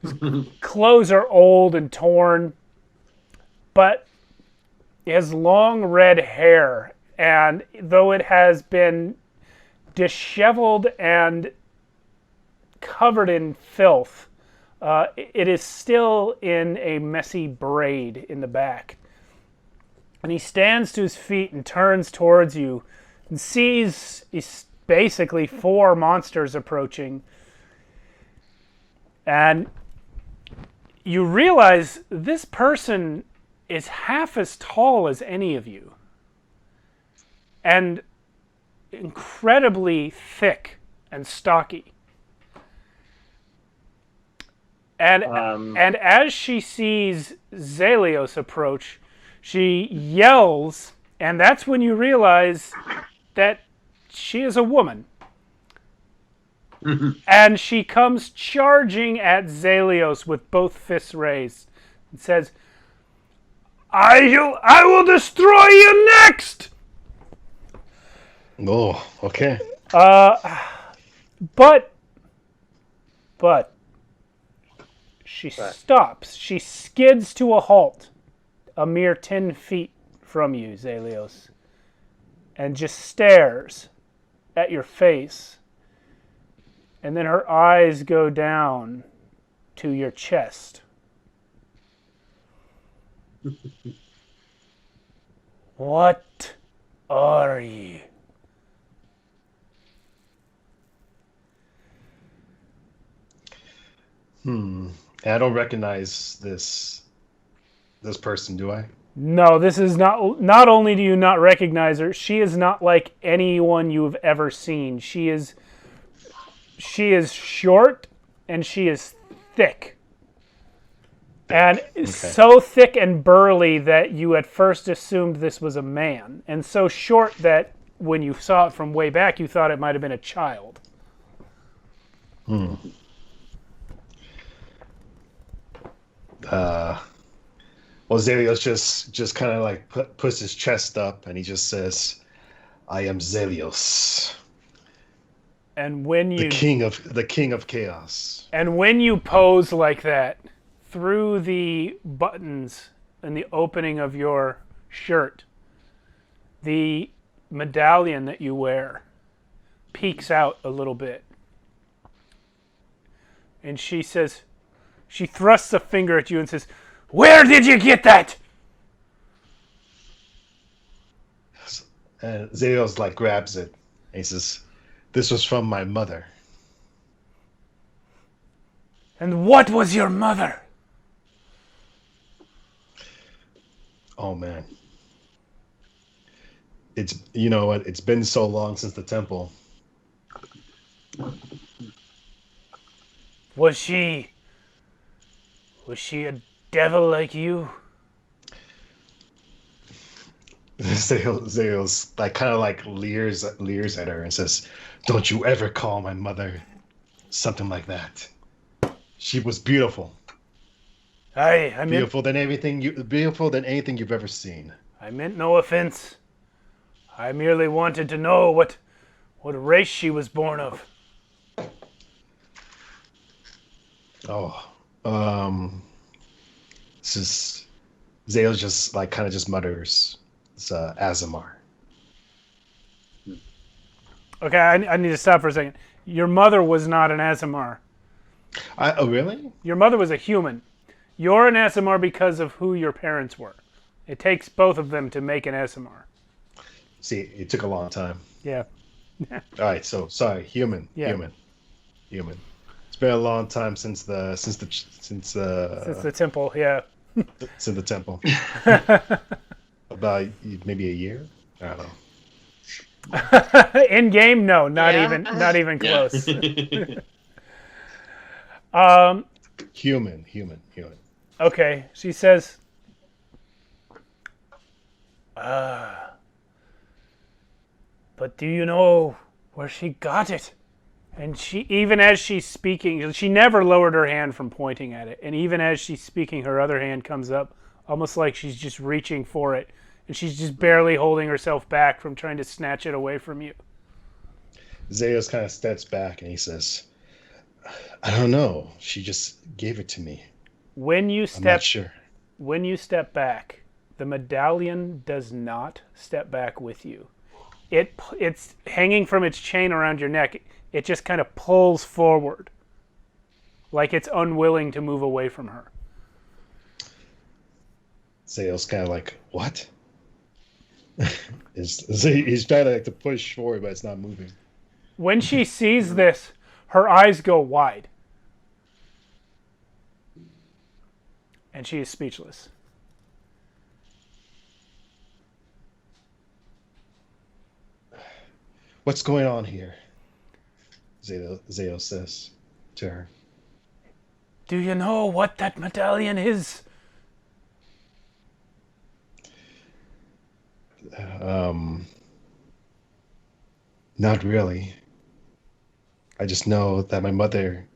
His clothes are old and torn, but he has long red hair, and though it has been disheveled and covered in filth, it is still in a messy braid in the back. And he stands to his feet and turns towards you and sees basically 4 monsters approaching. And you realize this person is half as tall as any of you. And incredibly thick and stocky. And as she sees Zelios approach, she yells, and that's when you realize that she is a woman. And she comes charging at Zelios with both fists raised and says, I will destroy you next!
Oh, okay.
But she stops. She skids to a halt a mere 10 feet from you, Zelios, and just stares at your face. And then her eyes go down to your chest. What are you?
I don't recognize this person, do I?
No, this is not only do you not recognize her, she is not like anyone you have ever seen. She is short and she is thick. And so thick and burly that you at first assumed this was a man. And so short that when you saw it from way back, you thought it might have been a child.
Well, Zelios just kind of like puts his chest up and he just says, "I am Zelios,
and when you
the king of chaos."
And when you pose like that, through the buttons and the opening of your shirt, the medallion that you wear peeks out a little bit. And she says, she thrusts a finger at you and says, "Where did you get that?"
And Zelios like grabs it and he says, This was from my mother.
And what was your mother?
Oh man. It's, you know what? It's been so long since the temple.
Was she a devil like you?
Zale's like kind of like leers at her and says, "Don't you ever call my mother something like that. She was beautiful.
I meant
Beautiful than anything you've ever seen."
I meant no offense. I merely wanted to know what race she was born of.
Oh, this is Zale just like kind of just mutters. It's Azamar.
Okay, I need to stop for a second. Your mother was not an Azamar.
Oh, really?
Your mother was a human. You're an Azamar because of who your parents were. It takes both of them to make an Azamar.
See, it took a long time.
Yeah.
All right, so sorry, human. It's been a long time since the
temple, yeah.
since the temple. About maybe a year. I don't know.
In game, no, not even close.
Human.
Okay, she says, but do you know where she got it? And she, even as she's speaking, she never lowered her hand from pointing at it. And even as she's speaking, her other hand comes up, almost like she's just reaching for it. And she's just barely holding herself back from trying to snatch it away from you.
Zeus kind of steps back and he says, "I don't know. She just gave it to me.
When you
I'm not sure."
When you step back, the medallion does not step back with you. It's hanging from its chain around your neck. It just kind of pulls forward, like it's unwilling to move away from her.
Zeus kind of like, "What?" He's trying to push forward, but it's not moving.
When she sees this, her eyes go wide. And she is speechless.
"What's going on here?" Zeus says to her.
Do you know what that medallion is?
Not really. I just know that my mother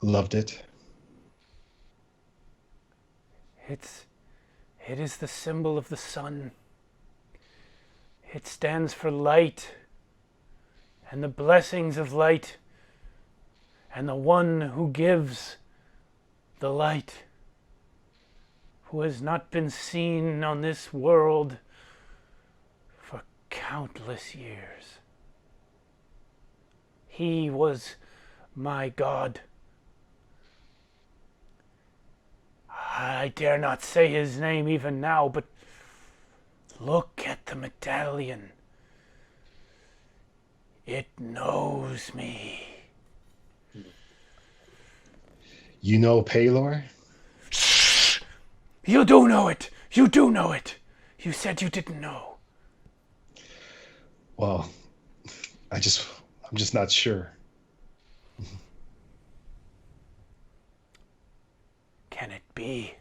loved it.
It is the symbol of the sun. It stands for light and the blessings of light and the one who gives the light, who has not been seen on this world for countless years. He was my God. I dare not say his name even now, but look at the medallion. It knows me.
You know Paylor?
You do know it. You do know it. You said you didn't know.
Well, I'm just not sure.
Can it be?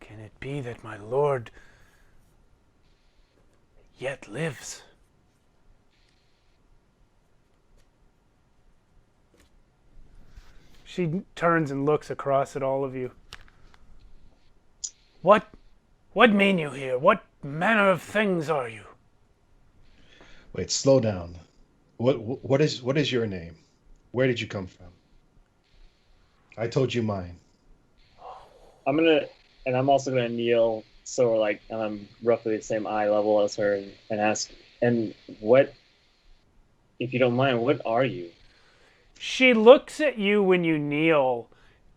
Can it be that my lord yet lives? She turns and looks across at all of you. What mean you here? What manner of things are you?
Wait, slow down. What is your name? Where did you come from? I told you mine.
I'm also gonna kneel, so we're like, I'm roughly the same eye level as her, and ask, and what, if you don't mind, what are you?
She looks at you when you kneel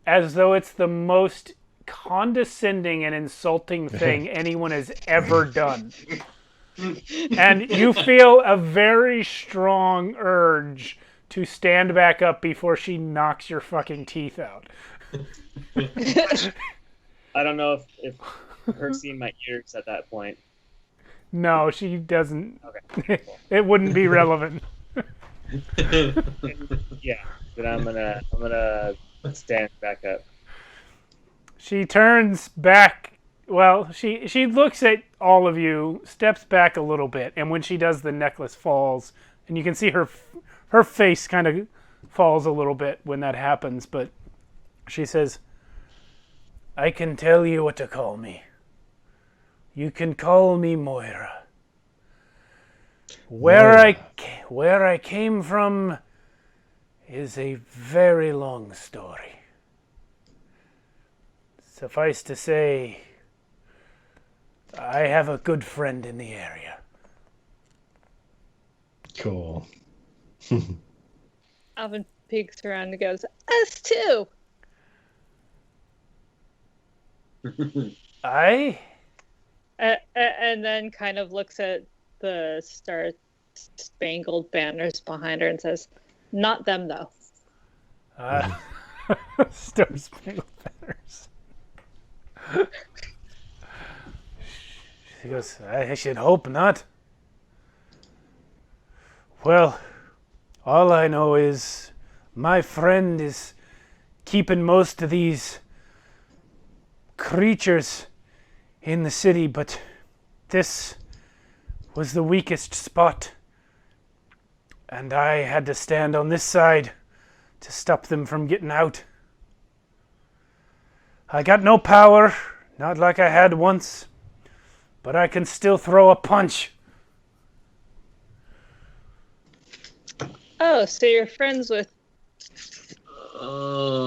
as though it's the most condescending and insulting thing anyone has ever done. And you feel a very strong urge to stand back up before she knocks your fucking teeth out.
I don't know if her seeing my ears at that point.
No, she doesn't.
Okay.
It wouldn't be relevant.
Yeah, then I'm gonna stand back up.
She turns back. Well, she looks at all of you, steps back a little bit, and when she does, the necklace falls, and you can see her face kind of falls a little bit when that happens. But she says, "I can tell you what to call me. You can call me Moira. Where I came from is a very long story. Suffice to say, I have a good friend in the area."
Cool.
Alvin peeks around and goes, "Us too."
I?
And then kind of looks at the star-spangled banners behind her and says, "Not them, though."
Star Spangled Banners. She goes, "I should hope not." Well, all I know is my friend is keeping most of these creatures in the city, but this was the weakest spot, and I had to stand on this side to stop them from getting out. I got no power, not like I had once, but I can still throw a punch.
Oh, so you're friends with...
Oh.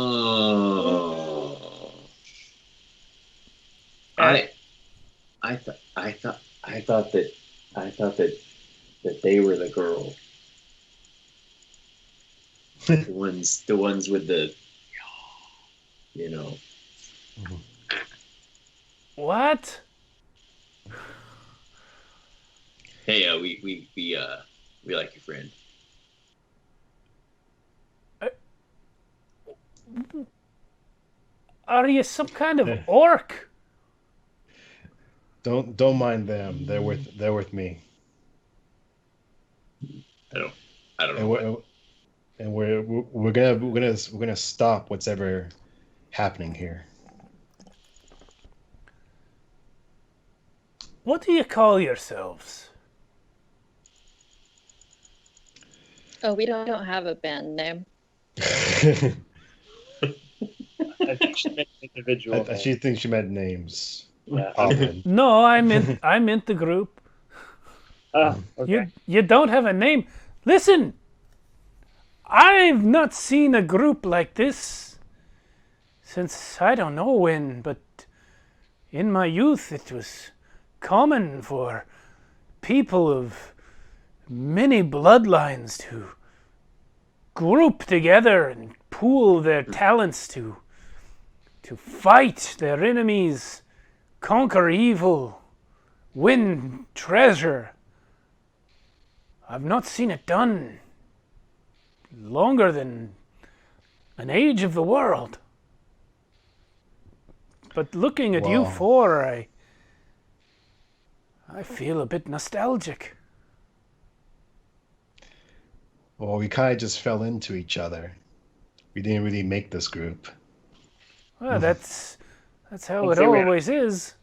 I thought that they were the girl. the ones with the, you know.
What?
Hey, we like your friend.
Are you some kind of orc?
Don't mind them. They're with me.
I don't know.
And we're gonna stop what's ever happening here.
What do you call yourselves?
Oh, we don't have a band name.
I think she meant individual.
She thinks she meant names.
Yeah.
No, I meant the group.
Oh, okay.
You don't have a name. Listen, I've not seen a group like this since I don't know when, but in my youth it was common for people of many bloodlines to group together and pool their talents to fight their enemies, conquer evil, win treasure. I've not seen it done longer than an age of the world. But looking at you four, I feel a bit nostalgic.
Well, we kind of just fell into each other. We didn't really make this group.
Well, that's how it always is.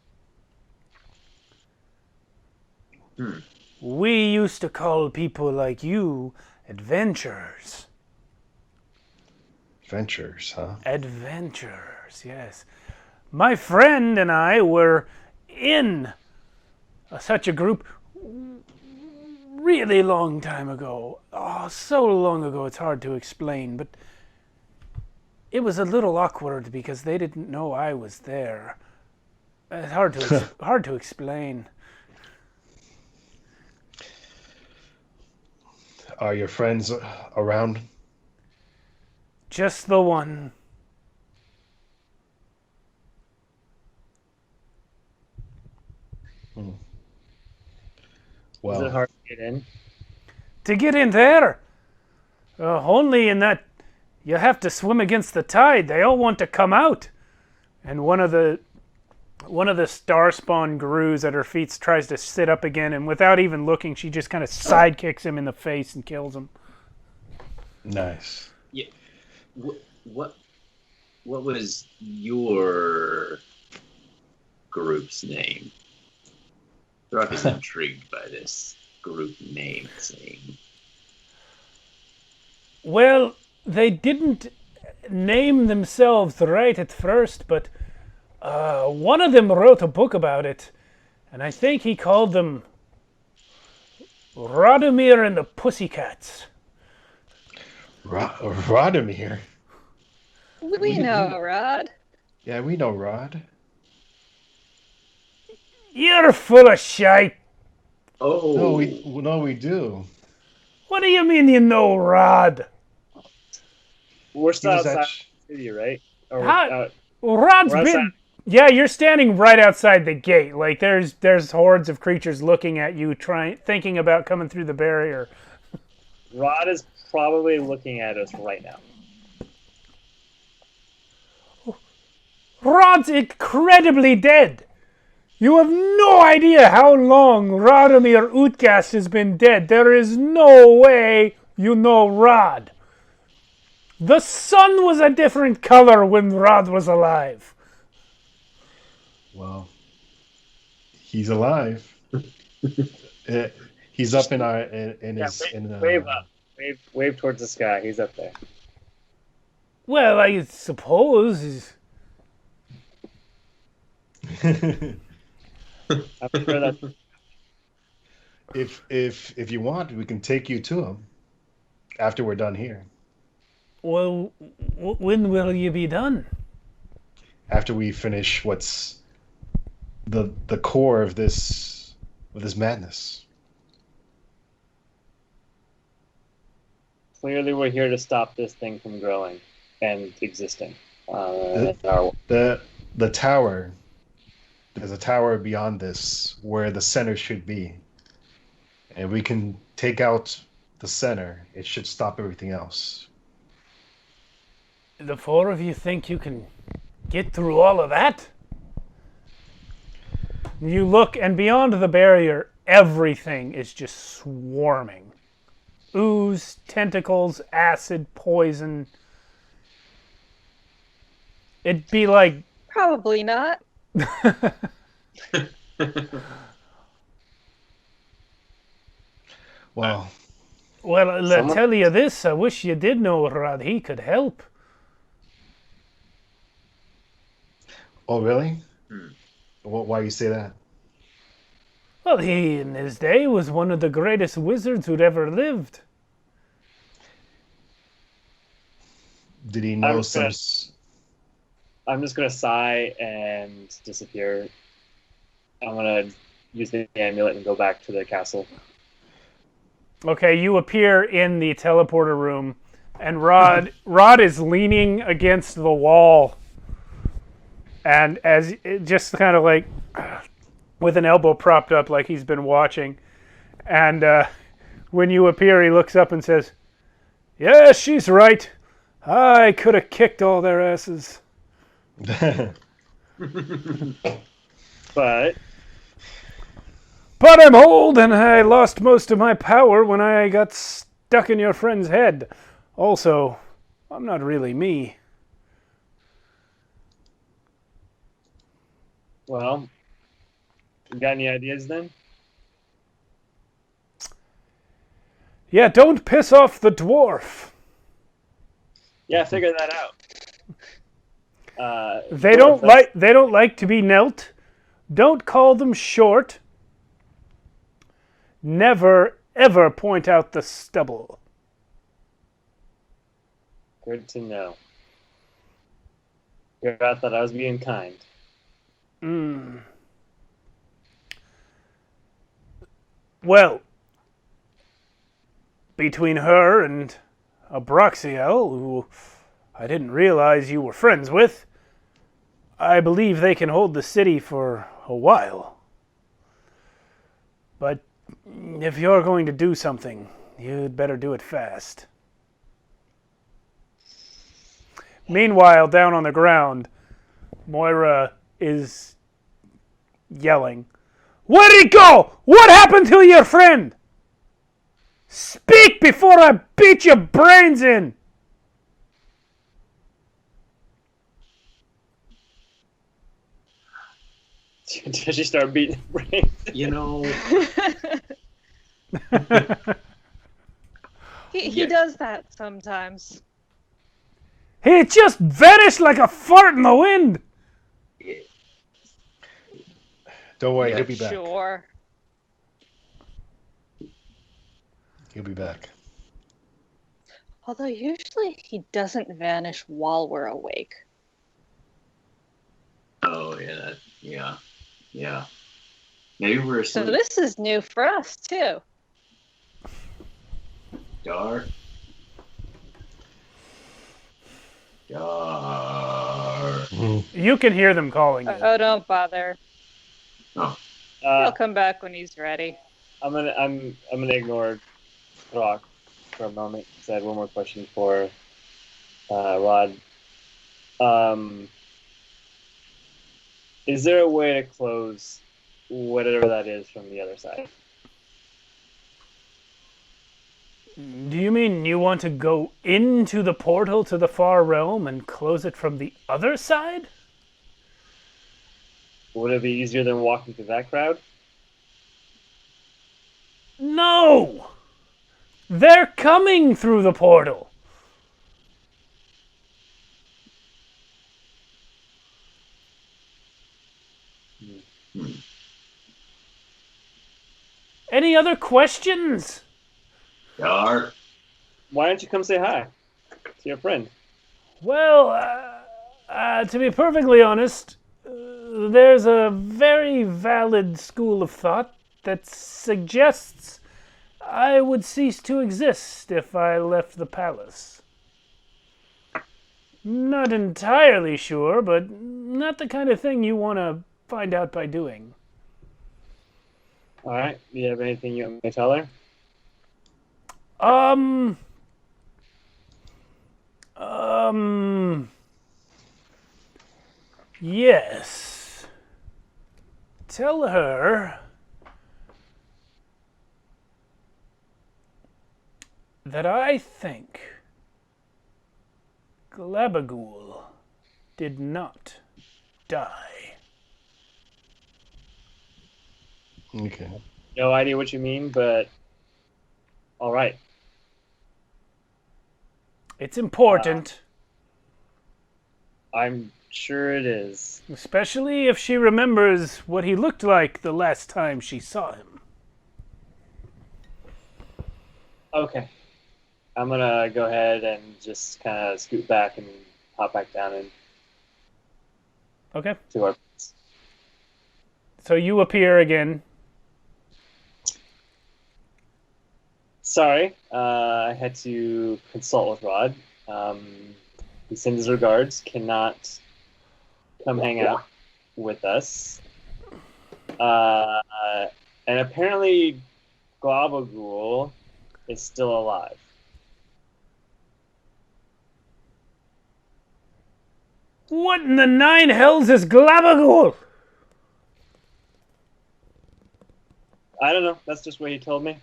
We used to call people like you adventurers.
Adventures, huh?
Adventurers, yes. My friend and I were in such a group really long time ago. Oh, so long ago it's hard to explain, but it was a little awkward because they didn't know I was there. It's hard to explain.
Are your friends around?
Just the one.
Well,
Is it hard to get in?
To get in there, only in that you have to swim against the tide. They all want to come out. And one of the star spawn grus at her feet tries to sit up again, and without even looking, she just kind of sidekicks him in the face and kills him.
nice.
Yeah. What was your group's name? Throck is intrigued by this group name thing.
Well, they didn't name themselves right at first, but one of them wrote a book about it, and I think he called them Radomir and the Pussycats.
Radomir.
We know, Rod.
Yeah, we know Rod.
You're full of shite.
Oh.
No, we do.
What do you mean you know Rod?
We're still
He was
outside
actu-
the city, right? Or
How- Rod's
We're
been...
outside.
Yeah, you're standing right outside the gate. Like there's hordes of creatures looking at you, thinking about coming through the barrier.
Rod is probably looking at us right now.
Rod's incredibly dead. You have no idea how long Radomir Utgast has been dead. There is no way you know Rod. The sun was a different color when Rod was alive.
Well, he's alive. He's up in his.
Wave up. Wave towards the sky. He's up there.
Well, I suppose.
I'm sure that's
If you want, we can take you to him after we're done here.
Well, when will you be done?
After we finish what's the core of this madness.
clearly we're here to stop this thing from growing and existing.
The tower. There's a tower beyond this where the center should be. And we can take out the center. It should stop everything else.
The four of you think you can get through all of that? You look, and beyond the barrier, everything is just swarming. Ooze, tentacles, acid, poison. It'd be like...
Probably not.
Well,
I'll tell you this. I wish you did know Rod. He could help.
oh really? Why you say that?
Well, he, in his day, was one of the greatest wizards who'd ever lived.
Did he know
I'm
some?
just gonna sigh and disappear. I'm gonna use the amulet and go back to the castle.
Okay, you appear in the teleporter room, and Rod is leaning against the wall, and as just kind of like with an elbow propped up, like he's been watching. And when you appear, he looks up and says, "Yeah, she's right. I could have kicked all their asses."
But
But I'm old, and I lost most of my power when I got stuck in your friend's head. Also, I'm not really me.
well, you got any ideas then?
Yeah, don't piss off the dwarf.
Yeah, figure that out.
They don't like to be knelt. Don't call them short. Never, ever point out the stubble.
Good to know. I thought I was being kind.
Well, between her and Abraxiel, who I didn't realize you were friends with, I believe they can hold the city for a while. But If you're going to do something, you'd better do it fast. Meanwhile, down on the ground, Moira is yelling, "Where'd he go? What happened to your friend? Speak before I beat your brains in!"
Does she start beating brains?
You know,
He does that sometimes.
He just vanished like a fart in the wind.
Don't worry,
Yeah,
he'll be back.
Sure.
He'll be back.
Although usually he doesn't vanish while we're awake.
oh yeah. Maybe we're
So
asleep.
this is new for us too.
Dar.
You can hear them calling you.
Oh, don't bother.
Oh,
He'll come back when he's ready.
I'm gonna ignore Rock for a moment because I had one more question for Rod. Is there a way to close whatever that is from the other side?
Do you mean you want to go into the portal to the far realm and close it from the other side?
Would it be easier than walking through that crowd?
No! They're coming through the portal. Any other questions?
Dar.
Why don't you come say hi to your friend?
Well, to be perfectly honest, there's a very valid school of thought that suggests I would cease to exist if I left the palace. Not entirely sure, but not the kind of thing you want to find out by doing.
All right. Do you have anything you want me to tell her?
Yes. Tell her that I think Glabagool did not die.
Okay.
No idea what you mean, but all right.
It's important,
I'm sure it is.
especially if she remembers what he looked like the last time she saw him.
Okay. I'm gonna go ahead and just kind of scoot back and hop back down and
Okay.
to our place.
So you appear again.
Sorry, I had to consult with Rod. He sends his regards. Cannot come hang out with us. And apparently, Glabagool is still alive.
What in the nine hells is Glabagool?
I don't know. That's just what he told me.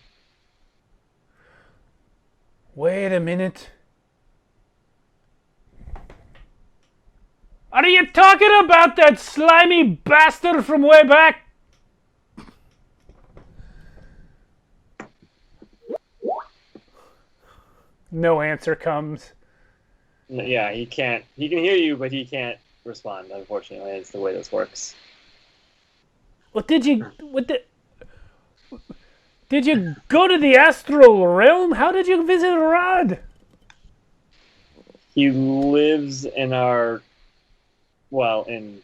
Wait a minute. Are you talking about that slimy bastard from way back? No answer comes.
Yeah, he can't. He can hear you, but he can't respond. Unfortunately, it's the way this works.
What did you go to the astral realm? How did you visit Rod?
He lives in in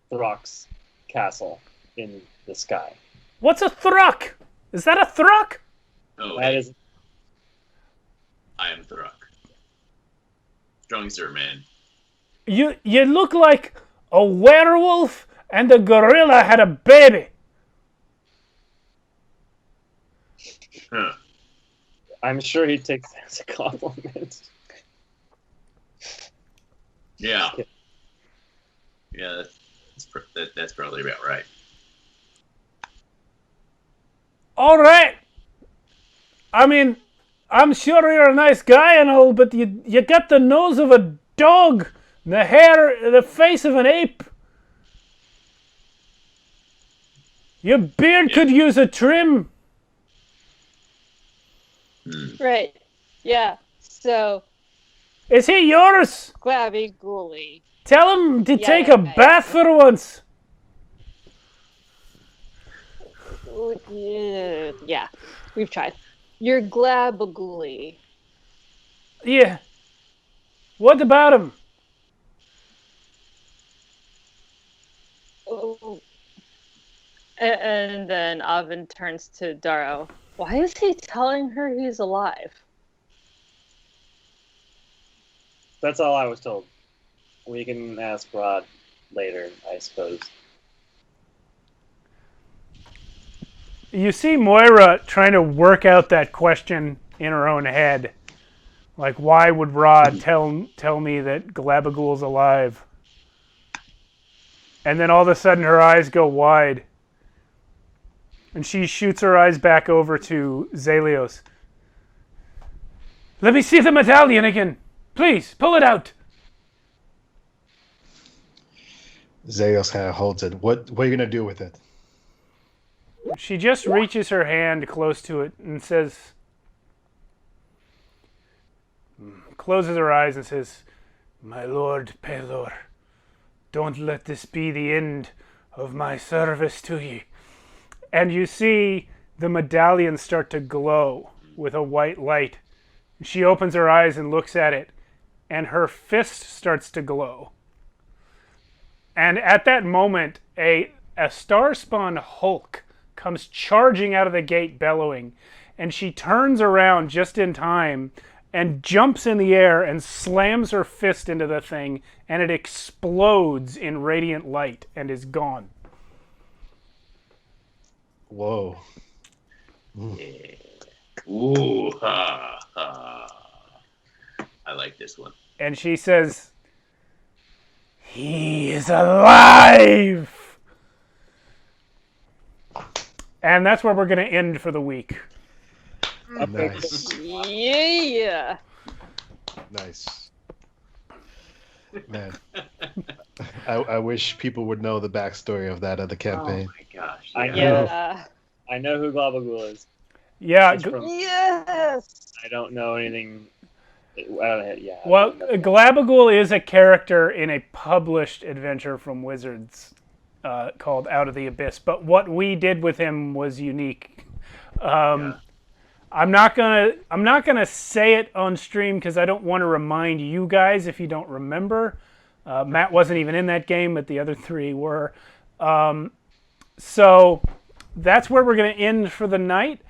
Throck's castle in the sky.
What's a thruck? Is that a thruck?
Oh,
That
hey,
is
I am Thruck. Strong sir, man.
You look like a werewolf and a gorilla had a baby.
Huh.
I'm sure he takes that as a compliment.
Yeah. Yeah, that's probably about right.
All right. I mean, I'm sure you're a nice guy and all, but you got the nose of a dog, the hair, the face of an ape. Your beard could use a trim.
Right. Yeah. So,
Is he yours?
Glabby Ghoulie.
Tell him to
Yeah,
take
yeah,
a
yeah.
bath for once.
Yeah, we've tried. You're Glabagoolie.
Yeah. What about him?
Oh. And then Avin turns to Darrow. Why is he telling her he's alive?
That's all I was told. We can ask Rod later, I suppose.
You see Moira trying to work out that question in her own head. Like, why would Rod tell me that Galabagool's alive? And then all of a sudden her eyes go wide. And she shoots her eyes back over to Zelios. Let me see the medallion again. Please, pull it out.
Zeos kind of holds it. What are you gonna do with it?
She just reaches her hand close to it and says, closes her eyes and says, My lord Pelor, don't let this be the end of my service to ye. And you see the medallion start to glow with a white light. She opens her eyes and looks at it, and her fist starts to glow. And at that moment, a star-spawn Hulk comes charging out of the gate bellowing, and she turns around just in time and jumps in the air and slams her fist into the thing, and it explodes in radiant light and is gone.
Whoa.
Yeah. Ooh, ha, ha. I like this one.
And she says, He is alive! And that's where we're going to end for the week.
Nice.
Yeah.
Nice. Man. I wish people would know the backstory of that other campaign.
Oh my gosh.
I
yeah.
know.
Yeah.
I know who Glabagool is.
Yeah.
It's from-
Yes.
I don't know anything. Yeah.
Well, Glabagool is a character in a published adventure from Wizards called Out of the Abyss. But what we did with him was unique. I'm not gonna say it on stream because I don't want to remind you guys if you don't remember. Matt wasn't even in that game, but the other three were. So that's where we're going to end for the night.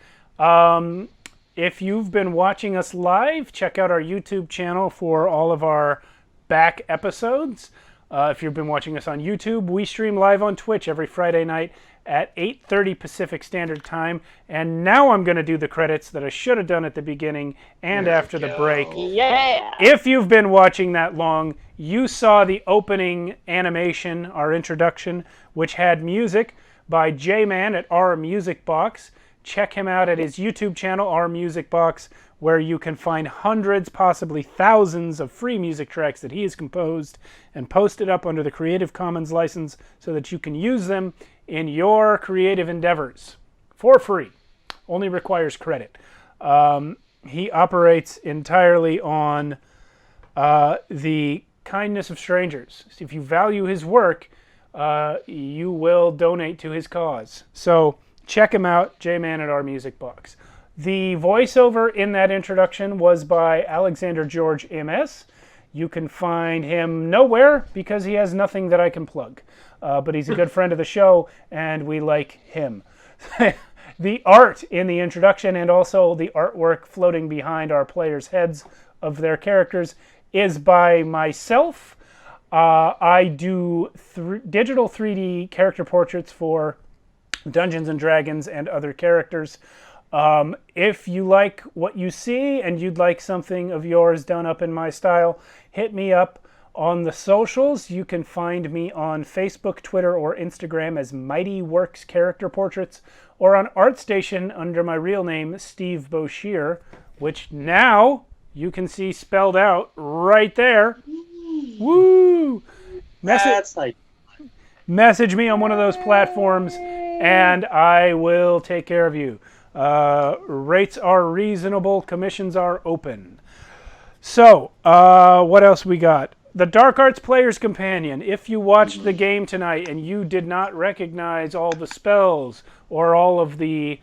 If you've been watching us live, check out our YouTube channel for all of our back episodes. If you've been watching us on YouTube, we stream live on Twitch every Friday night at 8:30 Pacific Standard Time. And now I'm going to do the credits that I should have done at the beginning and after the break.
Yeah.
If you've been watching that long, you saw the opening animation, our introduction, which had music by J-Man at OurMusicBox. Check him out at his YouTube channel, OurMusicBox, where you can find hundreds, possibly thousands of free music tracks that he has composed and posted up under the Creative Commons license so that you can use them in your creative endeavors for free. Only requires credit. He operates entirely on the kindness of strangers. If you value his work, you will donate to his cause. So check him out, J-Man at OurMusicBox. The voiceover in that introduction was by Alexander George M.S. You can find him nowhere because he has nothing that I can plug. But he's a good friend of the show, and we like him. The art in the introduction and also the artwork floating behind our players' heads of their characters is by myself. I do digital 3D character portraits for Dungeons and Dragons and other characters. If you like what you see and you'd like something of yours done up in my style, hit me up on the socials. You can find me on Facebook, Twitter, or Instagram as Mighty Works Character Portraits, or on ArtStation under my real name, Steve Boshear, which now you can see spelled out right there. Woo!
That's like
Message me on one of those platforms, and I will take care of you. Rates are reasonable. Commissions are open. So, what else we got? The Dark Arts Player's Companion. If you watched the game tonight and you did not recognize all the spells or all of the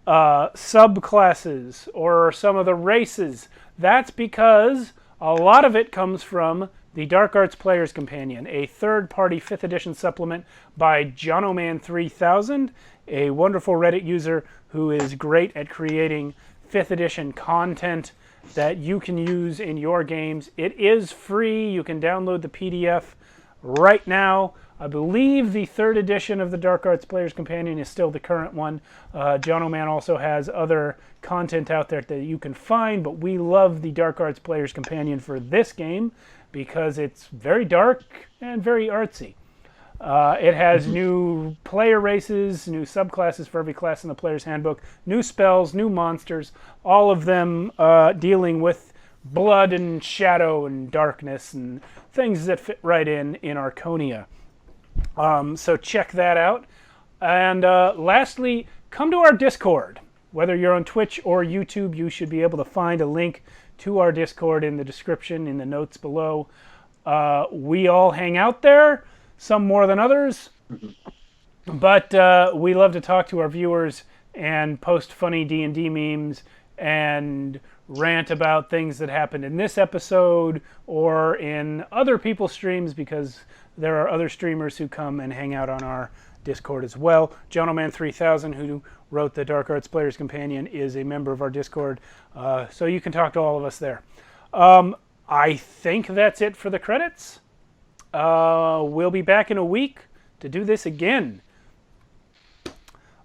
subclasses or some of the races, that's because a lot of it comes from the Dark Arts Player's Companion, a third-party 5th edition supplement by JonoMan3000, a wonderful Reddit user who is great at creating 5th edition content that you can use in your games. It is free. You can download the PDF right now. I believe the 3rd edition of the Dark Arts Player's Companion is still the current one. JonoMan also has other content out there that you can find, but we love the Dark Arts Player's Companion for this game because it's very dark and very artsy. It has new player races, new subclasses for every class in the player's handbook, new spells, new monsters, all of them dealing with blood and shadow and darkness and things that fit right in Archonia. So check that out. And lastly, come to our Discord. Whether you're on Twitch or YouTube, you should be able to find a link to our Discord in the description, in the notes below. We all hang out there, some more than others. But we love to talk to our viewers and post funny D&D memes and rant about things that happened in this episode or in other people's streams, because there are other streamers who come and hang out on our Discord as well. JonoMan3000, who wrote the Dark Arts Player's Companion, is a member of our Discord, so you can talk to all of us there. I think that's it for the credits. We'll be back in a week to do this again.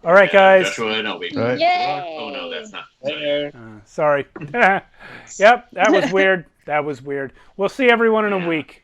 All right, guys.
Joshua, no, we
All right.
Yay!
Oh no, that's not.
Sorry. Yep, that was weird. That was weird. We'll see everyone in a week.